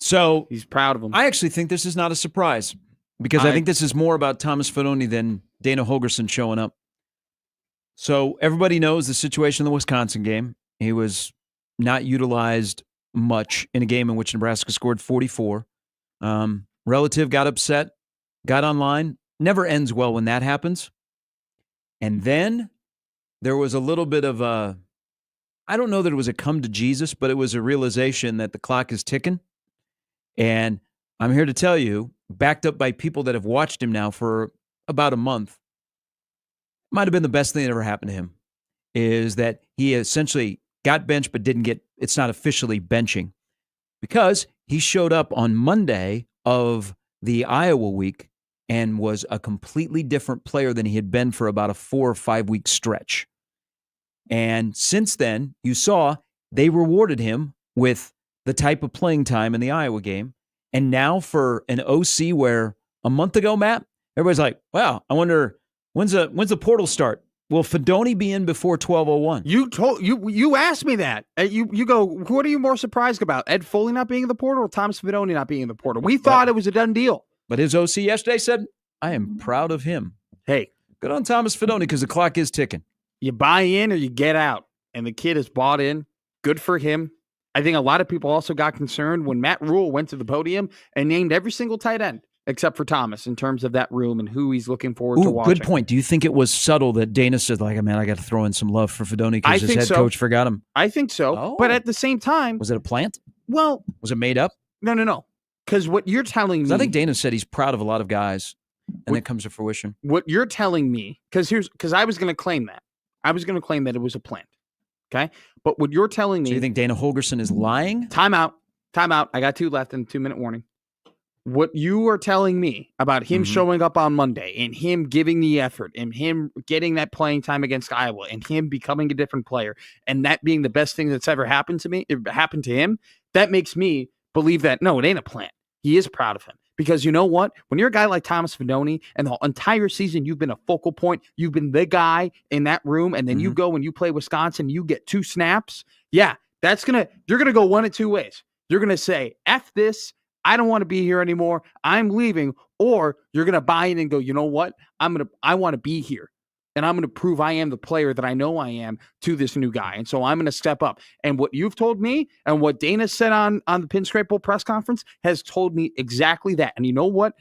So he's proud of him. I actually think this is not a surprise because I think this is more about Thomas Fedoni than Dana Holgerson showing up. So everybody knows the situation in the Wisconsin game. He was not utilized much in a game in which Nebraska scored 44. Relative got upset, got online. Never ends well when that happens. And then there was a little bit of a, I don't know that it was a come to Jesus, but it was a realization that the clock is ticking. And I'm here to tell you, backed up by people that have watched him now for about a month, might have been the best thing that ever happened to him, is that he essentially got benched but didn't get, it's not officially benching, because he showed up on Monday of the Iowa week and was a completely different player than he had been for about a 4 or 5 week stretch. And since then, you saw they rewarded him with the type of playing time in the Iowa game. And now for an OC where a month ago, Matt, everybody's like, wow, I wonder when's the portal start? Will Fedoni be in before 12:01? You asked me that. You go, what are you more surprised about? Ed Foley not being in the portal or Thomas Fedoni not being in the portal? We thought it was a done deal. But his OC yesterday said, I am proud of him. Hey, good on Thomas Fedoni because the clock is ticking. You buy in or you get out. And the kid has bought in. Good for him. I think a lot of people also got concerned when Matt Rule went to the podium and named every single tight end except for Thomas in terms of that room and who he's looking forward to watching. Good point. Do you think it was subtle that Dana said, like, man, I got to throw in some love for Fedoni because his head coach forgot him? I think so. Oh. But at the same time. Was it a plant? Well. Was it made up? No. Because what you're telling me. I think Dana said he's proud of a lot of guys, and that comes to fruition. What you're telling me, because I was going to claim that. I was going to claim that it was a plant. Okay? But what you're telling me. So you think Dana Holgerson is lying? Time out. I got 2 left in the 2-minute warning. What you are telling me about him showing up on Monday and him giving the effort and him getting that playing time against Iowa and him becoming a different player and that being the best thing that's ever happened to him, that makes me believe that, no, it ain't a plant. He is proud of him. Because you know what? When you're a guy like Thomas Fedoni and the entire season you've been a focal point, you've been the guy in that room, and then you go and you play Wisconsin, you get 2 snaps, yeah, you're going to go one of 2 ways. You're going to say, F this, I don't want to be here anymore, I'm leaving, or you're going to buy in and go, you know what? I want to be here. And I'm going to prove I am the player that I know I am to this new guy. And so I'm going to step up. And what you've told me and what Dana said on the Pinstripe Bowl press conference has told me exactly that. And you know what?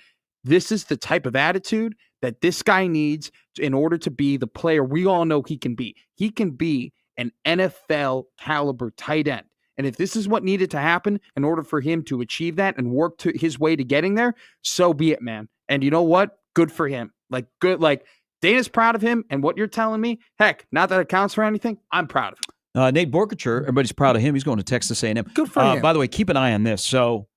This is the type of attitude that this guy needs in order to be the player we all know he can be. He can be an NFL caliber tight end. And if this is what needed to happen in order for him to achieve that and work to his way to getting there, so be it, man. And you know what? Good for him. Dana's proud of him, and what you're telling me, heck, not that it counts for anything, I'm proud of him. Nate Borkacher, everybody's proud of him. He's going to Texas A&M. Good for him. By the way, keep an eye on this. So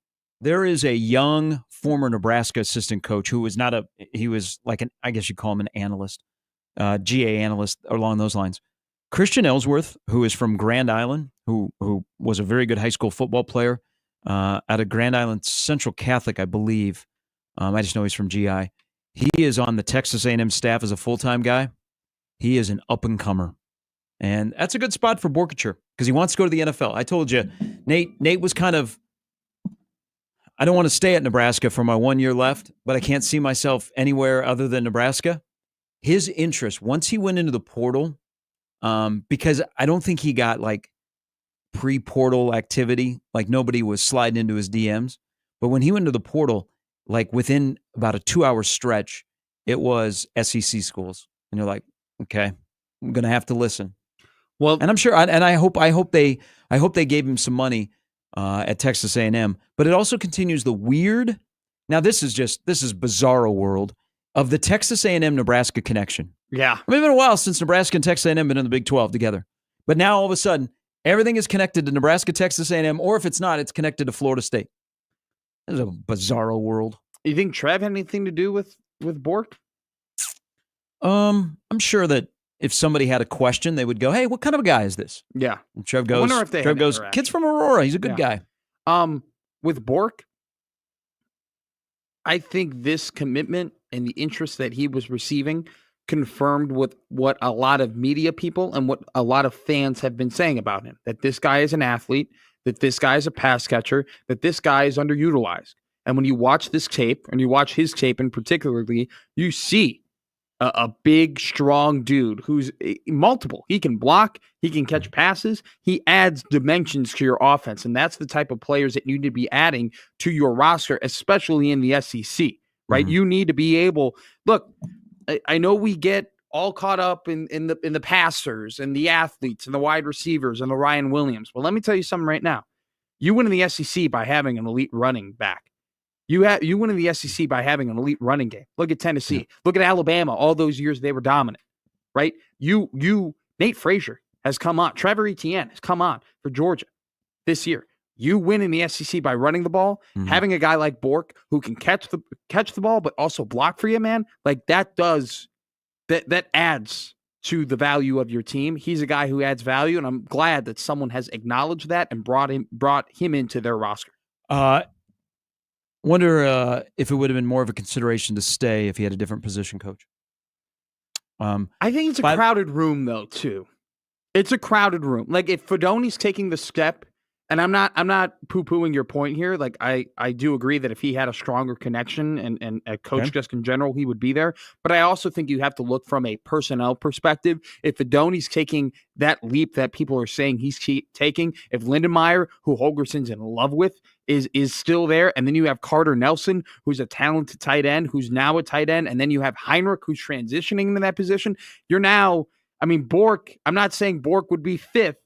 there is a young former Nebraska assistant coach who was he was like I guess you'd call him an analyst, GA analyst along those lines. Christian Ellsworth, who is from Grand Island, who was a very good high school football player out of Grand Island Central Catholic, I believe. I just know he's from GI. He is on the Texas A&M staff as a full-time guy. He is an up-and-comer. And that's a good spot for Borkacher because he wants to go to the NFL. I told you, Nate was kind of, I don't want to stay at Nebraska for my 1 year left, but I can't see myself anywhere other than Nebraska. His interest, once he went into the portal, because I don't think he got like pre-portal activity, like nobody was sliding into his DMs. But when he went to the portal, like within about a 2-hour stretch, it was SEC schools. And you're like, okay, I'm going to have to listen. Well, and I'm sure, I hope they gave him some money at Texas A&M. But it also continues the weird. Now this is bizarro world of the Texas A&M Nebraska connection. Yeah, I mean, it's been a while since Nebraska and Texas A&M been in the Big 12 together. But now all of a sudden, everything is connected to Nebraska, Texas A&M, or if it's not, it's connected to Florida State. This is a bizarro world. You think Trev had anything to do with Bork? I'm sure that if somebody had a question, they would go, "Hey, what kind of a guy is this?" Yeah. And Trev I goes, wonder if they had interaction. "Kid's from Aurora. He's a good guy." With Bork, I think this commitment and the interest that he was receiving confirmed with what a lot of media people and what a lot of fans have been saying about him, that this guy is an athlete, that this guy is a pass catcher, that this guy is underutilized. And when you watch this tape, and you watch his tape in particularly, you see a big, strong dude who's multiple. He can block. He can catch passes. He adds dimensions to your offense. And that's the type of players that you need to be adding to your roster, especially in the SEC, right? You need to be able – look, I know we get all caught up in the passers and the athletes and the wide receivers and the Ryan Williams. Well, let me tell you something right now. You win in the SEC by having an elite running back. You win in the SEC by having an elite running game. Look at Tennessee. Look at Alabama. All those years they were dominant, right? Nate Frazier has come on. Trevor Etienne has come on for Georgia this year. You win in the SEC by running the ball, having a guy like Bork who can catch the ball but also block for you, man. Like that adds to the value of your team. He's a guy who adds value, and I'm glad that someone has acknowledged that and brought him into their roster. Wonder if it would have been more of a consideration to stay if he had a different position coach. I think it's a crowded room, though, too. It's a crowded room. Like, if Fedoni's taking the step, and I'm not poo-pooing your point here. Like, I do agree that if he had a stronger connection and a coach just in general, he would be there. But I also think you have to look from a personnel perspective. If Fedoni's taking that leap that people are saying he's taking, if Lindenmeyer, who Holgerson's in love with, is still there, and then you have Carter Nelson, who's a talented tight end, who's now a tight end, and then you have Heinrich, who's transitioning into that position, you're now, I mean, Bork, I'm not saying Bork would be fifth,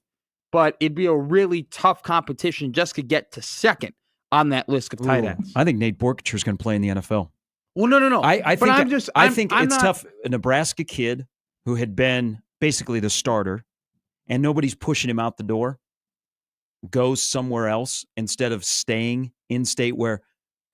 but it'd be a really tough competition just to get to second on that list of tight ends. I think Nate Borkature is going to play in the NFL. Well, no. I think it's tough. A Nebraska kid who had been basically the starter, and nobody's pushing him out the door, goes somewhere else instead of staying in state where,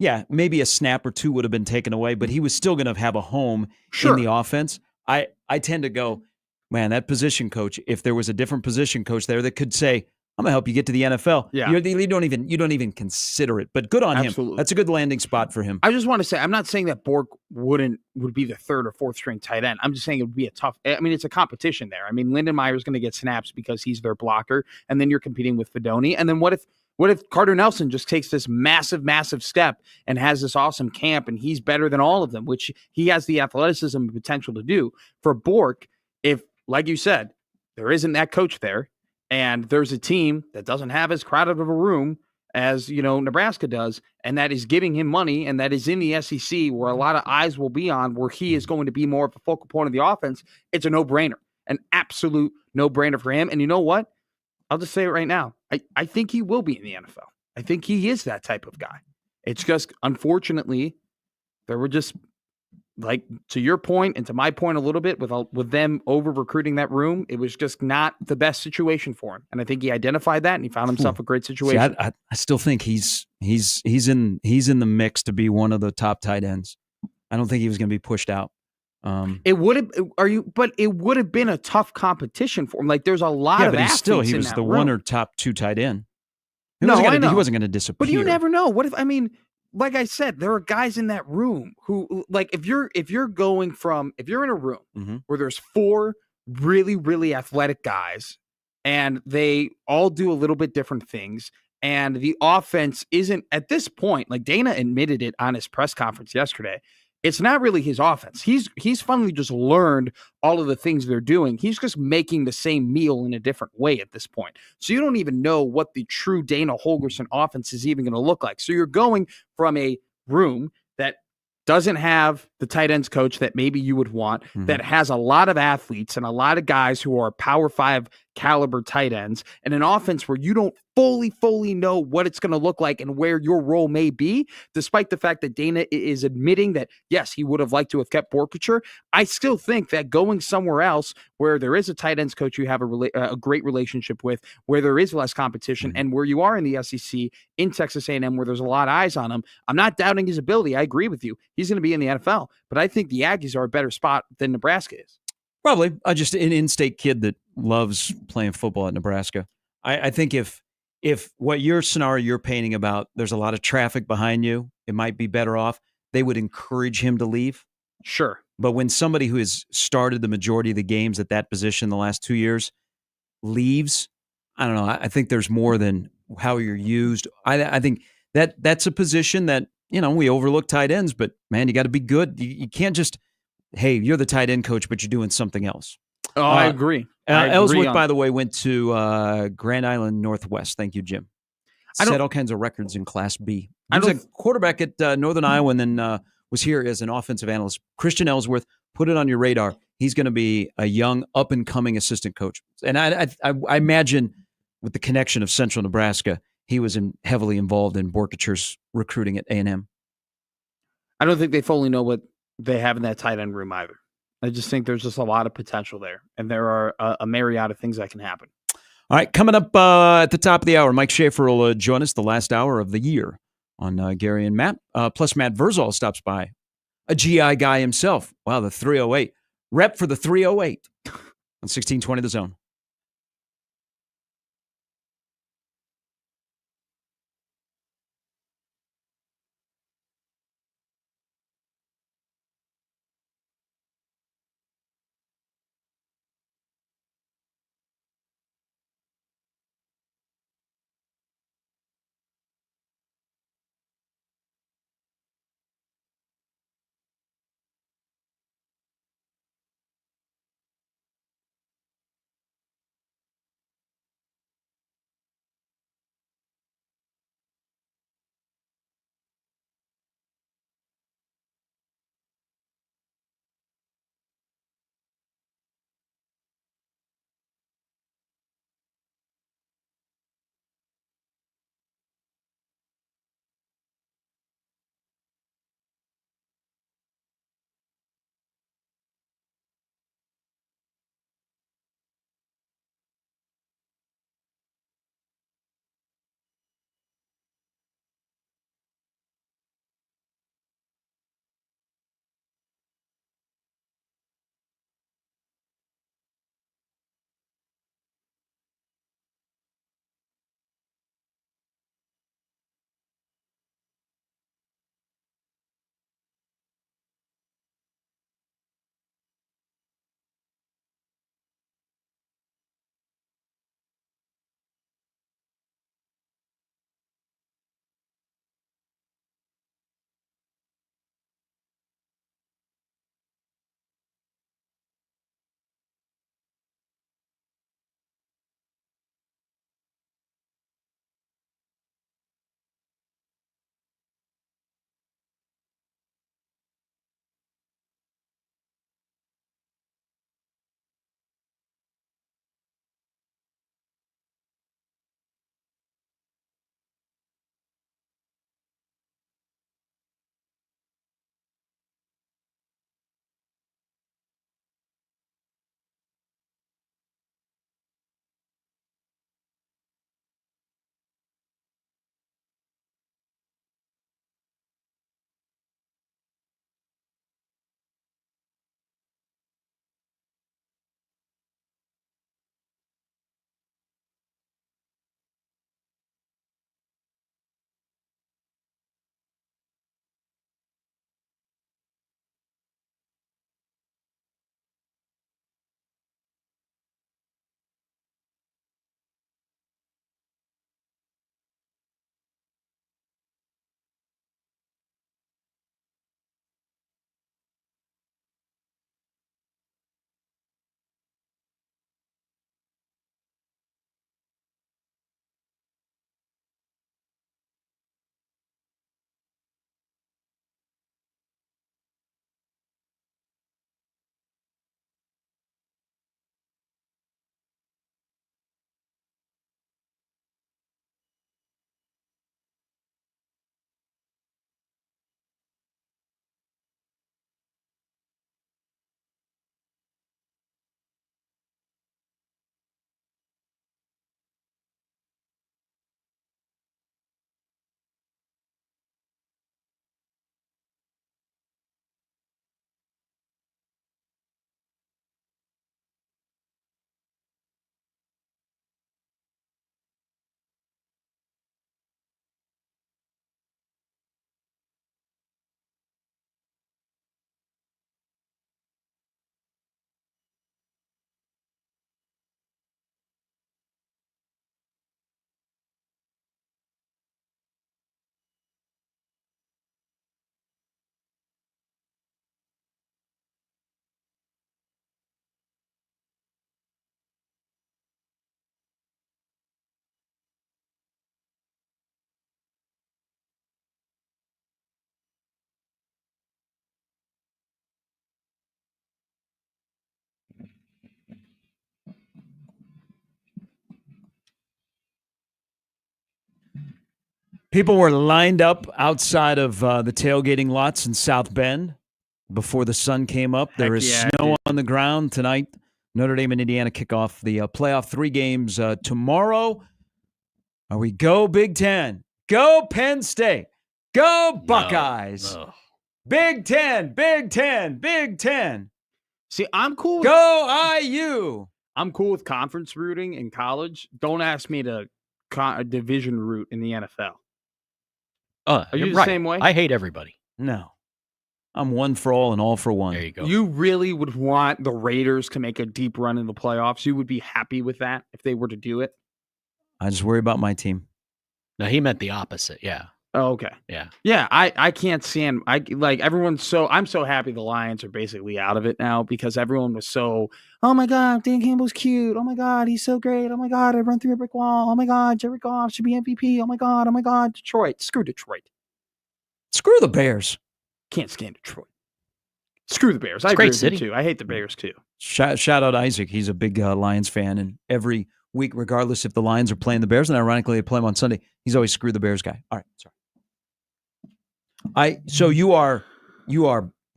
yeah, maybe a snap or two would have been taken away, but he was still going to have a home in the offense. I tend to go, man, that position coach, if there was a different position coach there that could say, I'm going to help you get to the NFL. Yeah. You don't even consider it, but good on him. That's a good landing spot for him. I just want to say, I'm not saying that Bork would be the third or fourth string tight end. I'm just saying it would be a tough, I mean, it's a competition there. I mean, Lindenmeyer is going to get snaps because he's their blocker, and then you're competing with Fedoni. And then what if Carter Nelson just takes this massive, massive step and has this awesome camp, and he's better than all of them, which he has the athleticism and potential to do. For Bork, if, like you said, there isn't that coach there, and there's a team that doesn't have as crowded of a room as, Nebraska does, and that is giving him money, and that is in the SEC where a lot of eyes will be on, where he is going to be more of a focal point of the offense, it's a no-brainer, an absolute no-brainer for him. And you know what? I'll just say it right now. I think he will be in the NFL. I think he is that type of guy. It's just, unfortunately, there were just, like, to your point and to my point a little bit, with them over recruiting that room, it was just not the best situation for him. And I think he identified that, and he found himself a great situation. See, I still think he's in the mix to be one of the top tight ends. I don't think he was going to be pushed out. It would have been a tough competition for him. Like, there's a lot of athletes he was the room. one or top two tight end. He I wasn't know. going to disappear. But you never know. What if, I mean, like I said, there are guys in that room who, like, if you're in a room where there's four really, really athletic guys, and they all do a little bit different things, and the offense isn't, at this point, like Dana admitted it on his press conference yesterday, it's not really his offense. He's finally just learned all of the things they're doing. He's just making the same meal in a different way at this point. So you don't even know what the true Dana Holgorsen offense is even going to look like. So you're going from a room that doesn't have the tight ends coach that maybe you would want, that has a lot of athletes and a lot of guys who are Power 5 caliber tight ends, and an offense where you don't fully know what it's going to look like and where your role may be, despite the fact that Dana is admitting that, yes, he would have liked to have kept Borkacher. I still think that going somewhere else where there is a tight ends coach you have a great relationship with, where there is less competition, and where you are in the SEC, in Texas A&M, where there's a lot of eyes on him, I'm not doubting his ability. I agree with you. He's going to be in the NFL, but I think the Aggies are a better spot than Nebraska is. Probably. Just an in-state kid that loves playing football at Nebraska. I think if what your scenario you're painting about, there's a lot of traffic behind you, it might be better off, they would encourage him to leave. Sure. But when somebody who has started the majority of the games at that position the last 2 years leaves, I don't know. I think there's more than how you're used. I think that's a position that, we overlook tight ends, but man, you got to be good. You can't just, hey, you're the tight end coach, but you're doing something else. Oh, I agree. Ellsworth, by the way, went to Grand Island Northwest. Thank you, Jim. Set all kinds of records in Class B. He was a quarterback at Northern Iowa and then was here as an offensive analyst. Christian Ellsworth, put it on your radar. He's going to be a young, up-and-coming assistant coach. And I imagine with the connection of Central Nebraska, he was heavily involved in Borkacher's recruiting at A&M. I don't think they fully know what they have in that tight end room either. I just think there's just a lot of potential there, and there are a myriad of things that can happen. All right, coming up at the top of the hour, Mike Schaefer will join us the last hour of the year on Gary and Matt. Plus, Matt Verzal stops by, a GI guy himself. Wow, the 308. Rep for the 308 on 1620 The Zone. People were lined up outside of the tailgating lots in South Bend before the sun came up. There is snow on the ground tonight. Notre Dame and Indiana kick off the playoff 3 games tomorrow. We go Big Ten. Go Penn State. Go Buckeyes. No. Big Ten, Big Ten, Big Ten. See, I'm cool. Go IU. I'm cool with conference rooting in college. Don't ask me to division root in the NFL. Are you the same way? I hate everybody. No. I'm one for all and all for one. There you go. You really would want the Raiders to make a deep run in the playoffs? You would be happy with that if they were to do it? I just worry about my team. No, he meant the opposite. Yeah. Oh, okay. Yeah. Yeah, I can't stand I'm so happy the Lions are basically out of it now because everyone was so, oh my God, Dan Campbell's cute. Oh my God, he's so great. Oh my God, I run through a brick wall. Oh my God, Jared Goff should be MVP. Oh my God, Detroit. Screw Detroit. Screw the Bears. Can't stand Detroit. Screw the Bears. I It's a agree great with you city. too. I hate the Bears too. Shout out Isaac. He's a big Lions fan, and every week, regardless if the Lions are playing the Bears, and ironically they play them on Sunday, he's always screw the Bears guy. All right, sorry. So you are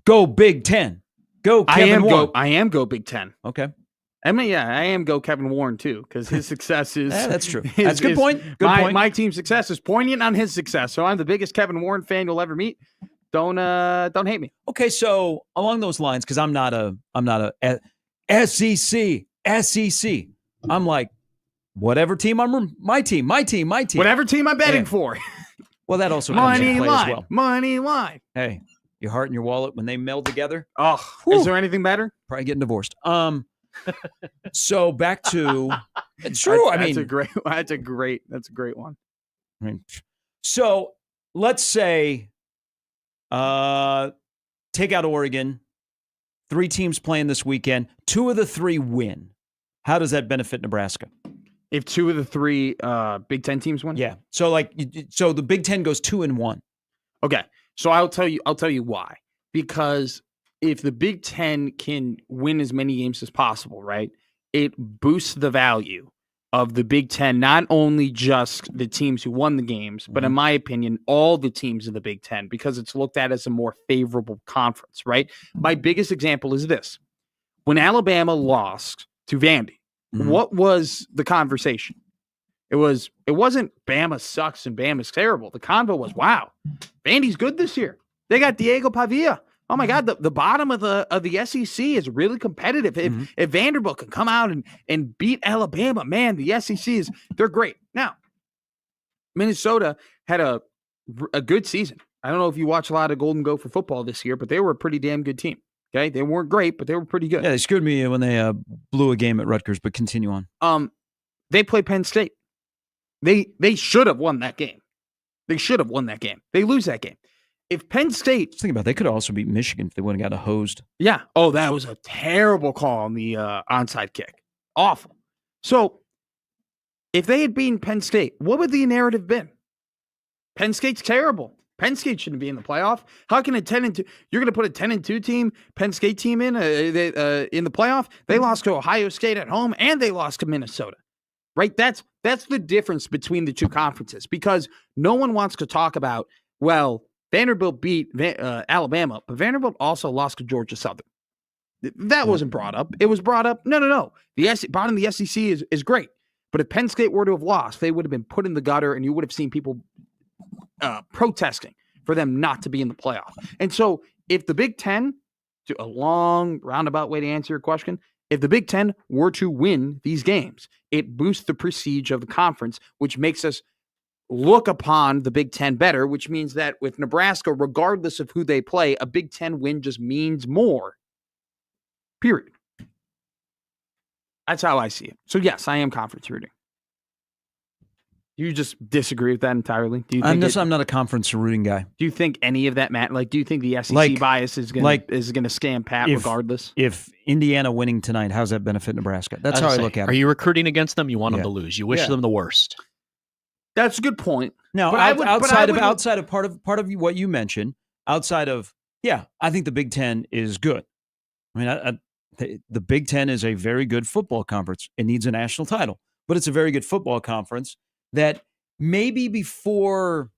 go Big Ten. Go Kevin Warren. I am go Big Ten. Okay. I mean, yeah, I am go Kevin Warren too because his success is. Yeah, that's true. That's a good point. Good point. My team's success is poignant on his success, so I'm the biggest Kevin Warren fan you'll ever meet. Don't hate me. Okay, so along those lines, because I'm not a SEC. I'm like, whatever team my team. Whatever team I'm betting for. Well, that also comes into play as well. Money line. Hey, your heart and your wallet when they meld together. Oh, is there anything better? Probably getting divorced. So back to it's true. That's a great one. I mean, so let's say, take out Oregon. 3 teams playing this weekend. 2 of the 3 win. How does that benefit Nebraska? If 2 of the 3 Big Ten teams win? Yeah. So so the Big Ten goes 2-1. Okay. So I'll tell you why. Because if the Big Ten can win as many games as possible, right, it boosts the value of the Big Ten, not only just the teams who won the games, but in my opinion, all the teams in the Big Ten, because it's looked at as a more favorable conference, right? My biggest example is this. When Alabama lost to Vandy, what was the conversation? It wasn't Bama sucks and Bama's terrible. The convo was, wow, Vandy's good this year. They got Diego Pavia. Oh my God, the bottom of the SEC is really competitive. If Vanderbilt can come out and beat Alabama, man, the SEC they're great. Now, Minnesota had a good season. I don't know if you watch a lot of Golden Gopher football this year, but they were a pretty damn good team. Okay, they weren't great, but they were pretty good. Yeah, they screwed me when they blew a game at Rutgers. But continue on. They play Penn State. They should have won that game. They should have won that game. They lose that game. If Penn State, think about it, they could also beat Michigan if they wouldn't have got hosed. Yeah. Oh, that was a terrible call on the onside kick. Awful. So if they had beaten Penn State, what would the narrative been? Penn State's terrible. Penn State shouldn't be in the playoff. How can a 10-2? You're going to put a 10-2 team, Penn State team in the playoff? They lost to Ohio State at home, and they lost to Minnesota. Right? That's the difference between the two conferences, because no one wants to talk about, well, Vanderbilt beat Alabama, but Vanderbilt also lost to Georgia Southern. That wasn't brought up. It was brought up. No. The bottom of the SEC is great, but if Penn State were to have lost, they would have been put in the gutter, and you would have seen people protesting for them not to be in the playoff. And so if the Big Ten, to a long roundabout way to answer your question, if the Big Ten were to win these games, it boosts the prestige of the conference, which makes us look upon the Big Ten better, which means that with Nebraska, regardless of who they play, a Big Ten win just means more. Period. That's how I see it. So yes, I am conference rooting. Do you just disagree with that entirely? Do you think I'm not a conference rooting guy. Do you think any of that matters? Like, do you think the SEC bias is going to scam Pat regardless? If Indiana winning tonight, how's that benefit Nebraska? That's how I look at it. Are you recruiting against them? You want them to lose. You wish them the worst. That's a good point. Now, outside of part of what you mentioned, outside of I think the Big Ten is good. I mean, the Big Ten is a very good football conference. It needs a national title, but it's a very good football conference that maybe before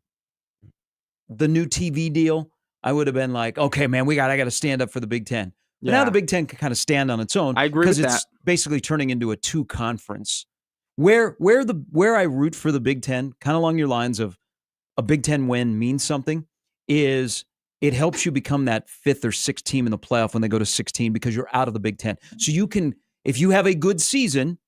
the new TV deal, I would have been like, okay, man, I got to stand up for the Big Ten. But now the Big Ten can kind of stand on its own. I agree with because it's basically turning into a 2-conference. Where I root for the Big Ten, kind of along your lines of a Big Ten win means something, is it helps you become that 5th or 6th team in the playoff when they go to 16 because you're out of the Big Ten. So you can, if you have a good season,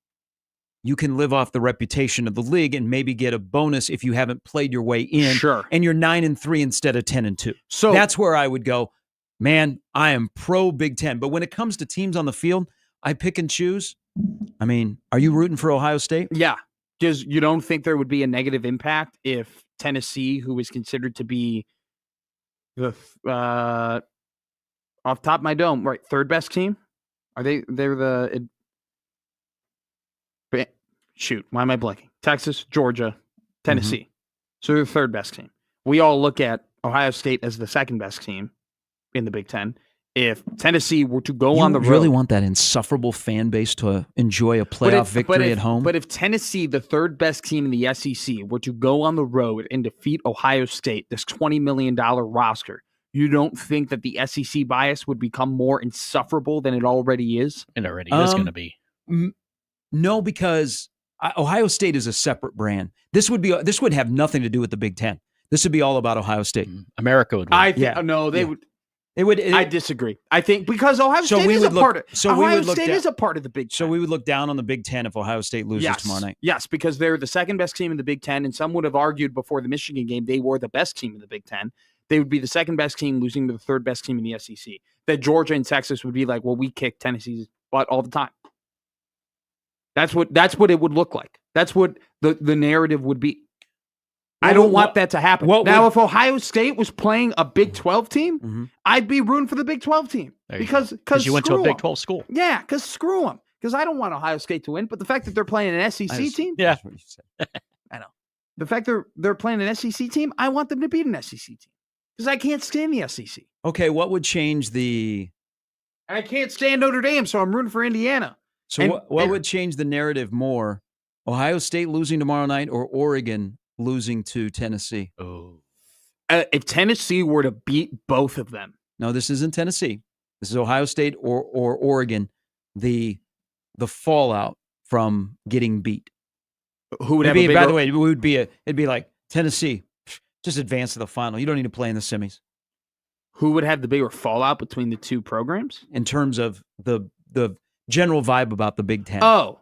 you can live off the reputation of the league and maybe get a bonus if you haven't played your way in. Sure. And you're 9-3 instead of 10-2. So that's where I would go, man, I am pro Big Ten. But when it comes to teams on the field, I pick and choose. I mean, are you rooting for Ohio State? Yeah. Because you don't think there would be a negative impact if Tennessee, who is considered to be the off top of my dome, right, 3rd best team? They're the shoot, why am I blanking? Texas, Georgia, Tennessee. So they're the 3rd best team. We all look at Ohio State as the 2nd best team in the Big Ten. If Tennessee were to go on the road, you really want that insufferable fan base to enjoy a playoff victory at home? But if Tennessee, the 3rd best team in the SEC, were to go on the road and defeat Ohio State, this $20 million roster, you don't think that the SEC bias would become more insufferable than it already is? It already is going to be. No, because Ohio State is a separate brand. This would have nothing to do with the Big Ten. This would be all about Ohio State. America would win. Would. I disagree. I think because Ohio State is a part of the Big Ten. So we would look down on the Big Ten if Ohio State loses tomorrow night. Yes, because they're the 2nd best team in the Big Ten, and some would have argued before the Michigan game they were the best team in the Big Ten. They would be the 2nd best team losing to the 3rd best team in the SEC. That Georgia and Texas would be like, well, we kick Tennessee's butt all the time. That's what it would look like. That's what the narrative would be. I don't want that to happen. If Ohio State was playing a Big 12 team, I'd be rooting for the Big 12 team because you went to a Big 12 school. Yeah, because screw them. Because I don't want Ohio State to win. But the fact that they're playing an SEC team, yeah, that's what you said. I know. The fact they're playing an SEC team, I want them to beat an SEC team because I can't stand the SEC. Okay, what would change the? And I can't stand Notre Dame, so I'm rooting for Indiana. So what would change the narrative more? Ohio State losing tomorrow night or Oregon losing to Tennessee? Oh, if Tennessee were to beat both of them. No, this isn't Tennessee. This is Ohio State or Oregon. The fallout from getting beat. Who would have a bigger... By the way, it'd be like Tennessee, just advance to the final. You don't need to play in the semis. Who would have the bigger fallout between the two programs? In terms of the general vibe about the Big Ten. Oh.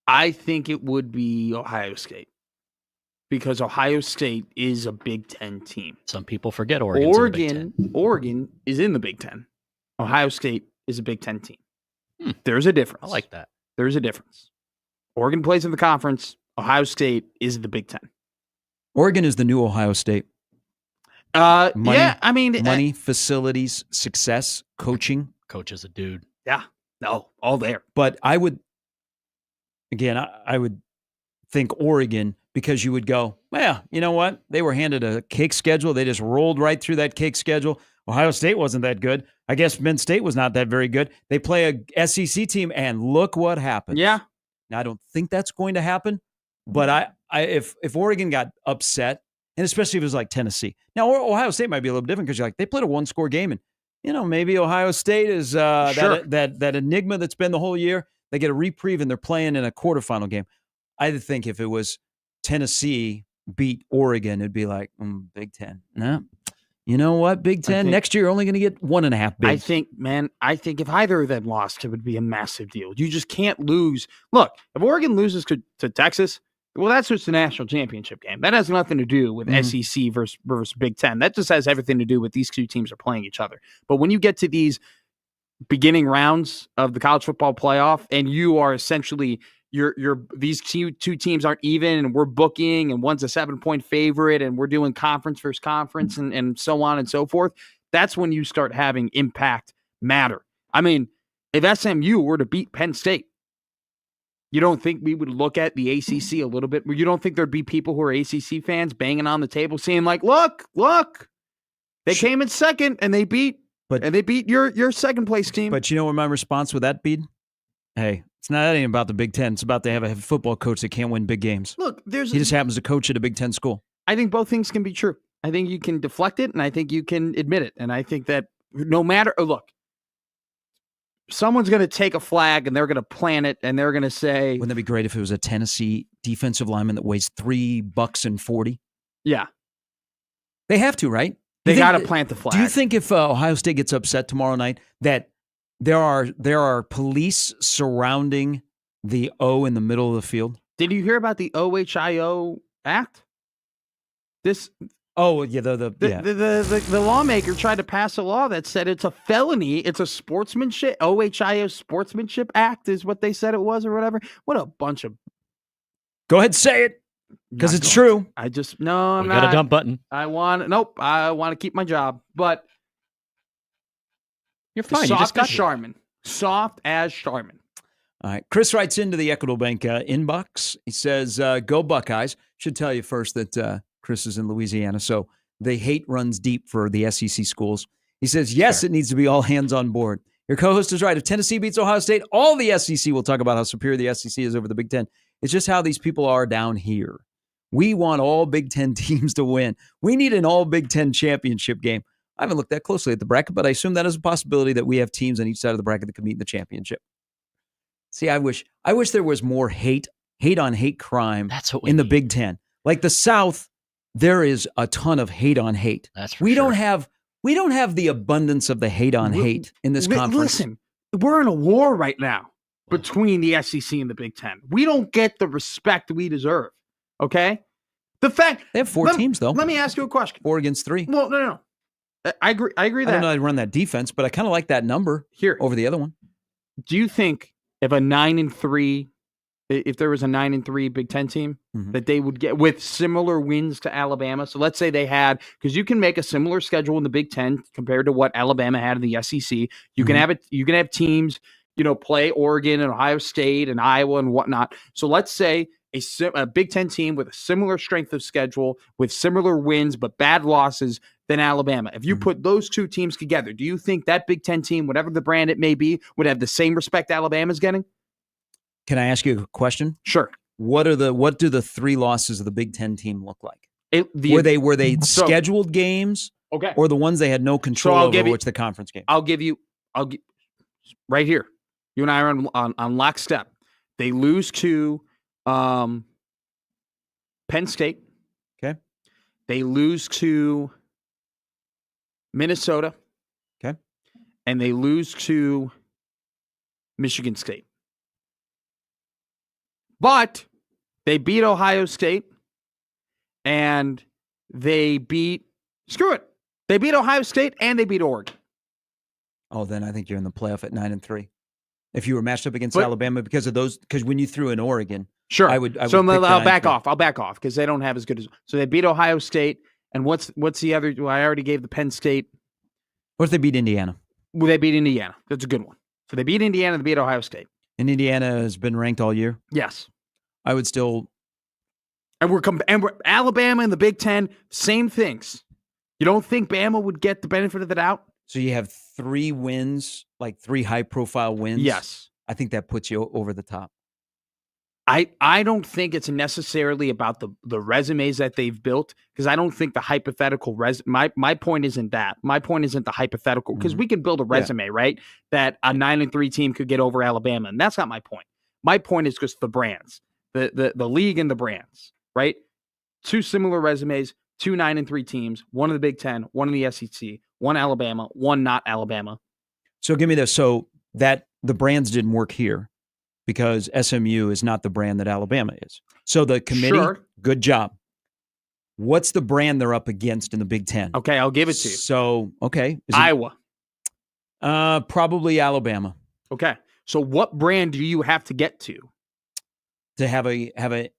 I think it would be Ohio State. Because Ohio State is a Big Ten team. Some people forget Oregon's in the Big Ten. Oregon is in the Big Ten. Ohio State is a Big Ten team. There's a difference. I like that. There's a difference. Oregon plays in the conference. Ohio State is the Big Ten. Oregon is the new Ohio State. Money, facilities, success, coaching. Coach is a dude. Yeah. No, all there. But I would think Oregon because you would go, well, you know what? They were handed a cake schedule. They just rolled right through that cake schedule. Ohio State wasn't that good. I guess Penn State was not that very good. They play a SEC team, and look what happens. Yeah. Now, I don't think that's going to happen, but if Oregon got upset, and especially if it was like Tennessee. Now, Ohio State might be a little different because you're like, they played a one-score game, and maybe Ohio State is that enigma that's been the whole year. They get a reprieve, and they're playing in a quarterfinal game. I think if it was Tennessee beat Oregon, it'd be like, Big Ten. No. You know what, Big Ten? Next year, you're only going to get 1.5 bigs. I think if either of them lost, it would be a massive deal. You just can't lose. Look, if Oregon loses to Texas, well, that's just the national championship game. That has nothing to do with SEC versus Big Ten. That just has everything to do with these two teams are playing each other. But when you get to these beginning rounds of the college football playoff, and you are essentially these two teams aren't even, and we're booking, and one's a 7-point favorite, and we're doing conference versus conference, and so on and so forth. That's when you start having impact matter. I mean, if SMU were to beat Penn State, you don't think we would look at the ACC a little bit? You don't think there'd be people who are ACC fans banging on the table saying like, look, they came in second and they beat your second place team. But you know what my response with that be? Hey, that ain't about the Big Ten. It's about they have a football coach that can't win big games. Look, he just happens to coach at a Big Ten school. I think both things can be true. I think you can deflect it, and I think you can admit it. And I think that no matter, look, someone's going to take a flag and they're going to plant it, and they're going to say, wouldn't that be great if it was a Tennessee defensive lineman that weighs $3.40? Yeah. They have to, right? They got to plant the flag. Do you think if Ohio State gets upset tomorrow night that there are police surrounding the O in the middle of the field? Did you hear about the OHIO Act? Oh, yeah, the lawmaker tried to pass a law that said it's a felony. It's a sportsmanship. OHIO Sportsmanship Act is what they said it was, or whatever. What a bunch of. Go ahead, say it, because it's true. I'm not. We got a dump button. I want to keep my job, but you're fine. Soft as Charmin. Soft as Charmin. All right. Chris writes into the Equitable Bank inbox. He says, go Buckeyes. Should tell you first that Chris is in Louisiana, so the hate runs deep for the SEC schools. He says, yes, It needs to be all hands on board. Your co-host is right. If Tennessee beats Ohio State, all the SEC will talk about how superior the SEC is over the Big Ten. It's just how these people are down here. We want all Big Ten teams to win. We need an all Big Ten championship game. I haven't looked that closely at the bracket, but I assume that is a possibility that we have teams on each side of the bracket that could meet in the championship. See, I wish there was more hate on hate crime in the Big Ten. Like the South, there is a ton of hate on hate. That's for sure. We don't have the abundance of the hate on hate in this conference. Listen, we're in a war right now between the SEC and the Big Ten. We don't get the respect we deserve. Okay? The fact they have 4 teams though. Let me ask you a question. 4 against 3. Well, no. I agree that. I don't know how to run that defense, but I kind of like that number here over the other one. Do you think if a 9-3, if there was a 9-3 Big Ten team, that they would get with similar wins to Alabama? So let's say they had, because you can make a similar schedule in the Big Ten compared to what Alabama had in the SEC. You can have it. You can have teams, play Oregon and Ohio State and Iowa and whatnot. So let's say a Big Ten team with a similar strength of schedule, with similar wins but bad losses than Alabama. If you put those two teams together, do you think that Big Ten team, whatever the brand it may be, would have the same respect Alabama's getting? Can I ask you a question? Sure. What do the 3 losses of the Big Ten team look like? Were they scheduled games? Okay. Or the ones they had no control over, which the conference game? I'll give right here. You and I are on lockstep. They lose to Penn State. Okay. They lose to Minnesota. Okay. And they lose to Michigan State. But they beat Ohio State and they beat Ohio State and they beat Oregon. Oh, then I think you're in the playoff at 9-3. If you were matched up against Alabama because of those, because when you threw in Oregon, sure, I would I'll back off. I'll back off because they don't have as good as. So they beat Ohio State, and what's the other? Well, I already gave the Penn State. What if they beat Indiana? Well, they beat Indiana. That's a good one. So they beat Indiana. They beat Ohio State. And Indiana has been ranked all year. Yes, I would still. And we're Alabama and the Big Ten, same things. You don't think Bama would get the benefit of the doubt? So you have 3 wins, like 3 high-profile wins. Yes. I think that puts you over the top. I don't think it's necessarily about the resumes that they've built, because I don't think the hypothetical my point isn't that. My point isn't the hypothetical, because we can build a resume, right? That a 9-3 team could get over Alabama, and that's not my point. My point is just the brands, the league and the brands, right? 2 similar resumes, 2 9-3 teams, one in the Big Ten, one in the SEC, one Alabama, one not Alabama. So give me this. So that the brands didn't work here because SMU is not the brand that Alabama is. So the committee, good job. What's the brand they're up against in the Big Ten? Okay, I'll give it to you. So, okay. Iowa. Probably Alabama. Okay. So what brand do you have to get to have a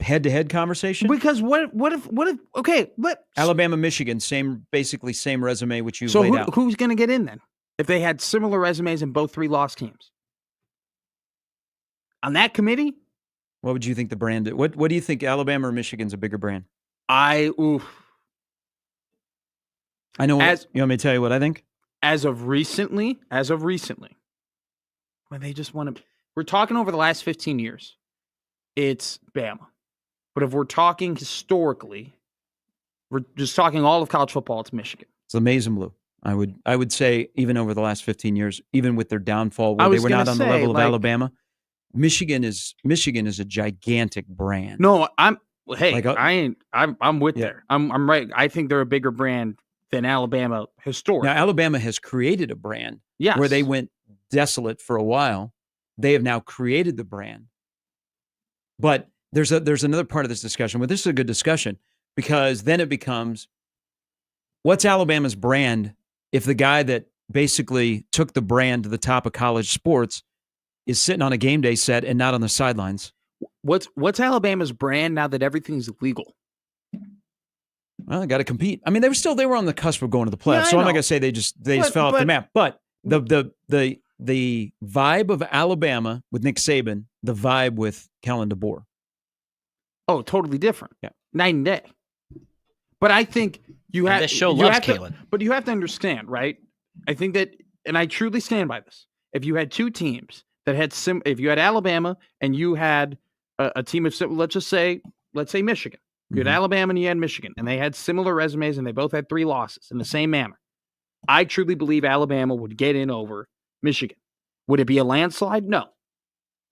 head-to-head conversation? Because what if Alabama, Michigan, basically same resume which you laid out. Who's going to get in then if they had similar resumes in both 3 lost teams? On that committee? What would you think the brand is? What do you think, Alabama or Michigan's a bigger brand? I know. You want me to tell you what I think? As of recently, when they just want to, we're talking over the last 15 years, it's Bama. But if we're talking historically, we're just talking all of college football, it's Michigan. It's amazing, Blue. I would say even over the last 15 years, even with their downfall where they were not on the level of Alabama, Michigan is a gigantic brand. No, I'm with there. I'm right. I think they're a bigger brand than Alabama historically. Now Alabama has created a brand Yes. where they went desolate for a while. They have now created the brand. But there's another part of this discussion. Well, this is a good discussion because then it becomes, what's Alabama's brand if the guy that basically took the brand to the top of college sports is sitting on a game day set and not on the sidelines? What's Alabama's brand now that everything's legal? Well, they got to compete. I mean, they were on the cusp of going to the playoffs. Yeah, so I'm not going to say they just fell off the map. But the vibe of Alabama with Nick Saban, the vibe with Kellen DeBoer. Oh, totally different. Yeah, night and day. But I think you have this show loves Kalen. But you have to understand, right? I think that, and I truly stand by this. If you had two teams that had if you had Alabama and you had a team of, let's say Michigan. You had Alabama and you had Michigan, and they had similar resumes, and they both had 3 losses in the same manner. I truly believe Alabama would get in over Michigan. Would it be a landslide? No.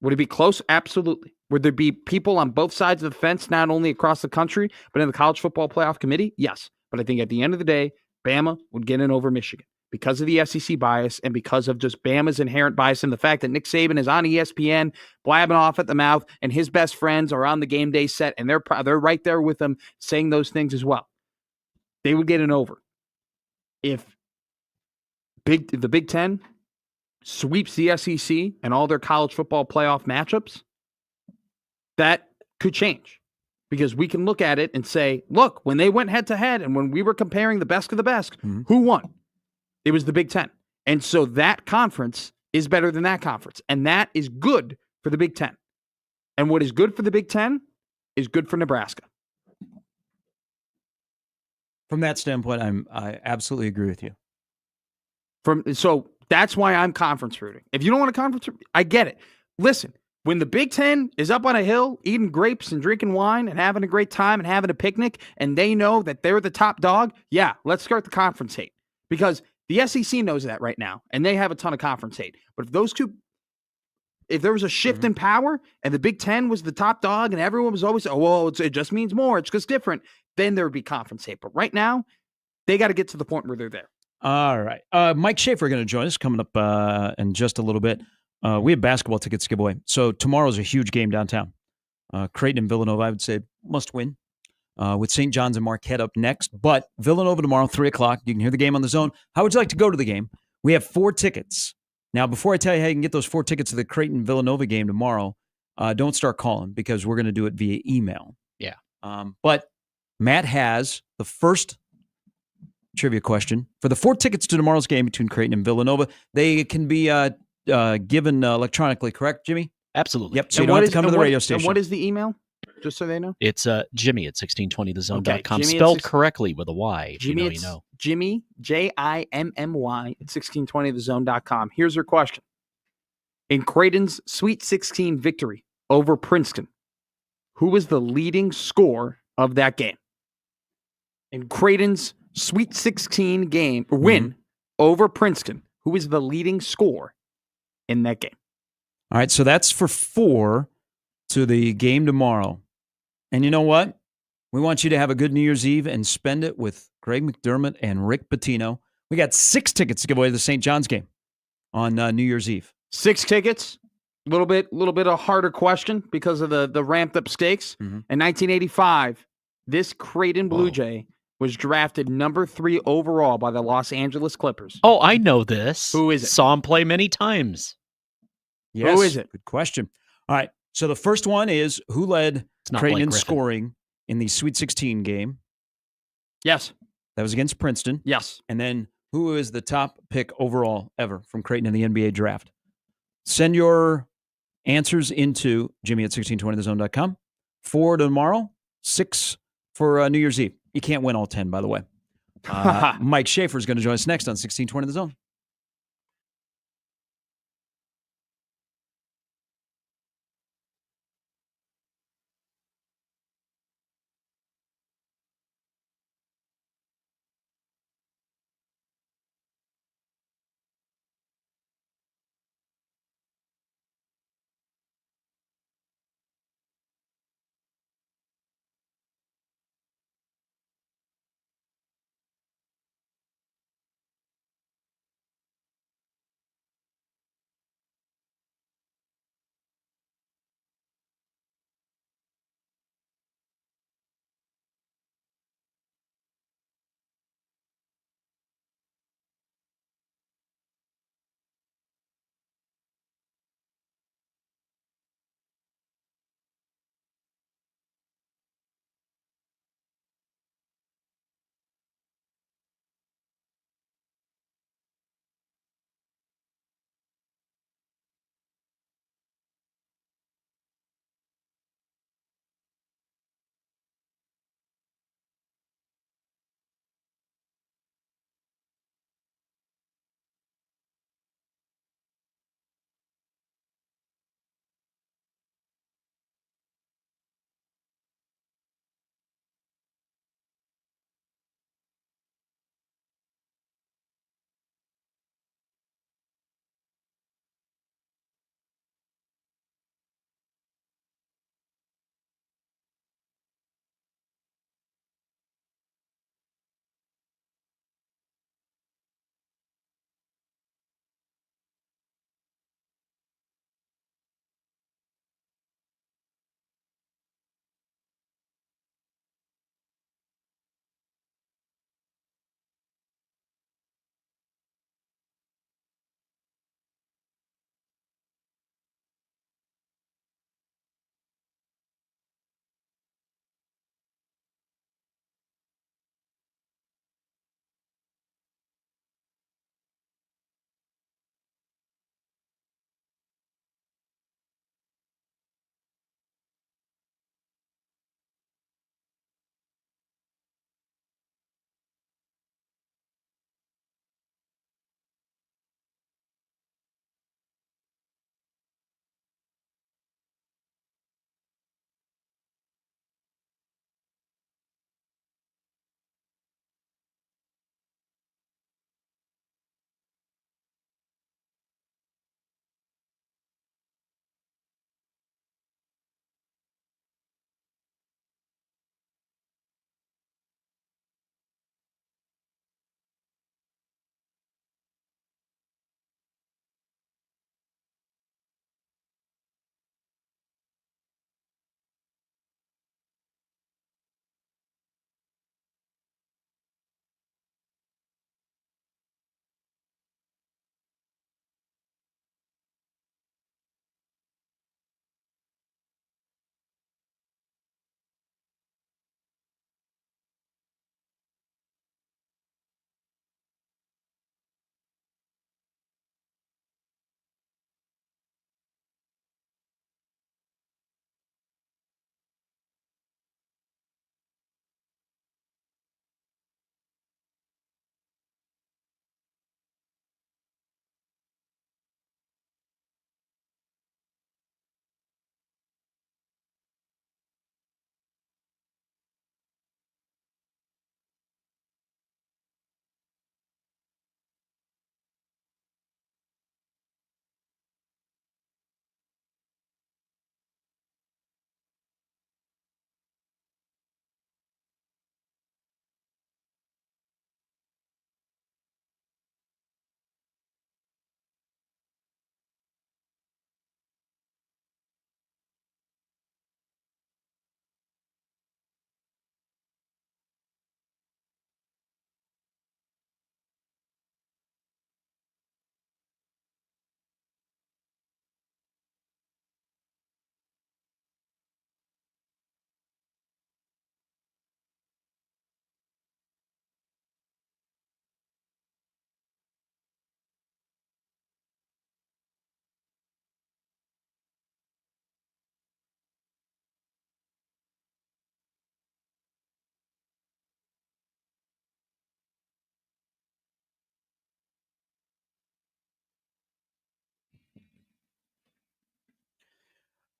Would it be close? Absolutely. Would there be people on both sides of the fence, not only across the country, but in the College Football Playoff Committee? Yes. But I think at the end of the day, Bama would get in over Michigan because of the SEC bias and because of just Bama's inherent bias and the fact that Nick Saban is on ESPN blabbing off at the mouth and his best friends are on the game day set and they're right there with him saying those things as well. They would get in over. If the Big Ten sweeps the SEC and all their college football playoff matchups, that could change because we can look at it and say, look, when they went head to head and when we were comparing the best of the best, who won? It was the Big Ten. And so that conference is better than that conference. And that is good for the Big Ten. And what is good for the Big Ten is good for Nebraska. From that standpoint, I absolutely agree with you. So that's why I'm conference rooting. If you don't want a conference, I get it. Listen, when the Big Ten is up on a hill eating grapes and drinking wine and having a great time and having a picnic and they know that they're the top dog, yeah, let's start the conference hate. Because the SEC knows that right now, and they have a ton of conference hate. But if there was a shift in power and the Big Ten was the top dog and everyone was always, it just means more, it's just different, then there would be conference hate. But right now, they got to get to the point where they're there. All right. Mike Schaefer going to join us coming up in just a little bit. We have basketball tickets to give away. So tomorrow's a huge game downtown. Creighton and Villanova, I would say, must win. With St. John's and Marquette up next. But Villanova tomorrow, 3 o'clock. You can hear the game on the Zone. How would you like to go to the game? We have 4 tickets. Now, before I tell you how you can get those 4 tickets to the Creighton-Villanova game tomorrow, don't start calling because we're going to do it via email. Yeah. But Matt has the first trivia question. For the 4 tickets to tomorrow's game between Creighton and Villanova, they can be given electronically, correct, Jimmy? Absolutely. Yep, so you don't have to come to the radio station. And what is the email? Just so they know. It's Jimmy at 1620thezone.com. Okay, spelled correctly with a Y. Jimmy, you know. Jimmy, Jimmy, at 1620thezone.com. Here's your question. In Creighton's Sweet 16 victory over Princeton, who was the leading scorer of that game? In Creighton's Sweet 16 win over Princeton, who was the leading scorer in that game? All right, so that's for 4 to the game tomorrow. And you know what? We want you to have a good New Year's Eve and spend it with Greg McDermott and Rick Pitino. We got 6 tickets to give away to the St. John's game on New Year's Eve. 6 tickets. A little bit a harder question because of the ramped up stakes. In 1985, this Creighton Blue Jay was drafted number 3 overall by the Los Angeles Clippers. Oh, I know this. Who is it? Saw him play many times. Yes. Who is it? Good question. All right. So the first one is who led Creighton in scoring in the Sweet 16 game? Yes. That was against Princeton. Yes. And then who is the top pick overall ever from Creighton in the NBA draft? Send your answers into Jimmy at 1620thezone.com. 4 tomorrow, 6 for New Year's Eve. You can't win all 10, by the way. Mike Schaefer is going to join us next on 1620 The Zone.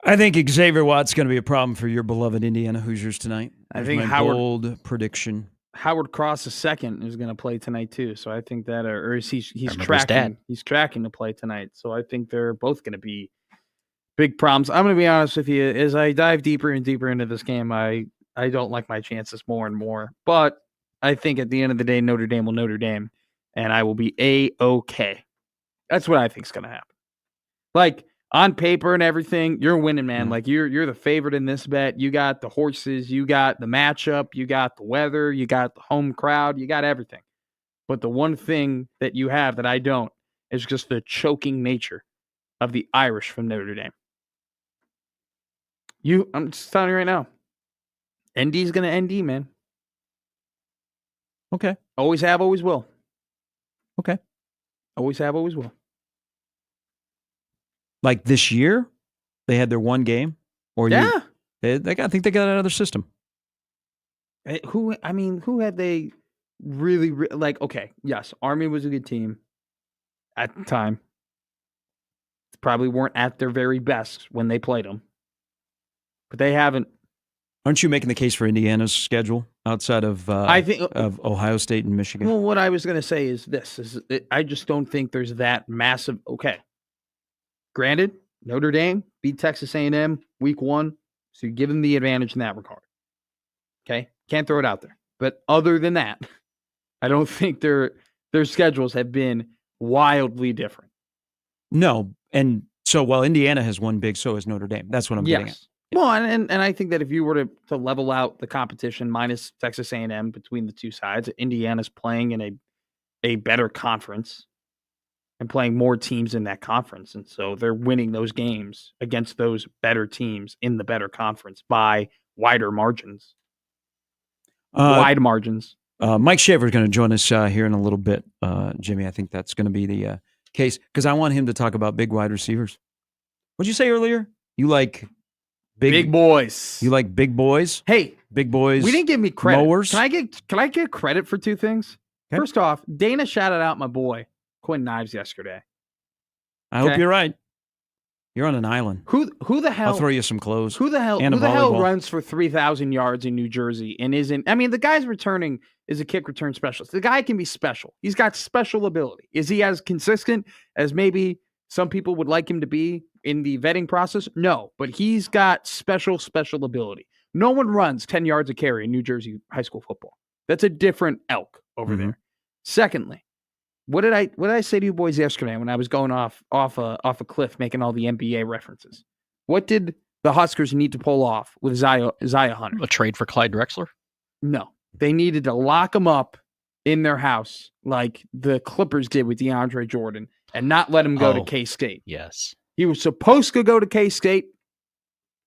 I think Xavier Watt's going to be a problem for your beloved Indiana Hoosiers tonight. I There's think my Howard- bold prediction. Howard Cross II is going to play tonight too, so I think that, or is he's remember his tracking. dad. He's tracking to play tonight, so I think they're both going to be big problems. I'm going to be honest with you. As I dive deeper and deeper into this game, I don't like my chances more and more. But I think at the end of the day, Notre Dame will Notre Dame, and I will be A-OK. That's what I think is going to happen. Like, on paper and everything, you're winning, man. Like, you're the favorite in this bet. You got the horses, you got the matchup, you got the weather, you got the home crowd, you got everything. But the one thing that you have that I don't is just the choking nature of the Irish from Notre Dame. I'm just telling you right now, ND's going to ND, man. Okay. Always have, always will. Okay. Always have, always will. Like this year, they had their one game. Or Yeah. I think they got another system. Who had they really, like, okay, yes, Army was a good team at the time. Probably weren't at their very best when they played them. But they haven't. Aren't you making the case for Indiana's schedule outside of I think of Ohio State and Michigan? Well, what I was going to say is this: I just don't think there's that massive. Okay, granted, Notre Dame beat Texas A&M week 1, so you give them the advantage in that regard. Okay, can't throw it out there. But other than that, I don't think their schedules have been wildly different. No, and so while Indiana has won big, so has Notre Dame. That's what I'm getting at. Well, and I think that if you were to level out the competition minus Texas A&M between the two sides, Indiana's playing in a better conference and playing more teams in that conference. And so they're winning those games against those better teams in the better conference by wider margins. Wide margins. Mike Shaver is going to join us here in a little bit, Jimmy. I think that's going to be the case because I want him to talk about big wide receivers. What'd you say earlier? You like big boys. You like big boys? Hey, big boys. We didn't give me credit. Mowers. Can I get credit for two things? Okay. First off, Dana shouted out my boy Quentin Ives yesterday. I hope you're right. You're on an island. Who the hell? I'll throw you some clothes. Who the hell runs for 3,000 yards in New Jersey and isn't? I mean, the guy's returning is a kick return specialist. The guy can be special. He's got special ability. Is he as consistent as maybe some people would like him to be in the vetting process? No, but he's got special ability. No one runs 10 yards a carry in New Jersey high school football. That's a different elk over there. Secondly, what did I say to you boys yesterday when I was going off a cliff making all the NBA references? What did the Huskers need to pull off with Zaya Hunter? A trade for Clyde Drexler? No. They needed to lock him up in their house like the Clippers did with DeAndre Jordan and not let him go to K-State. Yes. He was supposed to go to K-State,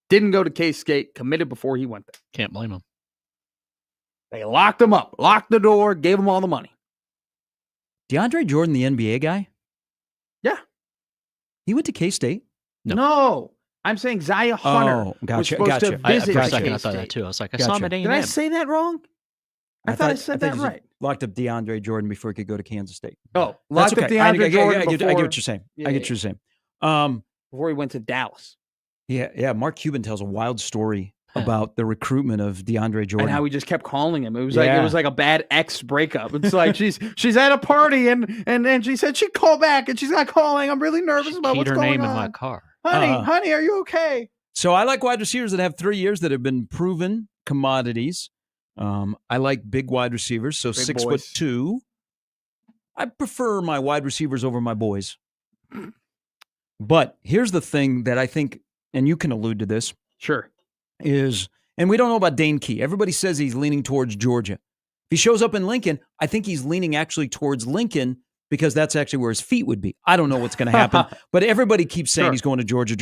didn't go to K-State, committed before he went there. Can't blame him. They locked him up, locked the door, gave him all the money. DeAndre Jordan, the NBA guy? Yeah. He went to K-State? No. I'm saying Zaya Hunter was supposed to visit For a second, I K-State. thought that too. I was like, I saw him at A&M. Did I say that wrong? I thought I said that right. Locked up DeAndre Jordan before he could go to Kansas State. Oh, locked up DeAndre Jordan I get what you're saying. I get what you're saying. Before he went to Dallas. Yeah. Mark Cuban tells a wild story about the recruitment of DeAndre Jordan and how he just kept calling him. It was like a bad ex breakup. It's like she's at a party and she said she'd call back and she's not calling. I'm really nervous about what's going on. Keyed her name in my car. Honey, are you okay? So I like wide receivers that have 3 years that have been proven commodities. I like big wide receivers, so Big 6'2". I prefer my wide receivers over my boys. But here's the thing that I think, and you can allude to this. Sure. And we don't know about Dane Key. Everybody says he's leaning towards Georgia. If he shows up in Lincoln, I think he's leaning actually towards Lincoln because that's actually where his feet would be. I don't know what's going to happen, but everybody keeps saying he's going to Georgia.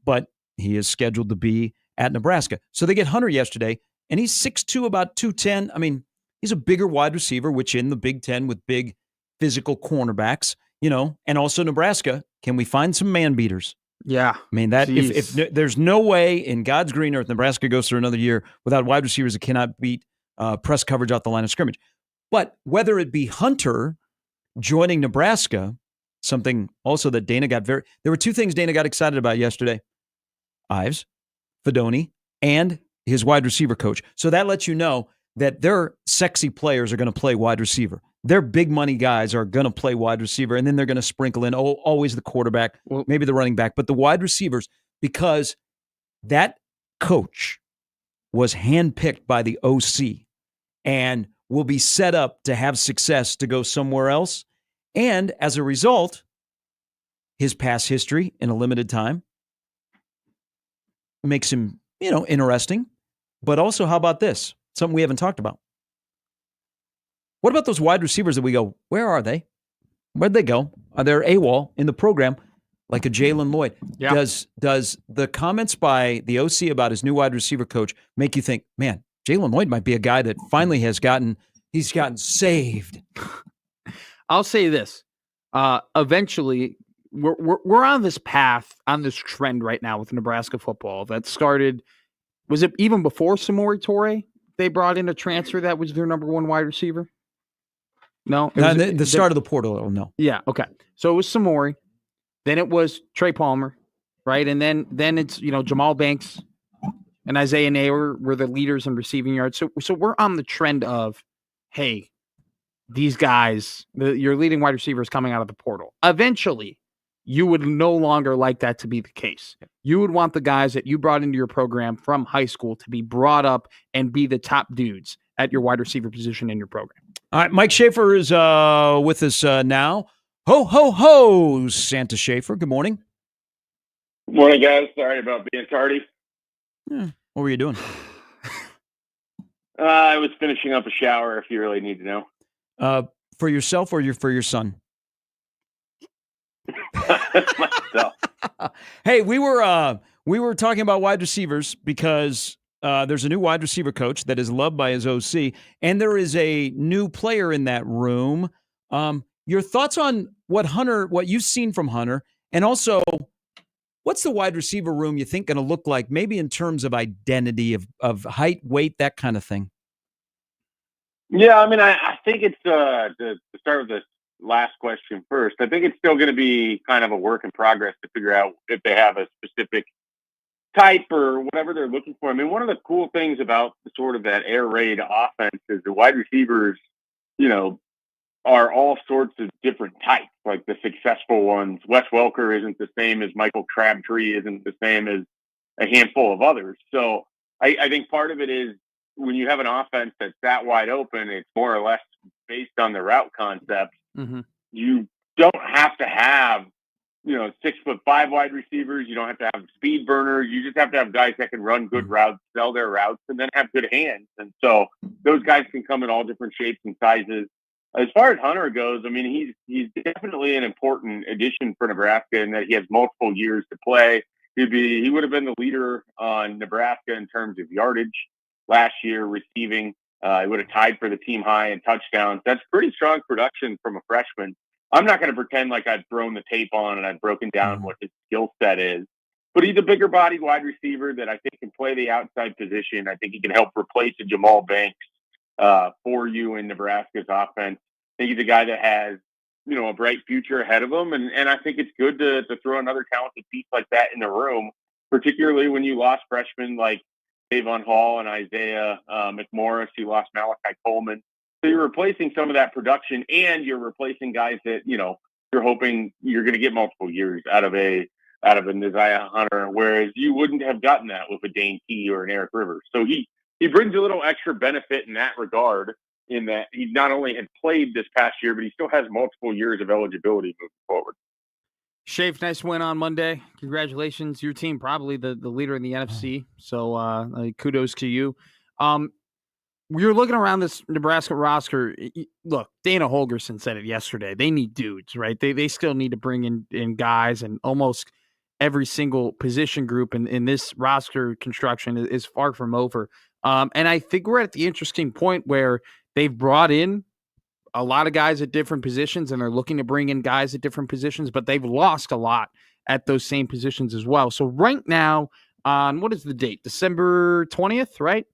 But he is scheduled to be at Nebraska. So they get Hunter yesterday, and he's 6'2", about 210. I mean, he's a bigger wide receiver, which in the Big Ten with big physical cornerbacks, and also Nebraska, can we find some man beaters? Yeah. I mean, that if there's no way in God's green earth Nebraska goes through another year without wide receivers that cannot beat press coverage out the line of scrimmage. But whether it be Hunter joining Nebraska something also that Dana got there were two things Dana got excited about yesterday. Ives, Fedoni, and his wide receiver coach. So that lets you know that their sexy players are going to play wide receiver. Their big money guys are going to play wide receiver, and then they're going to sprinkle in always the quarterback, maybe the running back, but the wide receivers, because that coach was handpicked by the OC and will be set up to have success to go somewhere else. And as a result, his past history in a limited time makes him, interesting. But also, how about this? Something we haven't talked about. What about those wide receivers that we go, where are they? Where'd they go? Are they AWOL in the program, like a Jalen Lloyd? Yeah. Does the comments by the OC about his new wide receiver coach make you think, man, Jalen Lloyd might be a guy that finally he's gotten saved? I'll say this. Eventually, we're on this path, on this trend right now with Nebraska football that started, was it even before Samori Toure? They brought in a transfer that was their number one wide receiver? No? The start of the portal, no. Yeah, okay. So it was Samori. Then it was Trey Palmer, right? And then it's, Jamal Banks and Isaiah Naylor were the leaders in receiving yards. So we're on the trend of, hey, these guys, your leading wide receivers coming out of the portal. Eventually, you would no longer like that to be the case. You would want the guys that you brought into your program from high school to be brought up and be the top dudes at your wide receiver position in your program. All right, Mike Schaefer is with us now. Ho, ho, ho, Santa Schaefer. Good morning. Morning, guys. Sorry about being tardy. What were you doing? I was finishing up a shower, if you really need to know. For yourself or for your son? Myself. Hey, we were talking about wide receivers because there's a new wide receiver coach that is loved by his OC, and there is a new player in that room. Your thoughts on what you've seen from Hunter, and also what's the wide receiver room you think going to look like, maybe in terms of identity, of height, weight, that kind of thing? Yeah, I mean, I think it's to start with the last question first. I think it's still going to be kind of a work in progress to figure out if they have a specific type or whatever they're looking for. I mean, one of the cool things about sort of that air raid offense is the wide receivers, are all sorts of different types, like the successful ones. Wes Welker isn't the same as Michael Crabtree, isn't the same as a handful of others. So I think part of it is when you have an offense that's that wide open, it's more or less based on the route concept. Mm-hmm. You don't have to have, 6'5" wide receivers. You don't have to have speed burners. You just have to have guys that can run good routes, sell their routes, and then have good hands. And so those guys can come in all different shapes and sizes. As far as Hunter goes, I mean, he's definitely an important addition for Nebraska in that he has multiple years to play. He would have been the leader on Nebraska in terms of yardage last year, receiving. He would have tied for the team high in touchdowns. That's pretty strong production from a freshman. I'm not going to pretend like I've thrown the tape on and I've broken down what his skill set is, but he's a bigger bodied wide receiver that I think can play the outside position. I think he can help replace a Jamal Banks for you in Nebraska's offense. I think he's a guy that has, a bright future ahead of him. And I think it's good to throw another talented piece like that in the room, particularly when you lost freshmen like Davon Hall and Isaiah McMorris. You lost Malachi Coleman. So you're replacing some of that production, and you're replacing guys that, you're hoping you're going to get multiple years out of a Neziah Hunter, whereas you wouldn't have gotten that with a Dane Key or an Eric Rivers. So he brings a little extra benefit in that regard, in that he not only had played this past year, but he still has multiple years of eligibility moving forward. Shafe, nice win on Monday. Congratulations. Your team, probably the leader in the NFC. So kudos to you. You're looking around this Nebraska roster. Look, Dana Holgerson said it yesterday. They need dudes, right? They still need to bring in guys, and almost every single position group in this roster construction is far from over. And I think we're at the interesting point where they've brought in a lot of guys at different positions, and they're looking to bring in guys at different positions, but they've lost a lot at those same positions as well. So right now, on what is the date? December 20th, right?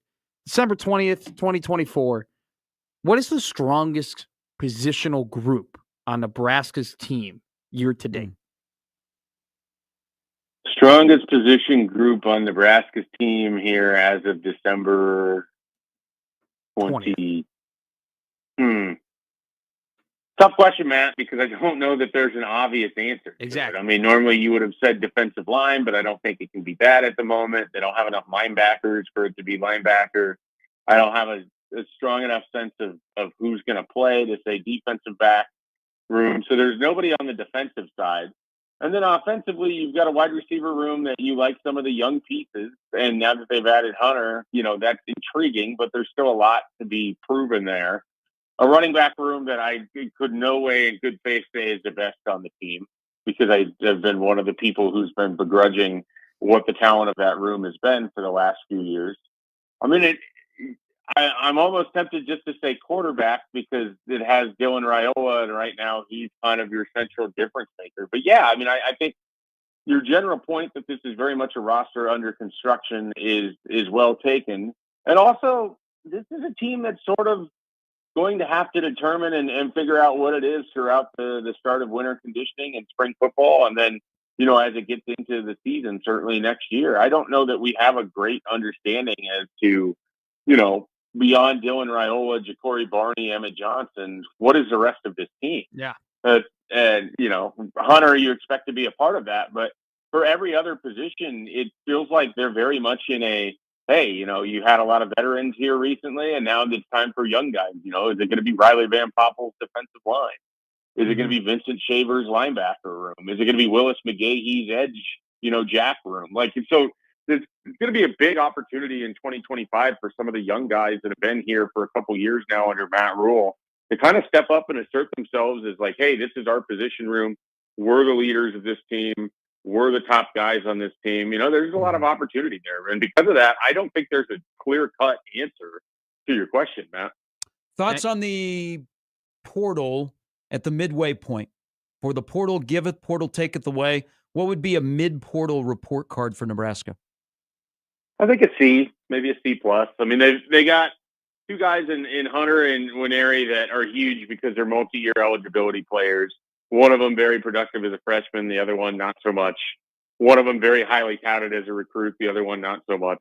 December 20th, 2024. What is the strongest positional group on Nebraska's team year to date? Strongest position group on Nebraska's team here as of December 20. Tough question, Matt, because I don't know that there's an obvious answer. Exactly. I mean, normally you would have said defensive line, but I don't think it can be that at the moment. They don't have enough linebackers for it to be linebacker. I don't have a strong enough sense of who's going to play to say defensive back room. So there's nobody on the defensive side. And then offensively, you've got a wide receiver room that you like some of the young pieces. And now that they've added Hunter, that's intriguing, but there's still a lot to be proven there. A running back room that I could no way in good faith say is the best on the team, because I have been one of the people who's been begrudging what the talent of that room has been for the last few years. I mean, I'm almost tempted just to say quarterback because it has Dylan Raiola, and right now he's kind of your central difference maker. But yeah, I mean, I think your general point that this is very much a roster under construction is well taken. And also, this is a team that's sort of going to have to determine and figure out what it is throughout the start of winter conditioning and spring football. And then, as it gets into the season, certainly next year, I don't know that we have a great understanding as to, beyond Dylan Raiola, Ja'Cory Barney, Emmett Johnson, what is the rest of this team? Yeah. And, Hunter, you expect to be a part of that. But for every other position, it feels like they're very much in a, hey, you had a lot of veterans here recently, and now it's time for young guys. Is it going to be Riley Van Poppel's defensive line? Is it going to be Vincent Shaver's linebacker room? Is it going to be Willis McGahee's edge, jack room? So there's going to be a big opportunity in 2025 for some of the young guys that have been here for a couple years now under Matt Rule to kind of step up and assert themselves as like, hey, this is our position room. We're the leaders of this team. We're the top guys on this team. There's a lot of opportunity there. And because of that, I don't think there's a clear-cut answer to your question, Matt. Thoughts on the portal at the midway point? For the portal giveth, portal taketh away. What would be a mid-portal report card for Nebraska? I think a C, maybe a C+. I mean, they got two guys in Hunter and Winery that are huge because they're multi-year eligibility players. One of them very productive as a freshman, the other one not so much. One of them very highly touted as a recruit, the other one not so much.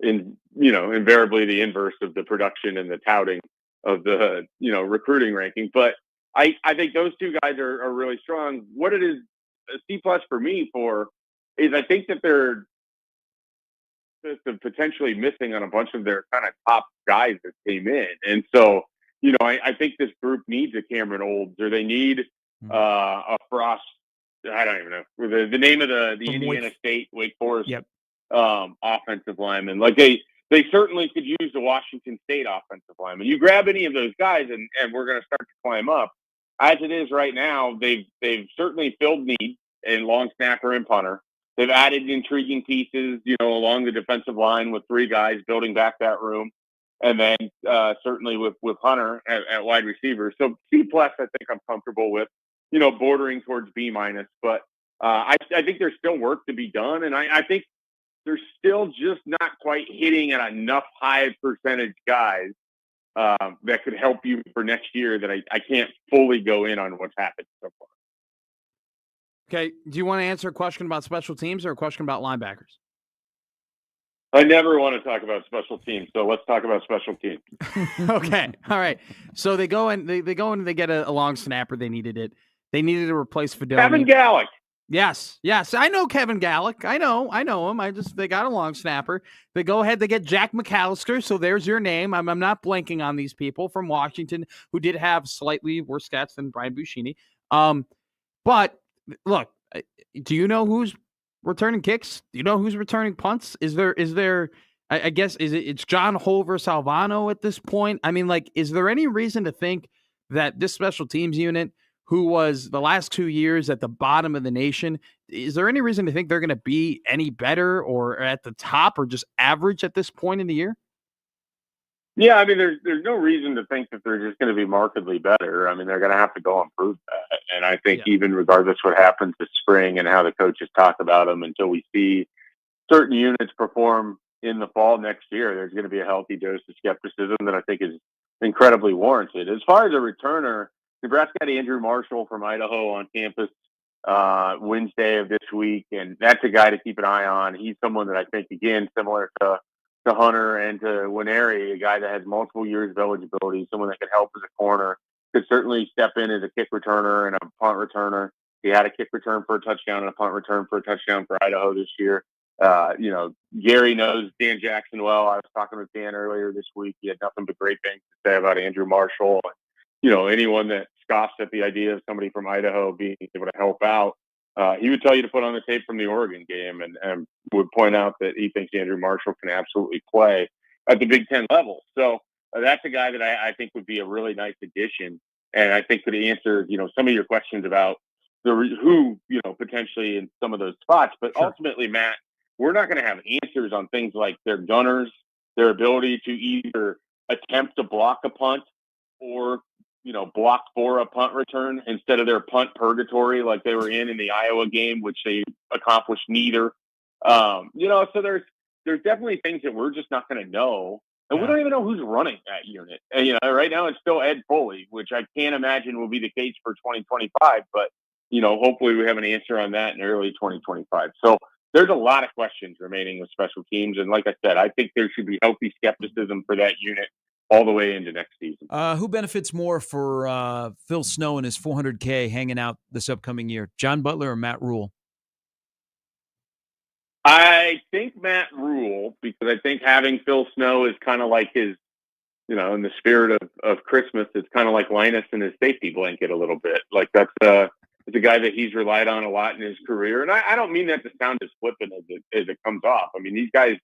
Invariably the inverse of the production and the touting of the, recruiting ranking. But I think those two guys are really strong. What it is a C+ for me is I think that they're potentially missing on a bunch of their kind of top guys that came in. And so, I think this group needs a Cameron Olds, or they need a Frost. I don't even know the name of the Indiana State Wake Forest offensive lineman. Like they certainly could use the Washington State offensive lineman. You grab any of those guys, and we're going to start to climb up. As it is right now, they've certainly filled need in long snapper and punter. They've added intriguing pieces, along the defensive line with three guys building back that room, and then certainly with Hunter at wide receiver. So C+, I think I'm comfortable with. Bordering towards B-. But I think there's still work to be done. And I think they're still just not quite hitting at enough high percentage guys that could help you for next year that I can't fully go in on what's happened so far. Okay. Do you want to answer a question about special teams or a question about linebackers? I never want to talk about special teams, so let's talk about special teams. Okay. All right. So they go and they get a long snapper. They needed it. They needed to replace Fedoni. Kevin Gallick. Yes. I know Kevin Gallick. I know him. They got a long snapper. They go ahead. They get Jack McAllister. So there's your name. I'm not blanking on these people from Washington who did have slightly worse stats than Brian Buschini. But look, do you know who's returning kicks? Do you know who's returning punts? Is there? I guess it's John Holver Salvano at this point. I mean, is there any reason to think that this special teams unit, who was the last 2 years at the bottom of the nation, is there any reason to think they're going to be any better or at the top or just average at this point in the year? Yeah, I mean, there's no reason to think that they're just going to be markedly better. I mean, they're going to have to go and prove that. And I think even regardless what happens this spring and how the coaches talk about them, until we see certain units perform in the fall next year, there's going to be a healthy dose of skepticism that I think is incredibly warranted. As far as a returner, Nebraska had Andrew Marshall from Idaho on campus Wednesday of this week, and that's a guy to keep an eye on. He's someone that I think, again, similar to Hunter and to Winery, a guy that has multiple years of eligibility, someone that can help as a corner, could certainly step in as a kick returner and a punt returner. He had a kick return for a touchdown and a punt return for a touchdown for Idaho this year. Gary knows Dan Jackson well. I was talking with Dan earlier this week. He had nothing but great things to say about Andrew Marshall. Anyone that scoffs at the idea of somebody from Idaho being able to help out, he would tell you to put on the tape from the Oregon game and would point out that he thinks Andrew Marshall can absolutely play at the Big Ten level. So that's a guy that I think would be a really nice addition, and I think could answer, some of your questions about who potentially in some of those spots. But ultimately, Matt, we're not going to have answers on things like their gunners, their ability to either attempt to block a punt or block for a punt return instead of their punt purgatory like they were in the Iowa game, which they accomplished neither. So there's definitely things that we're just not going to know. And we don't even know who's running that unit. And, right now it's still Ed Foley, which I can't imagine will be the case for 2025. But, hopefully we have an answer on that in early 2025. So there's a lot of questions remaining with special teams. And like I said, I think there should be healthy skepticism for that unit all the way into next season. Who benefits more for Phil Snow and his $400K hanging out this upcoming year, John Butler or Matt Rule? I think Matt Rule, because I think having Phil Snow is kind of like his, in the spirit of Christmas, it's kind of like Linus and his safety blanket a little bit. Like that's a guy that he's relied on a lot in his career. And I don't mean that to sound as flippant as it comes off. I mean, these guys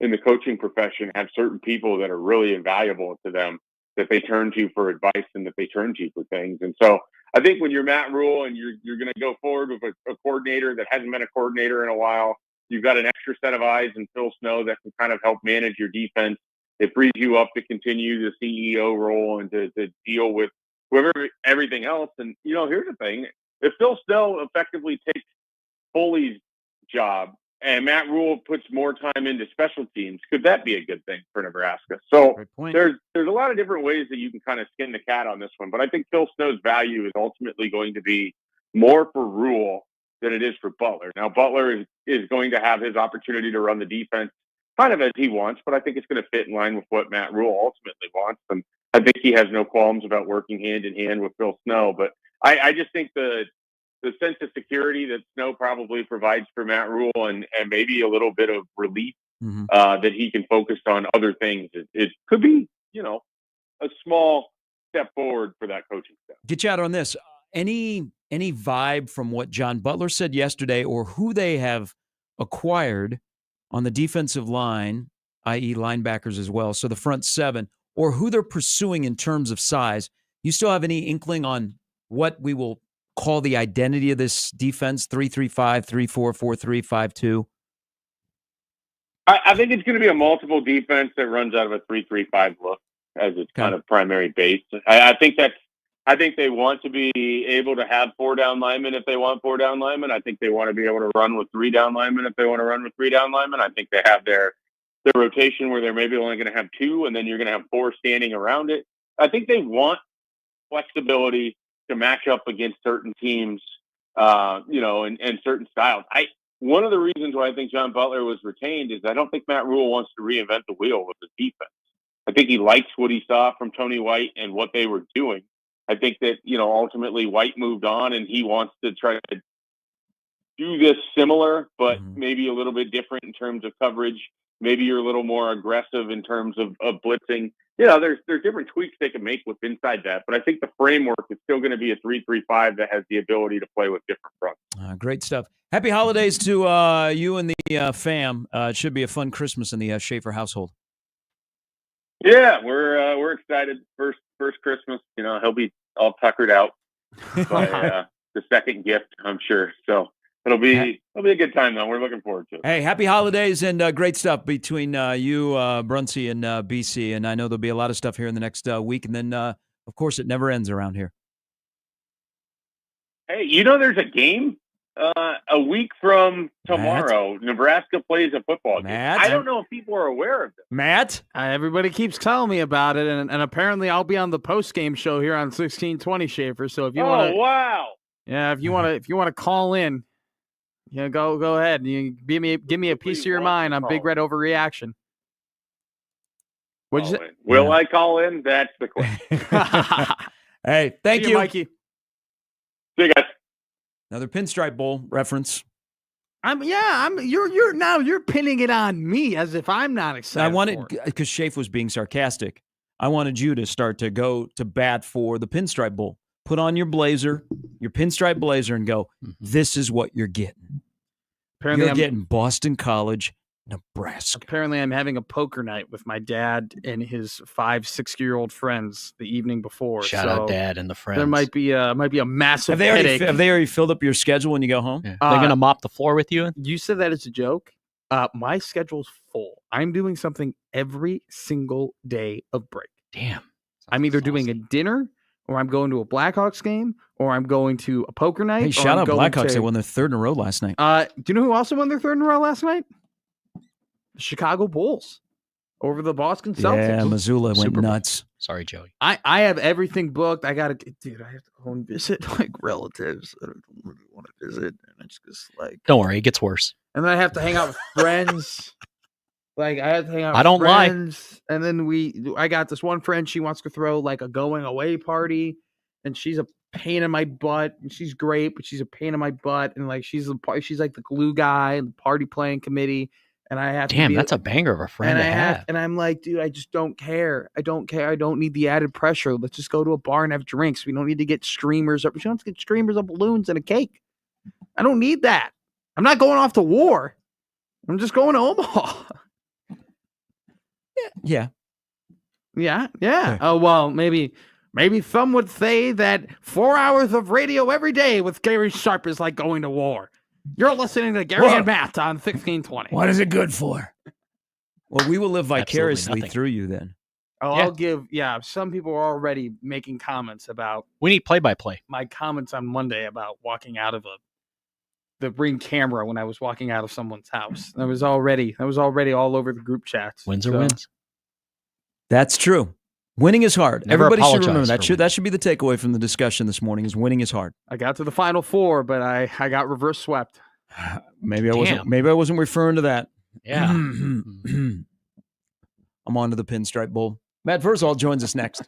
in the coaching profession have certain people that are really invaluable to them that they turn to for advice and that they turn to for things. And so I think when you're Matt Rule and you're going to go forward with a coordinator that hasn't been a coordinator in a while, you've got an extra set of eyes in Phil Snow that can kind of help manage your defense. It frees you up to continue the CEO role and to deal with everything else. And, here's the thing. If Phil Snow effectively takes Foley's job and Matt Rule puts more time into special teams, could that be a good thing for Nebraska? So there's a lot of different ways that you can kind of skin the cat on this one. But I think Phil Snow's value is ultimately going to be more for Rule than it is for Butler. Now, Butler is going to have his opportunity to run the defense kind of as he wants, but I think it's going to fit in line with what Matt Rule ultimately wants. And I think he has no qualms about working hand in hand with Phil Snow. But I just think the sense of security that Snow probably provides for Matt Rule and maybe a little bit of relief that he can focus on other things, it could be, a small step forward for that coaching staff. Get you out on this. Any vibe from what John Butler said yesterday or who they have acquired on the defensive line, i.e. linebackers as well, so the front seven, or who they're pursuing in terms of size? You still have any inkling on what we will call the identity of this defense, 3-3-5, 3-4, 4-3, 5-2? I think it's going to be a multiple defense that runs out of a 3-3-5 look as its kind of primary base. I think they want to be able to have 4 down linemen if they want 4 down linemen. I think they want to be able to run with 3 down linemen if they want to run with 3 down linemen. I think they have their rotation where they're maybe only going to have 2, and then you're going to have 4 standing around it. I think they want flexibility to match up against certain teams, and certain styles. One of the reasons why I think John Butler was retained is I don't think Matt Rule wants to reinvent the wheel with the defense. I think he likes what he saw from Tony White and what they were doing. I think that, ultimately White moved on and he wants to try to do this similar, but maybe a little bit different in terms of coverage. Maybe you're a little more aggressive in terms of blitzing. There's different tweaks they can make with inside that, but I think the framework is still going to be a 3-3-5 that has the ability to play with different fronts. Great stuff. Happy holidays to you and the fam. It should be a fun Christmas in the Schaefer household. Yeah, we're excited. First Christmas, he'll be all tuckered out by the second gift, I'm sure. So it'll be a good time though. We're looking forward to it. Hey, happy holidays and great stuff between you, Brunsey, and BC. And I know there'll be a lot of stuff here in the next week. And then, of course, it never ends around here. Hey, there's a game a week from tomorrow. Matt? Nebraska plays a football game. I don't know if people are aware of this. Matt? Everybody keeps telling me about it, and apparently I'll be on the post-game show here on 1620 Schaefer. So if you want to, wow. Yeah, if you want to call in, go ahead. You give me a piece of your mind on Big Red overreaction. What'd you say? Will I call in? That's the question. Hey, thank See you, Mikey. See you guys. Another Pinstripe Bowl reference. You're pinning it on me as if I'm not excited. I wanted, because Shafe was being sarcastic, I wanted you to start to go to bat for the Pinstripe Bowl. Put on your blazer, your pinstripe blazer, and go, this is what you're getting. Apparently You're getting Boston College, Nebraska. Apparently, I'm having a poker night with my dad and his 5-6-year-old friends the evening before. Shout out Dad and the friends. There might be a massive headache. Have they already filled up your schedule when you go home? Yeah. They're going to mop the floor with you? You said that as a joke. My schedule's full. I'm doing something every single day of break. Damn. I'm either doing a dinner, or I'm going to a Blackhawks game, or I'm going to a poker night. Hey, shout out Blackhawks. They won their third in a row last night. Do you know who also won their third in a row last night? The Chicago Bulls over the Boston Celtics. Yeah, Missoula went nuts. Sorry, Joey. I have everything booked. I have to go and visit like relatives that I don't really want to visit, and it's just like, don't worry, it gets worse. And then I have to hang out with friends. Like I have to hang out. I don't lie. Friends, and then I got this one friend. She wants to throw like a going away party, and she's a pain in my butt. And she's great, but she's a pain in my butt. And like she's like the glue guy and the party planning committee. And I have Damn, to that's a banger of a friend to have. And I'm like, dude, I just don't care. I don't care. I don't need the added pressure. Let's just go to a bar and have drinks. We don't need to get streamers up. We don't have to get streamers up balloons and a cake. I don't need that. I'm not going off to war. I'm just going to Omaha. Yeah. Oh, well, maybe some would say that 4 hours of radio every day with Gary Sharp is like going to war. You're listening to Gary and Matt on 1620. What is it good for? Well, we will live vicariously through you then. Oh, yeah. I'll give. Yeah, some people are already making comments about. We need play-by-play. My comments on Monday about walking out of the Ring camera when I was walking out of someone's house. That was already all over the group chats. Wins are wins. That's true. Winning is hard. Never Everybody should remember apologize that. That should be the takeaway from the discussion this morning: is winning is hard. I got to the Final Four, but I got reverse swept. Maybe I wasn't referring to that. Yeah. I'm on to the Pinstripe Bowl. Matt Verzal joins us next.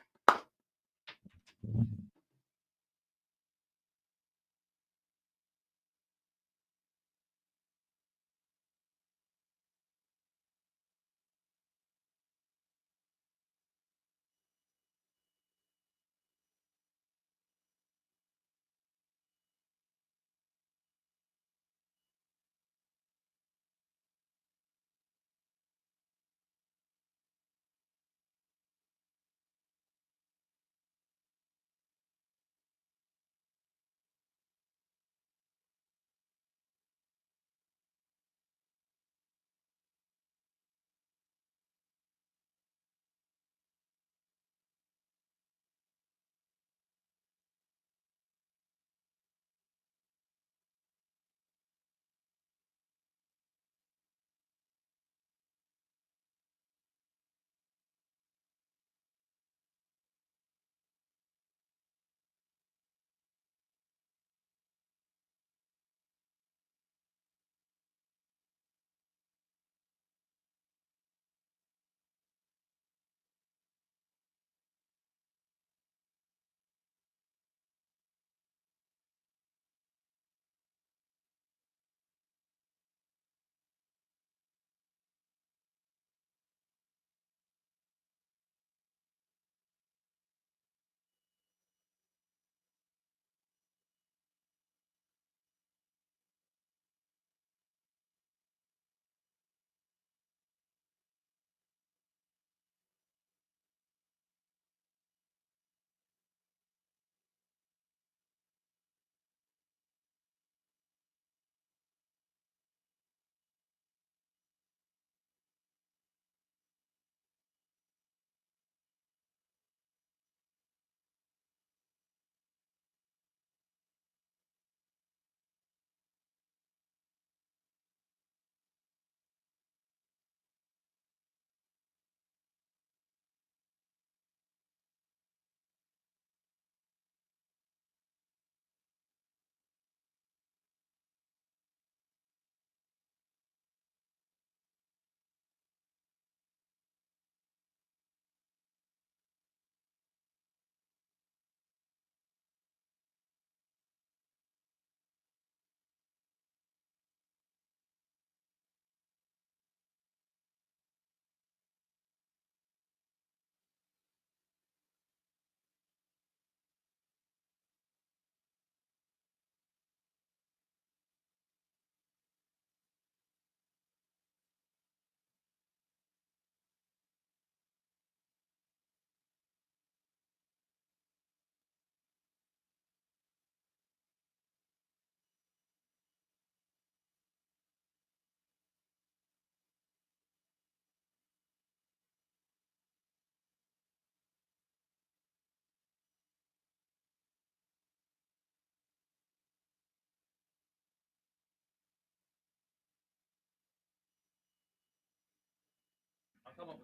All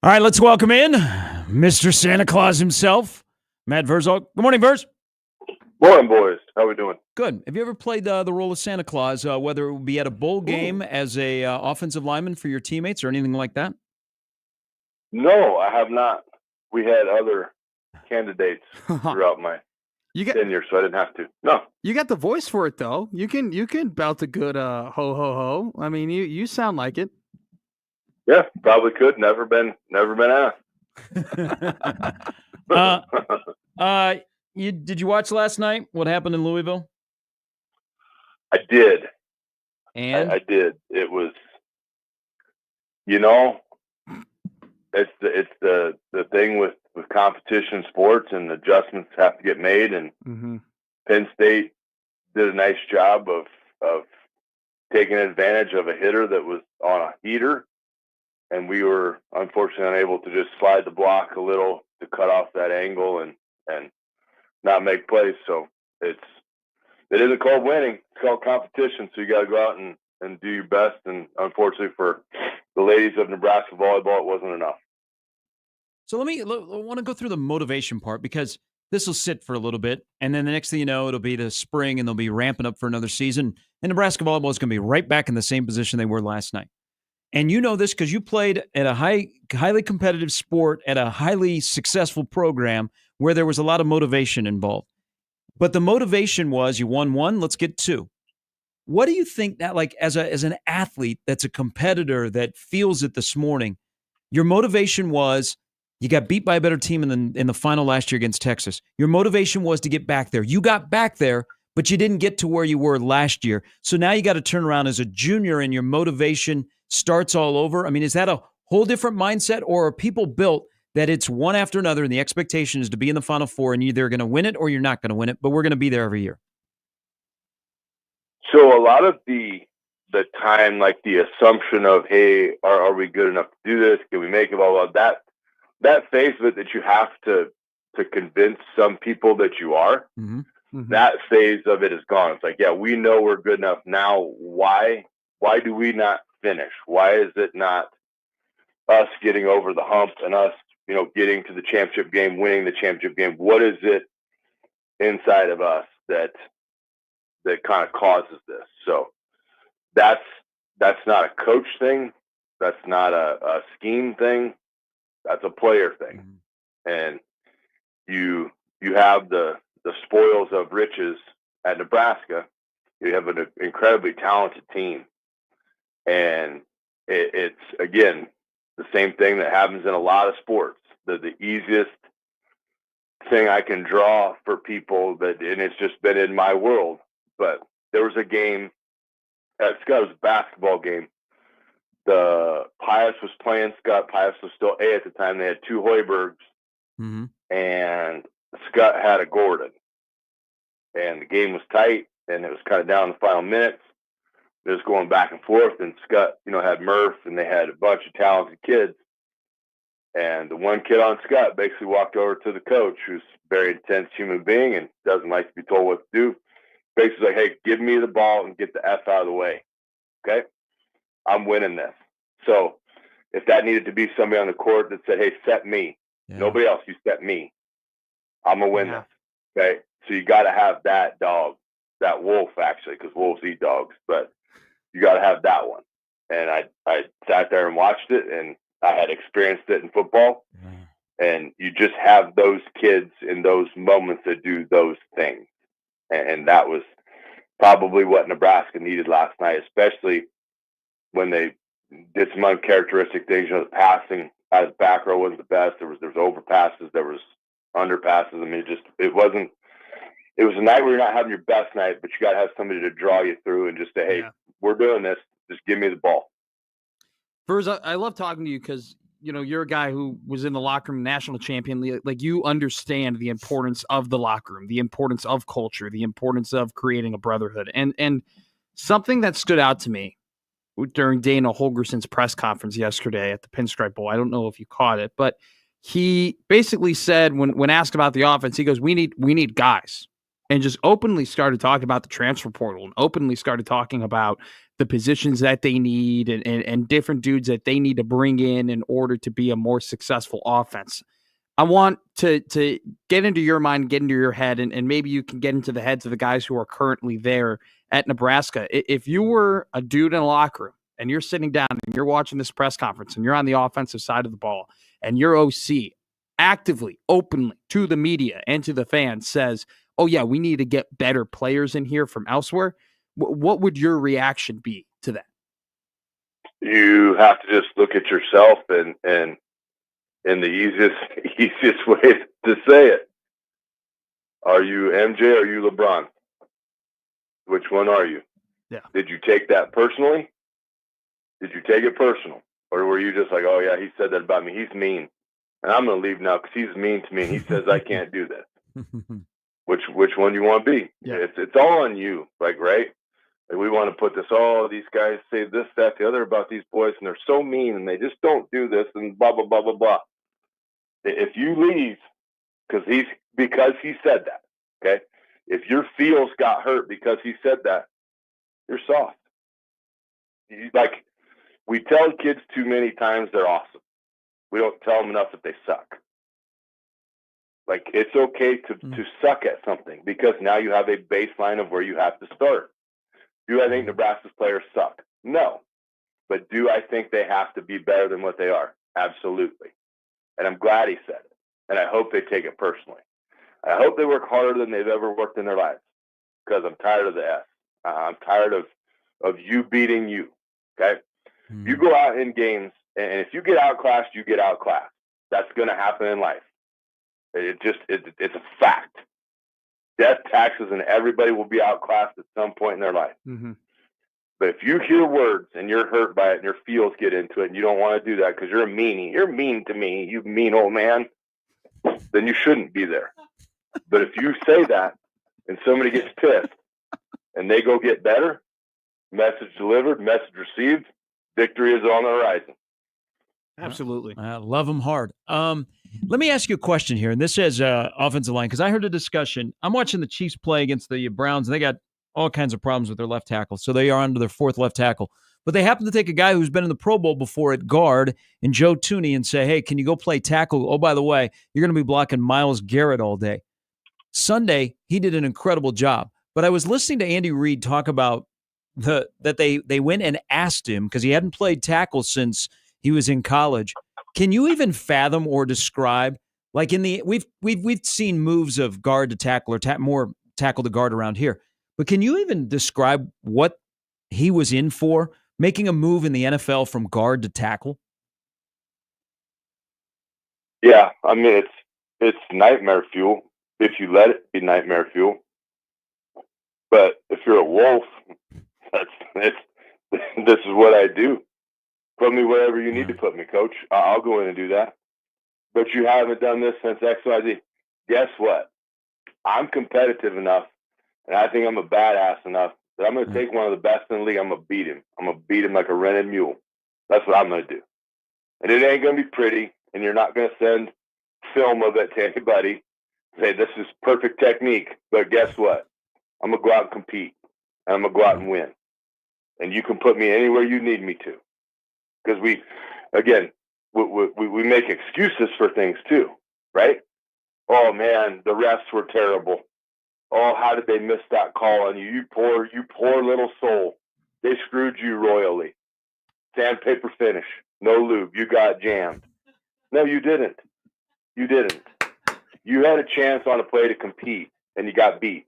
right, let's welcome in Mr. Santa Claus himself, Matt Verzal. Good morning, Verz. Morning, boys. How we doing? Good. Have you ever played the role of Santa Claus, whether it would be at a bowl game as a offensive lineman for your teammates or anything like that? No, I have not. We had other candidates throughout my tenure, so I didn't have to. No. You got the voice for it, though. You can belt a good ho ho ho. I mean, you sound like it. Yeah, probably could. Never been asked. Did you watch last night? What happened in Louisville? I did. And I did. It was, it's the thing with competition sports, and adjustments have to get made. And Penn State did a nice job of taking advantage of a hitter that was on a heater. And we were unfortunately unable to just slide the block a little to cut off that angle and not make plays. So it isn't called winning. It's called competition. So you got to go out and do your best. And unfortunately for the ladies of Nebraska volleyball, it wasn't enough. So I want to go through the motivation part, because this will sit for a little bit. And then the next thing you know, it'll be the spring and they'll be ramping up for another season. And Nebraska volleyball is going to be right back in the same position they were last night. And you know this because you played at a highly competitive sport at a highly successful program where there was a lot of motivation involved. But the motivation was you won one, let's get two. What do you think that, like, as an athlete that's a competitor that feels it this morning, your motivation was you got beat by a better team in the final last year against Texas. Your motivation was to get back there. You got back there, but you didn't get to where you were last year. So now you got to turn around as a junior and your motivation starts all over. I mean, is that a whole different mindset, or are people built that it's one after another and the expectation is to be in the Final Four and you're either going to win it or you're not going to win it, but we're going to be there every year? So a lot of the time, like the assumption of, hey, are we good enough to do this? Can we make it? Blah, blah, that phase of it that you have to convince some people that you are, that phase of it is gone. It's like, yeah, we know we're good enough now. Why do we not finish? Why is it not us getting over the hump and us, getting to the championship game, winning the championship game? What is it inside of us that kind of causes this? So that's not a coach thing. That's not a scheme thing. That's a player thing. And you have the spoils of riches at Nebraska. You have an incredibly talented team. And it's, again, the same thing that happens in a lot of sports. The easiest thing I can draw for people, and it's just been in my world, but there was a game at Scott, it was a basketball game. The Pius was playing Scott. Pius was still A at the time. They had two Hoibergs, and Scott had a Gordon. And the game was tight, and it was kind of down the final minutes. It was going back and forth, and Scott, had Murph, and they had a bunch of talented kids. And the one kid on Scott basically walked over to the coach, who's a very intense human being and doesn't like to be told what to do. Basically like, hey, give me the ball and get the F out of the way. Okay? I'm winning this. So if that needed to be somebody on the court that said, hey, set me. Yeah. Nobody else, you set me. I'm going to win this. Okay? So you got to have that dog, that wolf, actually, because wolves eat dogs. But you got to have that one. And I sat there and watched it, and I had experienced it in football. And you just have those kids in those moments that do those things. And that was probably what Nebraska needed last night, especially when they did some uncharacteristic things. The passing out of the back row wasn't the best. There was overpasses, there was underpasses. I mean, it was a night where you're not having your best night, but you got to have somebody to draw you through and just say, hey, we're doing this. Just give me the ball. Verz, I love talking to you because, you're a guy who was in the locker room, national champion. Like, you understand the importance of the locker room, the importance of culture, the importance of creating a brotherhood. And something that stood out to me during Dana Holgerson's press conference yesterday at the Pinstripe Bowl, I don't know if you caught it, but he basically said when asked about the offense, he goes, we need guys. and just openly started talking about the transfer portal and openly started talking about the positions that they need and different dudes that they need to bring in order to be a more successful offense. I want to get into your mind, get into your head, and maybe you can get into the heads of the guys who are currently there at Nebraska. If you were a dude in a locker room and you're sitting down and you're watching this press conference and you're on the offensive side of the ball and your OC actively, openly to the media and to the fans says, oh yeah, we need to get better players in here from elsewhere, what would your reaction be to that? You have to just look at yourself and the easiest way to say it. Are you MJ or are you LeBron? Which one are you? Yeah. Did you take that personally? Did you take it personal? Or were you just like, oh yeah, he said that about me. He's mean. And I'm going to leave now because he's mean to me and he says I can't do this. Which one do you want to be? Yeah. It's all on you, like, right? Like we want to put this, oh, these guys say this, that, the other about these boys, and they're so mean, and they just don't do this, and blah, blah, blah, blah, blah. If you leave because he said that, okay? If your feels got hurt because he said that, you're soft. Like, we tell kids too many times they're awesome. We don't tell them enough that they suck. Like, it's okay to suck at something because now you have a baseline of where you have to start. Do I think Nebraska's players suck? No. But do I think they have to be better than what they are? Absolutely. And I'm glad he said it. And I hope they take it personally. I hope they work harder than they've ever worked in their lives because I'm tired of the S. I'm tired of you beating you, okay? You go out in games, and if you get outclassed, you get outclassed. That's going to happen in life. It's a fact. Death, taxes, and everybody will be outclassed at some point in their life. Mm-hmm. But if you hear words and you're hurt by it and your feels get into it and you don't want to do that because you're a meanie, you're mean to me, you mean old man, then you shouldn't be there. But if you say that and somebody gets pissed and they go get better, message delivered, message received, victory is on the horizon. Absolutely. I love them hard. Let me ask you a question here, and this is offensive line, because I heard a discussion. I'm watching the Chiefs play against the Browns, and they got all kinds of problems with their left tackle, so they are under their fourth left tackle. But they happen to take a guy who's been in the Pro Bowl before at guard, and Joe Tooney, and say, hey, can you go play tackle? Oh, by the way, you're going to be blocking Myles Garrett all day. Sunday, he did an incredible job. But I was listening to Andy Reid talk about that they went and asked him, because he hadn't played tackle since he was in college. Can you even fathom or describe, like we've seen moves of guard to tackle or more tackle to guard around here, but can you even describe what he was in for, making a move in the NFL from guard to tackle? Yeah, I mean it's nightmare fuel if you let it be nightmare fuel. But if you're a wolf, this is what I do. Put me wherever you need to put me, coach. I'll go in and do that. But you haven't done this since XYZ. Guess what? I'm competitive enough, and I think I'm a badass enough that I'm going to take one of the best in the league. I'm going to beat him. I'm going to beat him like a rented mule. That's what I'm going to do. And it ain't going to be pretty, and you're not going to send film of it to anybody. Say, this is perfect technique. But guess what? I'm going to go out and compete, and I'm going to go out and win. And you can put me anywhere you need me to. Because we make excuses for things too, right? Oh man, the refs were terrible. Oh, how did they miss that call on you? You poor little soul. They screwed you royally. Sandpaper finish, no lube. You got jammed. No, you didn't. You didn't. You had a chance on a play to compete, and you got beat.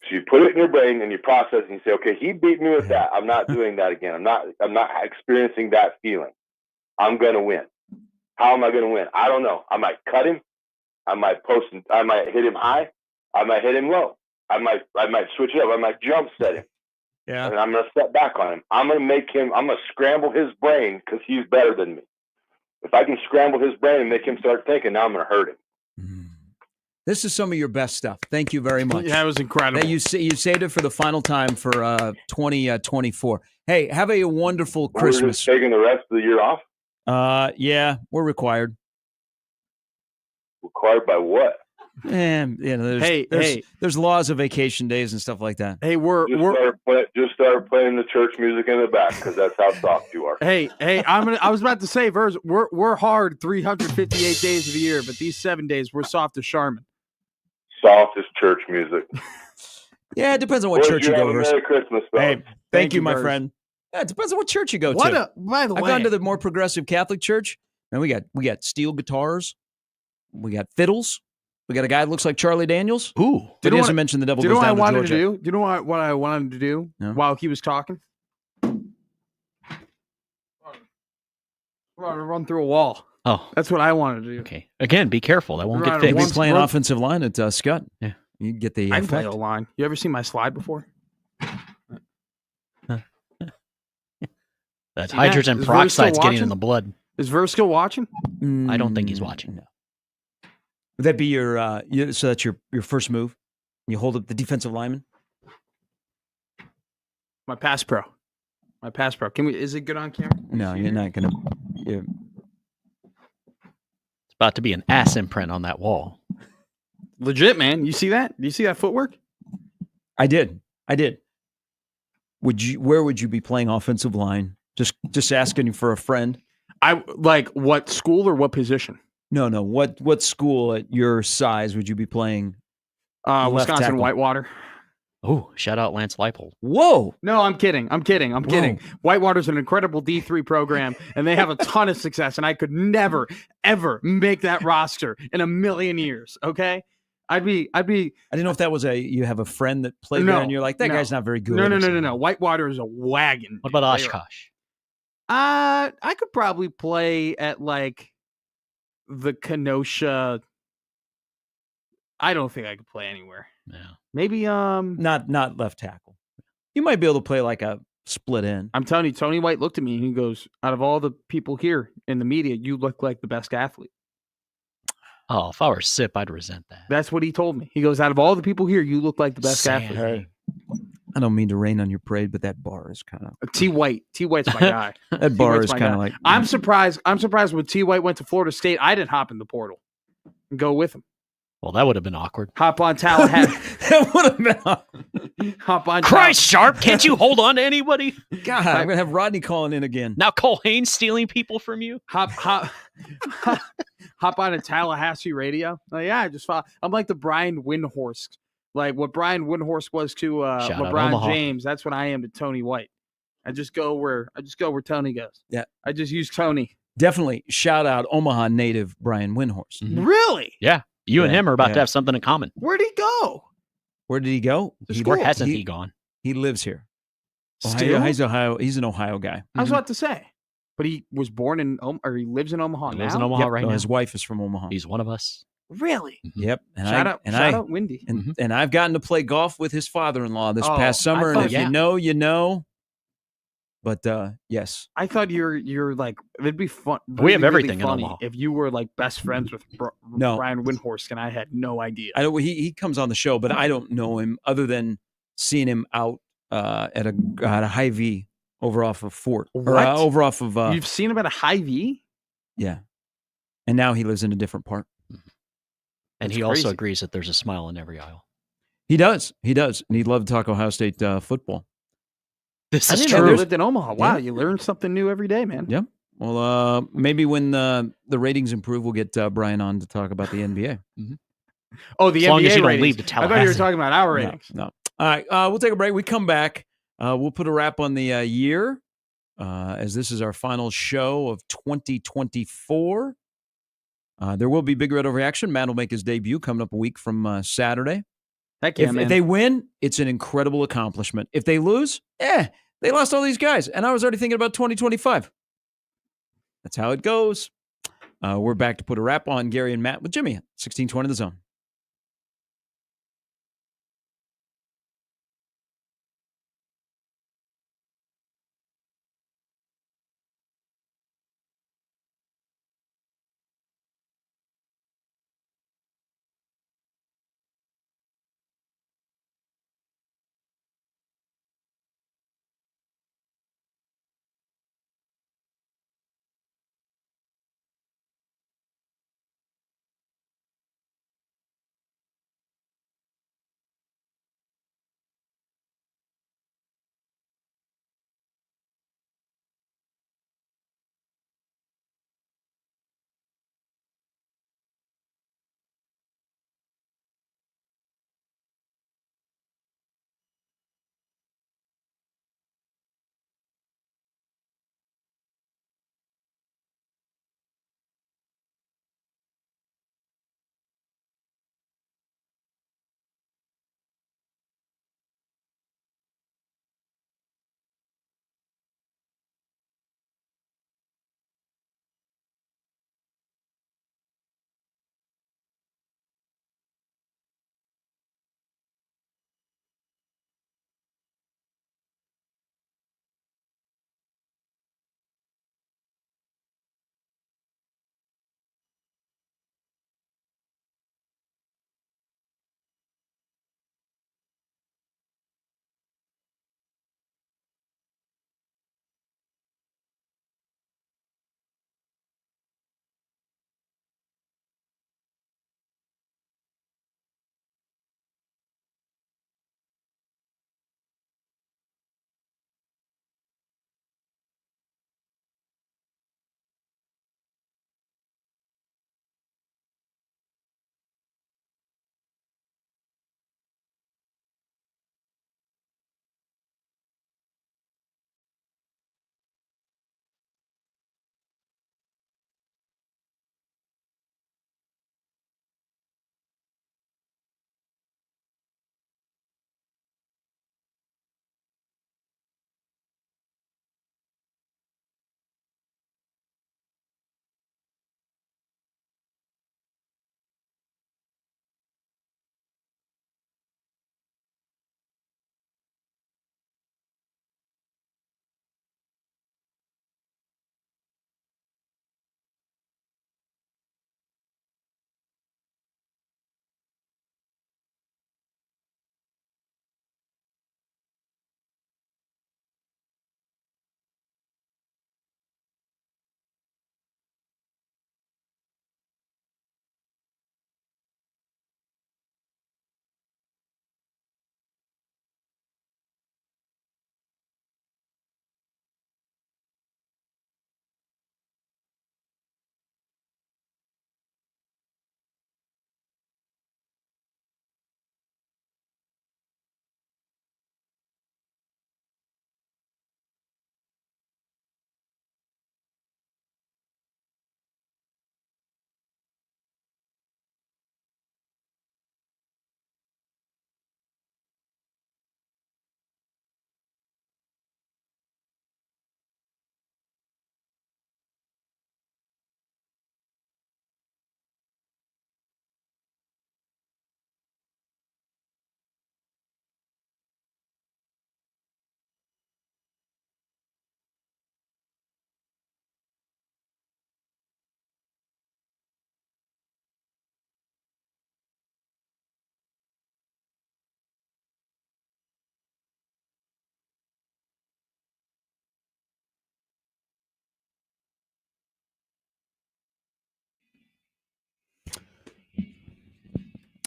So you put it in your brain and you process and you say, okay, he beat me with that. I'm not doing that again. I'm not experiencing that feeling. I'm going to win. How am I going to win? I don't know. I might cut him. I might hit him high. I might hit him low. I might switch it up. I might jump set him. Yeah. And I'm going to step back on him. I'm going to scramble his brain because he's better than me. If I can scramble his brain and make him start thinking, now I'm going to hurt him. This is some of your best stuff. Thank you very much. Yeah, it was incredible. You saved it for the final time for 2024. Hey, have a wonderful Christmas. We're just taking the rest of the year off? Yeah, we're required. Required by what? And there's laws of vacation days and stuff like that. Hey, Just start playing the church music in the back because that's how soft you are. Hey, I was about to say, Verz, we're hard 358 days of the year, but these 7 days we're soft as Charmin. Soft as church music. Yeah, it depends on what church you go to. Merry Christmas, fellas. Hey, thank you, my Verz. friend. Yeah, it depends on what church you go to. By the way, I've gone to the more progressive Catholic church, and we got steel guitars, we got fiddles, we got a guy that looks like Charlie Daniels. Ooh, but he doesn't mention the devil Do you goes know what I down to wanted to Georgia. do? Do you know what I wanted to do while he was talking? Run through a wall. Oh, that's what I wanted to do. Okay. Again, be careful. That won't get You'd fixed. be playing offensive line at Scott. Yeah, you get the I can play effect. O-line. You ever seen my slide before? That See hydrogen Is Verz still peroxide's getting watching? in the blood. Is Verz still watching? I don't think he's watching. No. Would that be your so that's your first move? You hold up the defensive lineman? My pass pro. Can we? Is it good on camera? No, you're not gonna. It's about to be an ass imprint on that wall. Legit, man. You see that? Do you see that footwork? I did. Where would you be playing offensive line? Just asking for a friend. I like what school or what position? No. What school at your size would you be playing? Left Wisconsin tackle? Whitewater. Oh, shout out Lance Leipold. Whoa. No, I'm kidding. Whitewater's an incredible D3 program, and they have a ton of success, and I could never, ever make that roster in a million years, okay? I didn't know if that was you have a friend that played there, and you're like, that guy's not very good. No. Whitewater is a wagon. What about Oshkosh? I could probably play at like the Kenosha. I don't think I could play anywhere. Yeah. Maybe not left tackle. You might be able to play like a split end. I'm telling you, Tony White looked at me and he goes, out of all the people here in the media, you look like the best athlete. Oh, if I were Sip, I'd resent that. That's what he told me. He goes, out of all the people here, you look like the best athlete. Hey, I don't mean to rain on your parade, but that bar is kind of T White's my guy. That bar White's is my kind guy. of like I'm surprised when T White went to Florida State, I didn't hop in the portal and go with him. Well, that would have been awkward. Hop on Tallahassee. That would have been Hop on. Christ, Sharp, can't you hold on to anybody? God, I'm gonna have Rodney calling in again. Now Cole Haynes stealing people from you. Hop on a Tallahassee radio. Like, yeah, I just follow. I'm like the Brian Windhorst. Like what Brian Windhorst was to Shout out LeBron Omaha. James. That's what I am to Tony White. I just go where Tony goes. Yeah. I just use Tony. Definitely shout out Omaha native Brian Windhorst. Really? Yeah. You and Yeah, him are about yeah. to have something in common. Where'd he go? Where did he go? Where hasn't he gone? He lives here. Still? He's Ohio. He's an Ohio guy. I was about to say, but he was born in or he lives in Omaha He now. lives in Omaha right now. His wife is from Omaha. He's one of us. Really? Yep. And Shout I, out, Wendy. And I've gotten to play golf with his father-in-law this Oh, past summer. I And thought- if yeah. you know, you know. But yes, I thought you're like it'd be fun. We have everything in funny Omaha. if you were like best friends with No. Brian Windhorst, and I had no idea. I know he comes on the show, but I don't know him other than seeing him out at a high V over off of Fort. Or, What? over off of You've seen him at a high V? yeah, and now he lives in a different part. And That's he also crazy. agrees that there's a smile in every aisle. He does, and he'd love to talk Ohio State football. This I is didn't know true. you lived in Omaha. Wow, Yeah. you learn something new every day, man. Yep. Well, maybe when the ratings improve, we'll get Brian on to talk about the NBA. Oh, the As long NBA as you don't ratings. leave to I thought you were Tallahassee. talking about our No, ratings. no. All right, we'll take a break. We come back. We'll put a wrap on the year as this is our final show of 2024. There will be Big Red Overreaction. Matt will make his debut coming up a week from Saturday. Heck yeah, man. If they win, it's an incredible accomplishment. If they lose, they lost all these guys. And I was already thinking about 2025. That's how it goes. We're back to put a wrap on Gary and Matt with Jimmy at 1620 The Zone.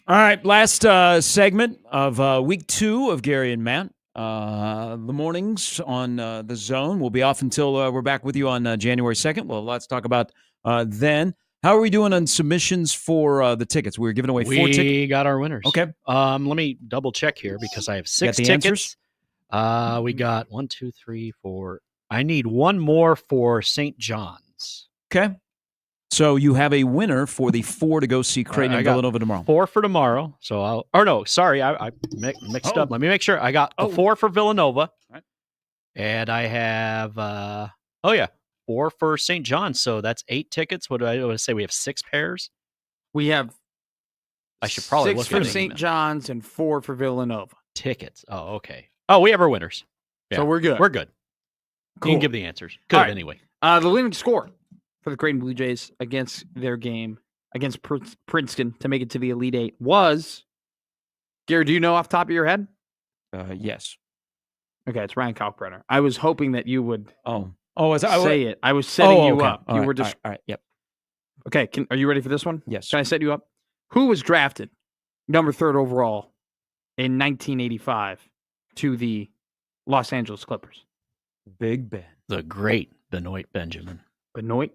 All right, last segment of week 2 of Gary and Matt. The mornings on the Zone. We'll be off until we're back with you on January 2nd. Well, let's talk about then. How are we doing on submissions for the tickets? We were giving away 4 tickets. We got our winners. Okay. Let me double check here because I have 6 the tickets. We got 1, 2, 3, 4. I need one more for St. John's. Okay. So you have a winner for the 4 to go see Creighton and Villanova tomorrow. 4 for tomorrow. So I'll. Or no, sorry, I mixed up. Let me make sure. I got the 4 for Villanova, and I have 4 for St. John's. So that's 8 tickets. What do I want to say? We have 6 pairs. We have. I should probably 6 look for at the St. email. John's and 4 for Villanova. Tickets. Oh, okay. Oh, we have our winners. So we're good. We're good. Cool. You can give the answers. Good All right. anyway. The winning score for the Creighton Blue Jays against their game against Princeton to make it to the Elite Eight was, Gary, do you know off the top of your head? Yes. Okay, it's Ryan Kalkbrenner. I was hoping that you would say it. I was setting you okay. up. All You right, were just all right. Yep. Okay, are you ready for this one? Yes. Can I set you up? Who was drafted number 3 overall in 1985 to the Los Angeles Clippers? Big Ben. The great Benoit Benjamin. Benoit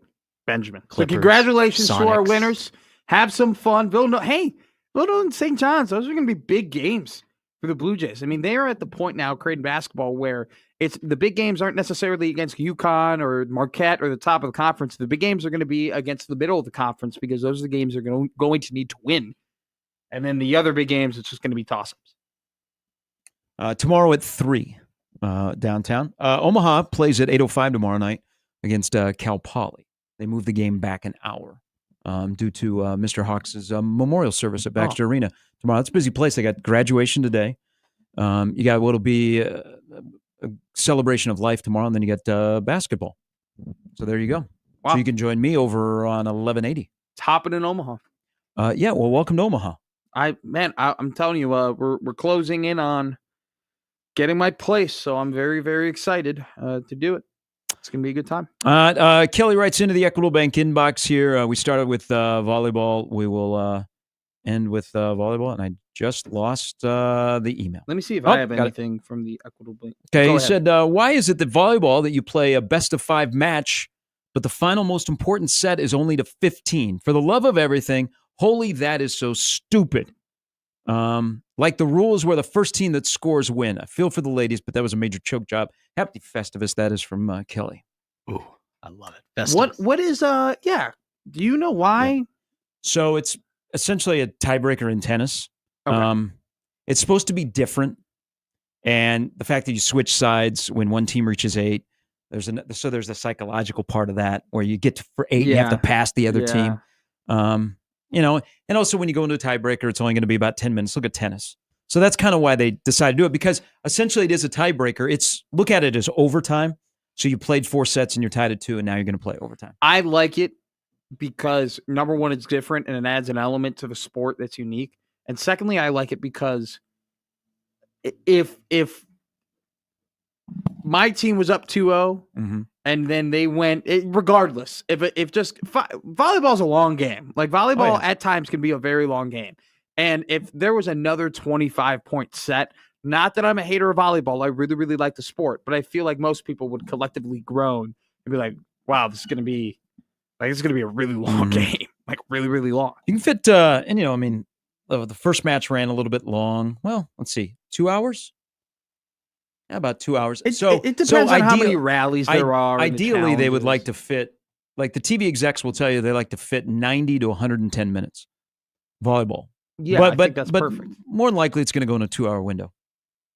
Benjamin. Clippers, So congratulations to our Sonics. winners. Have some fun. Villanova and St. John's, those are going to be big games for the Blue Jays. I mean, they are at the point now, Creighton basketball, where it's the big games aren't necessarily against UConn or Marquette or the top of the conference. The big games are going to be against the middle of the conference because those are the games they're going to need to win. And then the other big games, it's just going to be toss-ups. Tomorrow at 3 downtown. Omaha plays at 8:05 tomorrow night against Cal Poly. They moved the game back an hour due to Mr. Hawks' memorial service at Baxter Arena tomorrow. It's a busy place. They got graduation today. You got what'll be a celebration of life tomorrow, and then you got basketball. So there you go. Wow. So you can join me over on 1180. It's hopping in Omaha. Yeah, well, welcome to Omaha. I'm telling you, we're closing in on getting my place, so I'm very, very excited to do it. It's going to be a good time. Kelly writes into the Equitable Bank inbox here. We started with volleyball. We will end with volleyball, and I just lost the email. Let me see if I have got it. anything from the Equitable Bank. Okay, Go he ahead. said, why is it that volleyball that you play a best-of-5 match, but the final most important set is only to 15? For the love of everything, holy, that is so stupid. Like the rules where the first team that scores win. I feel for the ladies, but that was a major choke job. Happy Festivus. That is from Kelly. Ooh, I love it. What is do you know why? Yeah. So it's essentially a tiebreaker in tennis. Okay. It's supposed to be different. And the fact that you switch sides when one team reaches 8, there's a psychological part of that where you get for 8, you have to pass the other team. And also when you go into a tiebreaker, it's only going to be about 10 minutes. Look at tennis. So that's kind of why they decided to do it, because essentially it is a tiebreaker. Look at it as overtime. So you played 4 sets and you're tied at 2, and now you're going to play overtime. I like it because, number one, it's different and it adds an element to the sport that's unique. And secondly, I like it because if my team was up 2-0 and then they went, regardless, if just volleyball's a long game. Like volleyball at times can be a very long game. And if there was another 25-point set, not that I'm a hater of volleyball, I really, really like the sport, but I feel like most people would collectively groan and be like, wow, this is going to be a really long game, like really, really long. You can fit, the first match ran a little bit long. Well, let's see, 2 hours? Yeah, about 2 hours. It depends on how many rallies there are. Ideally, they would like to fit, like the TV execs will tell you, they like to fit 90 to 110 minutes volleyball. Yeah, I think that's perfect. More than likely, it's going to go in a 2-hour window.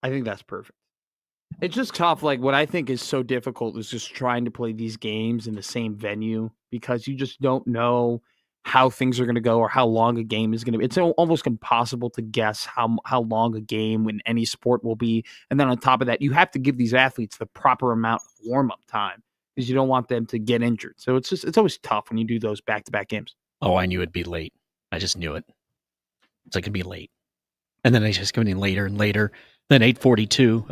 I think that's perfect. It's just tough. Like what I think is so difficult is just trying to play these games in the same venue because you just don't know how things are going to go or how long a game is going to be. It's almost impossible to guess how long a game in any sport will be. And then on top of that, you have to give these athletes the proper amount of warm-up time because you don't want them to get injured. So it's always tough when you do those back-to-back games. Oh, I knew it'd be late. I just knew it. It's like it'd be late. And then they just come in later and later. Then 8:42.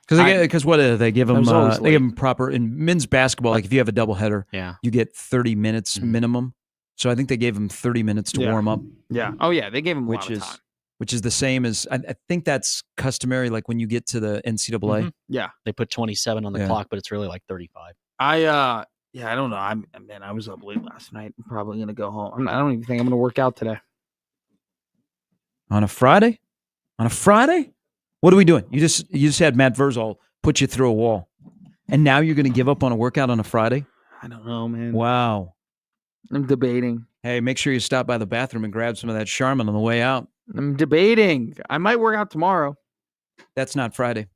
Because what do they give them? They give them proper in men's basketball. Like if you have a doubleheader, you get 30 minutes minimum. So I think they gave him 30 minutes to warm up. Yeah. Oh yeah, they gave him a lot of time. Which is the same as I think that's customary. Like when you get to the NCAA. Mm-hmm. Yeah, they put 27 on the Yeah. clock, but it's really like 35. I don't know. I was up late last night. I'm probably gonna go home. I don't even think I'm gonna work out today. On a Friday? What are we doing? You just had Matt Verzal put you through a wall, and now you're going to give up on a workout on a Friday? I don't know, man. Wow. I'm debating. Hey, make sure you stop by the bathroom and grab some of that Charmin on the way out. I'm debating. I might work out tomorrow. That's not Friday.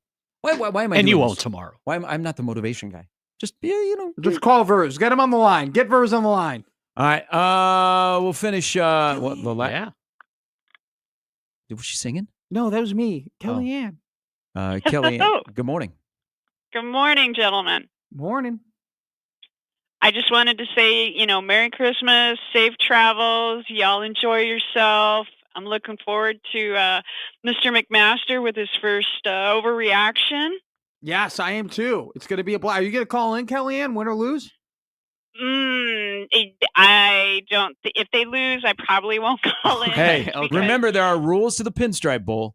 Why am I? And doing you this? won't tomorrow. Why I'm not the motivation guy. Just Just call Verz. Get him on the line. Get Verz on the line. All right. We'll finish. Yeah. Was she singing? No, that was me, Kellyanne. Kellyanne. Good morning. Good morning, gentlemen. Morning. I just wanted to say, Merry Christmas, safe travels. Y'all enjoy yourself. I'm looking forward to Mr. McMaster with his first overreaction. Yes, I am too. It's going to be a blast. Are you going to call in, Kellyanne, win or lose? I don't. If they lose, I probably won't call in. Hey, remember there are rules to the Pinstripe Bowl.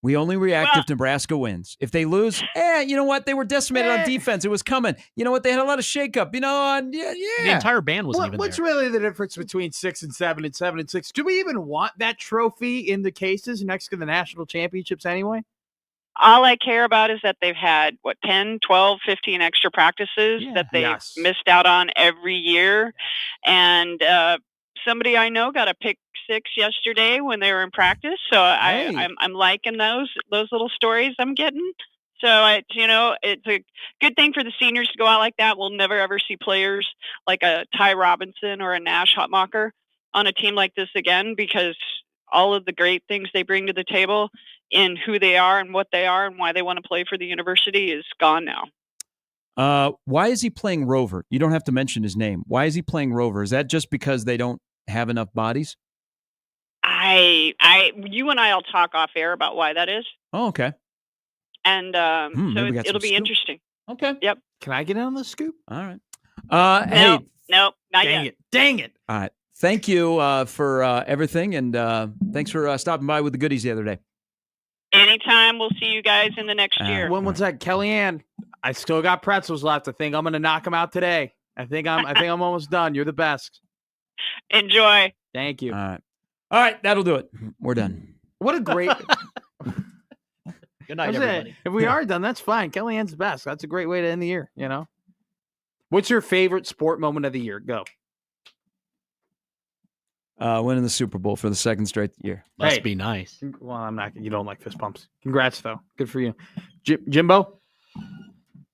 We only react if Nebraska wins. If they lose, you know what? They were decimated on defense. It was coming. You know what? They had a lot of shakeup. The entire band wasn't even What's there. really the difference between 6 and 7 and 7 and 6? Do we even want that trophy in the cases next to the national championships anyway? All I care about is that they've had, 10, 12, 15 extra practices that they've missed out on every year. And somebody I know got a pick 6 yesterday when they were in practice. So I'm liking those little stories I'm getting. So it's a good thing for the seniors to go out like that. We'll never ever see players like a Ty Robinson or a Nash Hotmacher on a team like this again, because all of the great things they bring to the table in who they are and what they are and why they want to play for the university is gone now. Why is he playing Rover? You don't have to mention his name. Why is he playing Rover? Is that just because they don't have enough bodies? You and I'll talk off air about why that is. Oh, okay. And it'll be interesting. Okay. Yep. Can I get in on the scoop? All right. No, not Dang yet. it. Dang it. All right. Thank you for everything, and thanks for stopping by with the goodies the other day. Anytime. We'll see you guys in the next year. One sec, Kellyanne. I still got pretzels left. I think I'm going to knock them out today. I think I'm almost done. You're the best. Enjoy. Thank you. All right. That'll do it. We're done. What a great. Good night, That's everybody. it. If we are done, that's fine. Kellyanne's the best. That's a great way to end the year. What's your favorite sport moment of the year? Go. Winning the Super Bowl for the second straight year. Must be nice. Well, I'm not. You don't like fist bumps. Congrats, though. Good for you, Jimbo.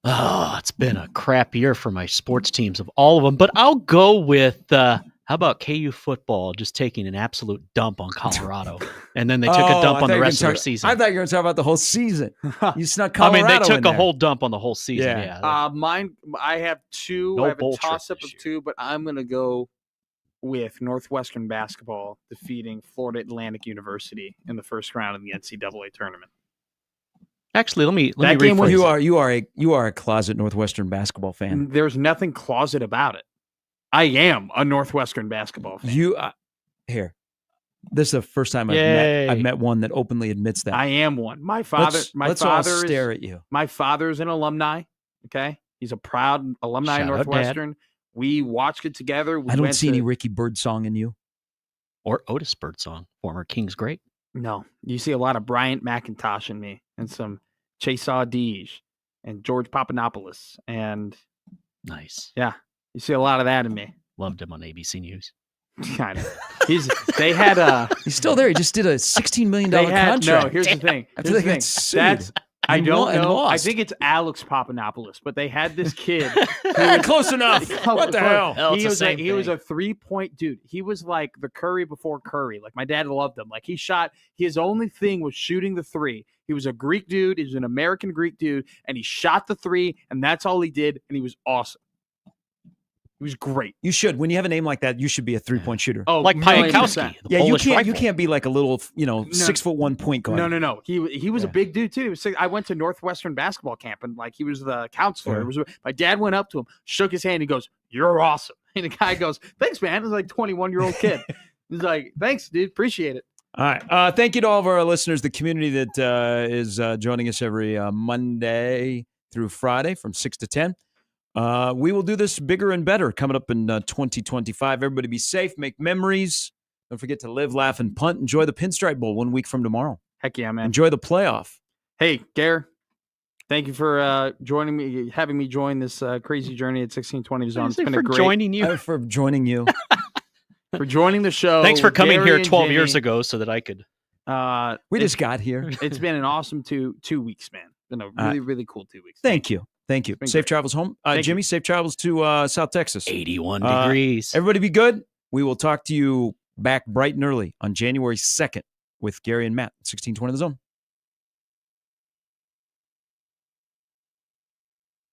Oh, it's been a crap year for my sports teams of all of them, but I'll go with how about KU football just taking an absolute dump on Colorado, and then they took a dump on the rest of their season. I thought you were going to talk about the whole season. You snuck Colorado. They took in a there. whole dump on the whole season. Yeah. Mine. I have two. No I have a bowl toss trip up of two, but I'm going to go with Northwestern basketball defeating Florida Atlantic University in the first round of the NCAA tournament. Actually, let me rephrase. You are a closet Northwestern basketball fan. There's nothing closet about it. I am a Northwestern basketball fan. Here. This is the first time I've met one that openly admits that. I am one. My father. Let's all stare at you. My father's an alumni. Okay, he's a proud alumni of Northwestern. We watched it together. I don't see any Ricky Birdsong in you. Or Otis Birdsong, former Kings great. No, you see a lot of Bryant McIntosh in me, and some Chase Audige, and George Papadopoulos, and nice. Yeah, you see a lot of that in me. Loved him on ABC News. Kind of. He's still there. He just did a $16 million contract. No, here's the thing. I feel like that's sued. I don't know. Lost. I think it's Alex Papadopoulos, but they had this kid. Close enough. What the hell? He was a 3-point dude. He was like the Curry before Curry. Like my dad loved him. Like he shot. His only thing was shooting the three. He was a Greek dude. He was an American Greek dude, and he shot the three, and that's all he did. And he was awesome. He was great. You should. When you have a name like that, you should be a 3-point shooter. Oh, like Piatkowski. Yeah, you can't be like a little, 6'1" point guard. No. He was a big dude too. I went to Northwestern basketball camp, and like he was the counselor. Yeah. My dad went up to him, shook his hand, he goes, "You're awesome." And the guy goes, "Thanks, man." It's like 21-year-old kid. He's like, "Thanks, dude. Appreciate it." All right. Thank you to all of our listeners, the community that is joining us every Monday through Friday from 6 to 10. We will do this bigger and better coming up in 2025. Everybody be safe. Make memories. Don't forget to live, laugh, and punt. Enjoy the Pinstripe Bowl 1 week from tomorrow. Heck yeah, man. Enjoy the playoff. Hey, Gare, thank you for joining me, having me join this crazy journey at 1620 Zone. It's been a great... joining you. For joining you. For joining the show. Thanks for coming Gary here and 12 Jimmy. years ago so that I could. We just got here. It's been an awesome two weeks, man. It's been a really, really cool 2 weeks. Thank you. Thank you. Safe travels home. Jimmy, safe travels to South Texas. 81 degrees. Everybody be good. We will talk to you back bright and early on January 2nd with Gary and Matt, 1620 The Zone.